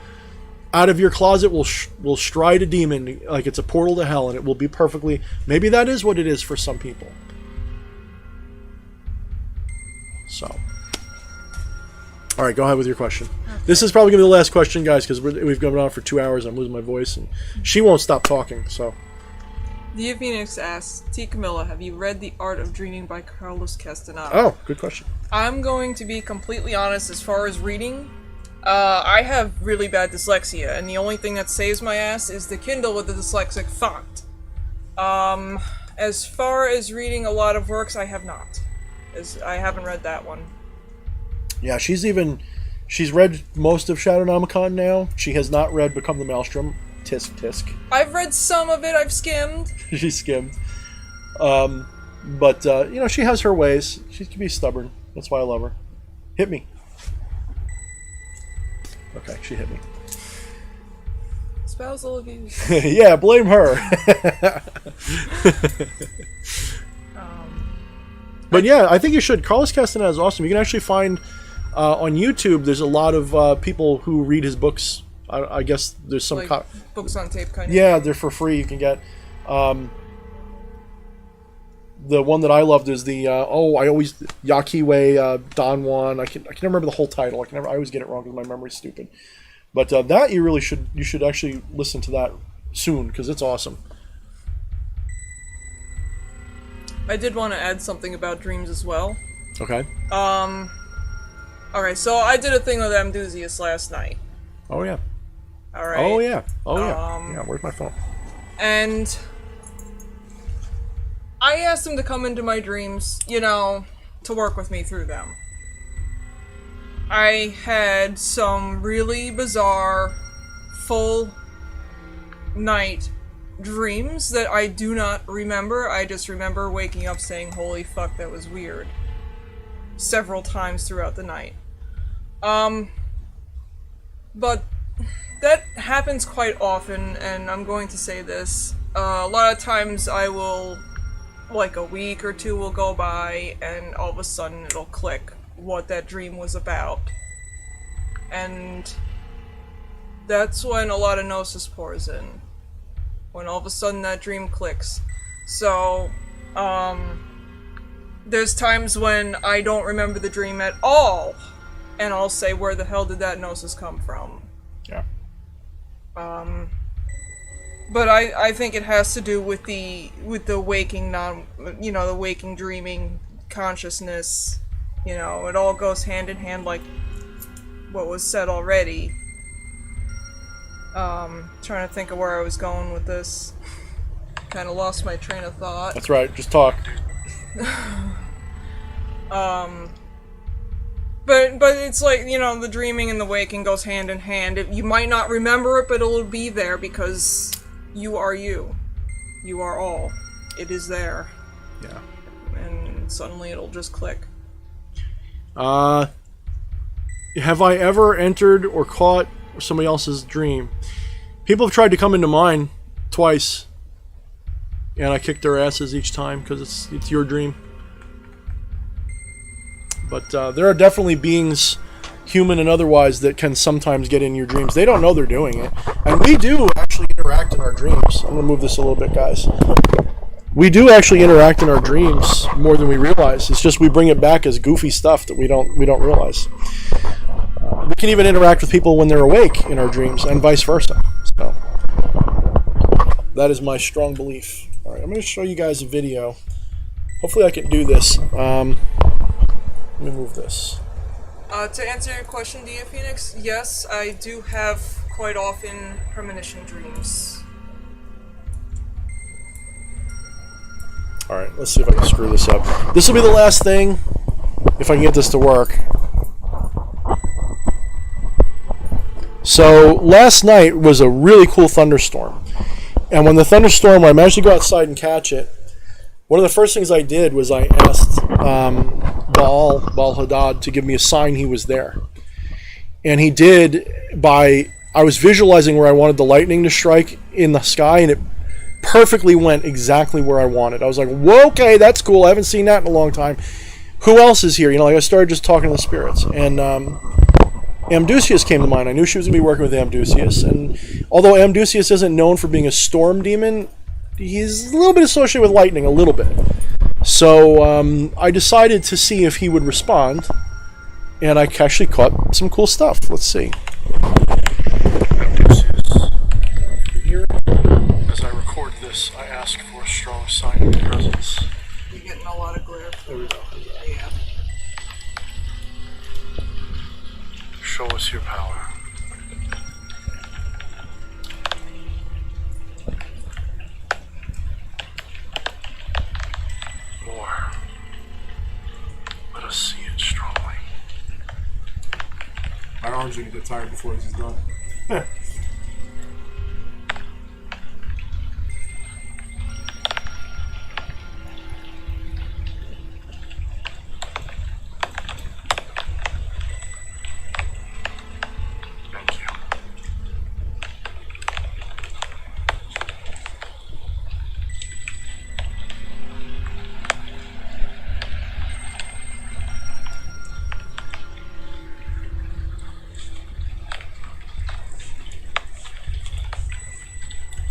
S1: out of your closet will stride a demon like it's a portal to hell, and it will be perfectly... Maybe that is what it is for some people. So... Alright, go ahead with your question. Okay. This is probably going to be the last question, guys, because we've gone on for 2 hours. I'm losing my voice, and she won't stop talking, so...
S3: Dia Phoenix asks, T. Camilla, have you read The Art of Dreaming by Carlos Castaneda?
S1: Oh, good question.
S2: I'm going to be completely honest as far as reading. I have really bad dyslexia, and the only thing that saves my ass is the Kindle with the dyslexic font. As far as reading a lot of works, I have not. I haven't read that one.
S1: Yeah, she's read most of Shadownomicon now. She has not read Become the Maelstrom. Tisk tisk.
S2: I've read some of it. I've skimmed.
S1: She skimmed. But you know, she has her ways. She can be stubborn. That's why I love her. Hit me. Okay, she hit me.
S2: Spousal abuse.
S1: Yeah, blame her. But yeah, I think you should. Carlos Castaneda is awesome. You can actually find on YouTube. There's a lot of people who read his books. I guess there's some
S2: like books on tape kind of.
S1: Yeah, they're for free. You can get. The one that I loved is the Yakiwe Don Juan. I can never remember the whole title. I always get it wrong because my memory's stupid. But that you should actually listen to that soon because it's awesome.
S2: I did want to add something about dreams as well.
S1: Okay.
S2: Okay, so I did a thing with Amdusius last night.
S1: Oh yeah.
S2: All right.
S1: Oh yeah. Oh yeah. Yeah. Where's my phone?
S2: And I asked him to come into my dreams, you know, to work with me through them. I had some really bizarre, full night dreams that I do not remember. I just remember waking up saying, holy fuck, that was weird. Several times throughout the night. But that happens quite often, and I'm going to say this. A lot of times I will, like a week or two will go by, and all of a sudden it'll click what that dream was about. And that's when a lot of gnosis pours in. When all of a sudden that dream clicks. So, there's times when I don't remember the dream at all, and I'll say, where the hell did that gnosis come from?
S1: Yeah.
S2: But I think it has to do with the waking the waking dreaming consciousness. You know, it all goes hand in hand, like what was said already. Trying to think of where I was going with this. Kind of lost my train of thought.
S1: That's right. Just talk.
S2: But it's like, you know, the dreaming and the waking goes hand in hand. You might not remember it, but it'll be there because you are you. You are all. It is there.
S1: Yeah.
S2: And suddenly it'll just click.
S1: Have I ever entered or caught somebody else's dream? People have tried to come into mine twice, and I kicked their asses each time because it's your dream. But there are definitely beings, human and otherwise, that can sometimes get in your dreams. They don't know they're doing it. And we do actually interact in our dreams. I'm going to move this a little bit, guys. We do actually interact in our dreams more than we realize. It's just we bring it back as goofy stuff that we don't realize. We can even interact with people when they're awake in our dreams, and vice versa. So that is my strong belief. All right, I'm going to show you guys a video. Hopefully I can do this. Let me move this.
S2: To answer your question, Dia Phoenix, yes, I do have quite often premonition dreams.
S1: Alright, let's see if I can screw this up. This will be the last thing, if I can get this to work. So, last night was a really cool thunderstorm. And when the thunderstorm, I managed to go outside and catch it, one of the first things I did was I asked Baal Hadad to give me a sign he was there. And he did I was visualizing where I wanted the lightning to strike in the sky, and it perfectly went exactly where I wanted. I was like, whoa, okay, that's cool. I haven't seen that in a long time. Who else is here? You know, like I started just talking to the spirits. And Amdusius came to mind. I knew she was going to be working with Amdusius. And although Amdusius isn't known for being a storm demon, he's a little bit associated with lightning, a little bit. So I decided to see if he would respond. And I actually caught some cool stuff. Let's see. Here, as I record this, I ask for a strong sign of your presence.
S2: You're getting a lot of glare.
S1: There we go.
S2: Yeah.
S1: Show us your power. My arm's gonna get tired before this is done.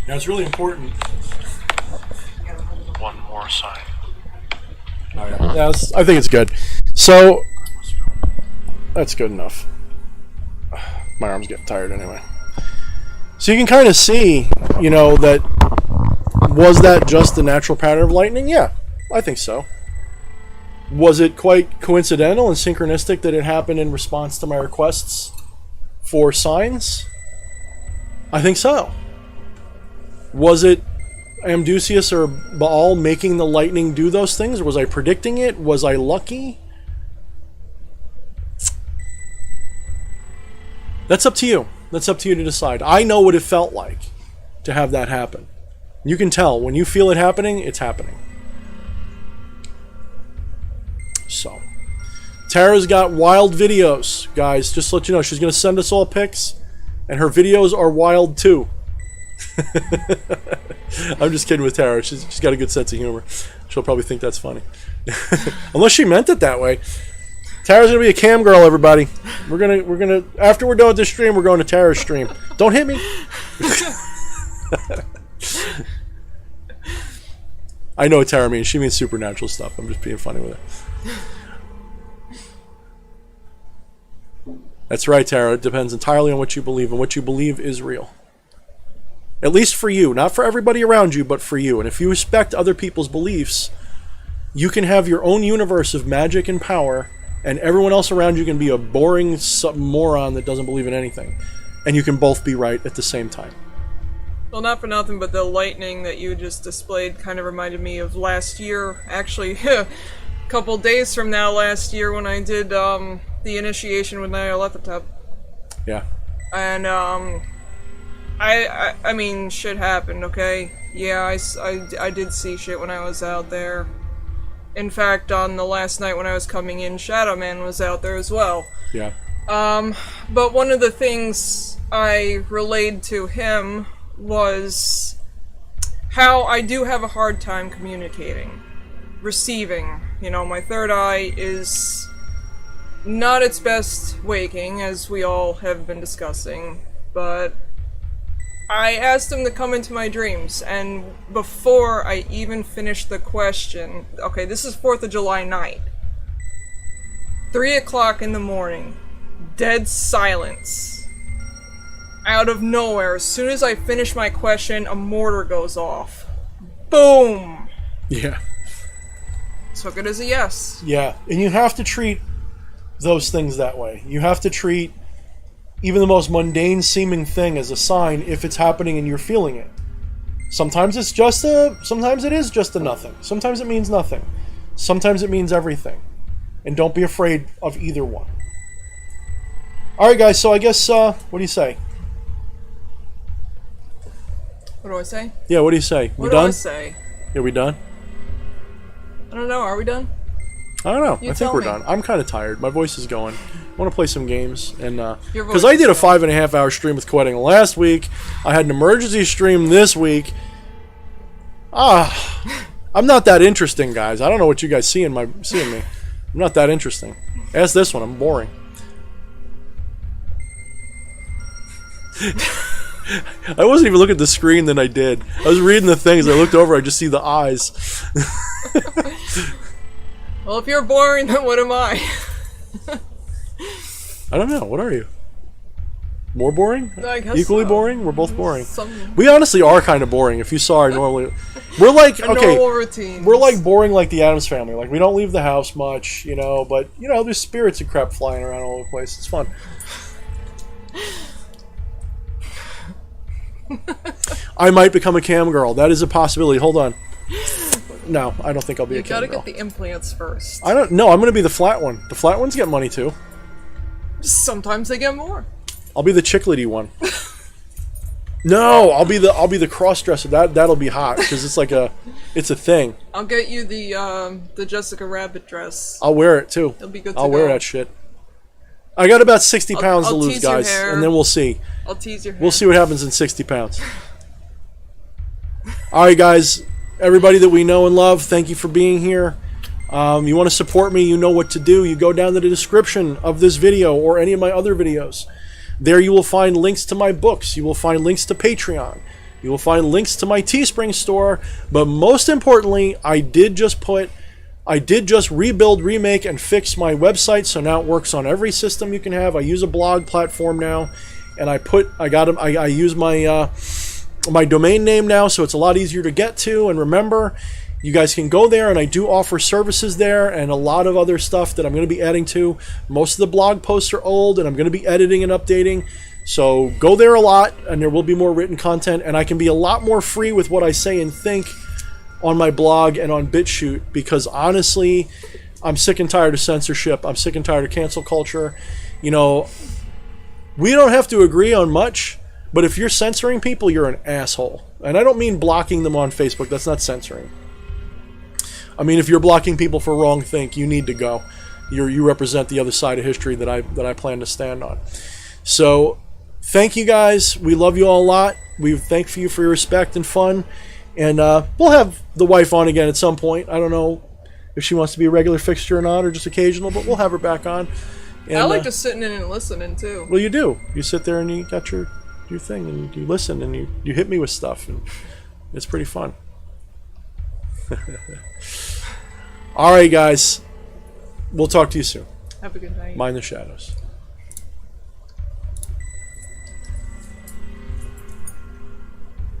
S1: Now it's really important.
S4: One more sign.
S1: Oh, yeah. I think it's good. So that's good enough. My arm's getting tired anyway. So you can kind of see, you know, that was that just the natural pattern of lightning? Yeah, I think so. Was it quite coincidental and synchronistic that it happened in response to my requests for signs? I think so. Was it Amdusius or Baal making the lightning do those things? Or was I predicting it? Was I lucky? That's up to you. That's up to you to decide. I know what it felt like to have that happen. You can tell. When you feel it happening, it's happening. So, Tara's got wild videos, guys. Just to let you know, she's going to send us all pics. And her videos are wild, too. I'm just kidding with Tara. She's got a good sense of humor. She'll probably think that's funny. Unless she meant it that way. Tara's gonna be a cam girl, everybody. We're gonna after we're done with this stream, we're going to Tara's stream. Don't hit me. I know what Tara means. She means supernatural stuff. I'm just being funny with it. That's right, Tara. It depends entirely on what you believe, and what you believe is real. At least for you. Not for everybody around you, but for you. And if you respect other people's beliefs, you can have your own universe of magic and power, and everyone else around you can be a boring moron that doesn't believe in anything. And you can both be right at the same time.
S3: Well, not for nothing, but the lightning that you just displayed kind of reminded me of last year. Actually, a couple days from now last year when I did the initiation with Nyarlathotep.
S1: Yeah.
S3: And, I mean, shit happened, okay? Yeah, I did see shit when I was out there. In fact, on the last night when I was coming in, Shadow Man was out there as well.
S1: Yeah.
S3: But one of the things I relayed to him was how I do have a hard time communicating. Receiving. You know, my third eye is not its best waking, as we all have been discussing, but I asked him to come into my dreams, and before I even finished the question, okay, this is 4th of July night. 3 o'clock in the morning. Dead silence. Out of nowhere, as soon as I finish my question, a mortar goes off. Boom!
S1: Yeah.
S3: Took it as a yes.
S1: Yeah. And you have to treat those things that way. You have to treat even the most mundane seeming thing as a sign if it's happening and you're feeling it. Sometimes it's just sometimes it is just a nothing. Sometimes it means nothing. Sometimes it means everything. And don't be afraid of either one. Alright guys, so I guess, what do you say?
S3: What do I say?
S1: Yeah, what do you say? We
S3: What
S1: done?
S3: do I say?
S1: Yeah, we done?
S3: I don't know, are we done?
S1: I don't know.
S3: You
S1: I think
S3: tell
S1: we're
S3: me.
S1: done. I'm kind of tired. My voice is going. I want to play some games, and
S3: Your
S1: because
S3: voice
S1: I did a
S3: is going.
S1: 5.5 hour stream with Quetting last week. I had an emergency stream this week. I'm not that interesting, guys. I don't know what you guys seeing me. I'm not that interesting. Ask this one. I'm boring. I wasn't even looking at the screen than I did. I was reading the things. I looked over. I just see the eyes.
S3: Well, if you're boring, then what am I?
S1: I don't know. What are you? More boring?
S3: I guess
S1: Equally
S3: so.
S1: boring? We're both boring.
S3: Some
S1: We honestly are kind of boring. If you saw our normally, we're like
S3: normal routine.
S1: we're like boring like the Addams Family. Like we don't leave the house much, you know. But you know, there's spirits and crap flying around all over the place. It's fun. I might become a cam girl. That is a possibility. Hold on. No, I don't think I'll be
S3: You
S1: a cam
S3: gotta
S1: girl.
S3: get the implants first.
S1: I don't know. I'm going to be the flat one. The flat ones get money too.
S2: Sometimes they get more.
S1: I'll be the chiclety one. No, I'll be the cross dresser. That'll be hot because it's a thing.
S2: I'll get you the Jessica Rabbit dress.
S1: I'll wear it too.
S2: It'll be good to
S1: I'll
S2: go.
S1: wear that shit. I got about 60 pounds to lose,
S2: tease your
S1: guys,
S2: hair.
S1: and then we'll see.
S2: I'll tease your hair.
S1: We'll see what happens in 60 pounds. All right, guys. Everybody that we know and love, thank you for being here. You want to support me, you know what to do. You go down to the description of this video or any of my other videos. There you will find links to my books. You will find links to Patreon. You will find links to my Teespring store. But most importantly, I did just rebuild, remake, and fix my website, so now it works on every system you can have. I use a blog platform now, and I use my domain name now, so it's a lot easier to get to. And remember, you guys can go there, and I do offer services there and a lot of other stuff that I'm going to be adding to. Most of the blog posts are old, and I'm going to be editing and updating. So go there a lot, and there will be more written content, and I can be a lot more free with what I say and think on my blog and on BitChute, because honestly, I'm sick and tired of censorship. I'm sick and tired of cancel culture. You know, we don't have to agree on much, but if you're censoring people, you're an asshole. And I don't mean blocking them on Facebook. That's not censoring. I mean, if you're blocking people for wrong think, you need to go. You represent the other side of history that I plan to stand on. So, thank you guys. We love you all a lot. We thank you for your respect and fun. And we'll have the wife on again at some point. I don't know if she wants to be a regular fixture or not, or just occasional, but we'll have her back on. And,
S2: I like just sitting in and listening too.
S1: Well, you do. You sit there and you got your thing, and you listen, and you hit me with stuff, and it's pretty fun. All right, guys. We'll talk to you soon.
S2: Have a good night.
S1: Mind the shadows.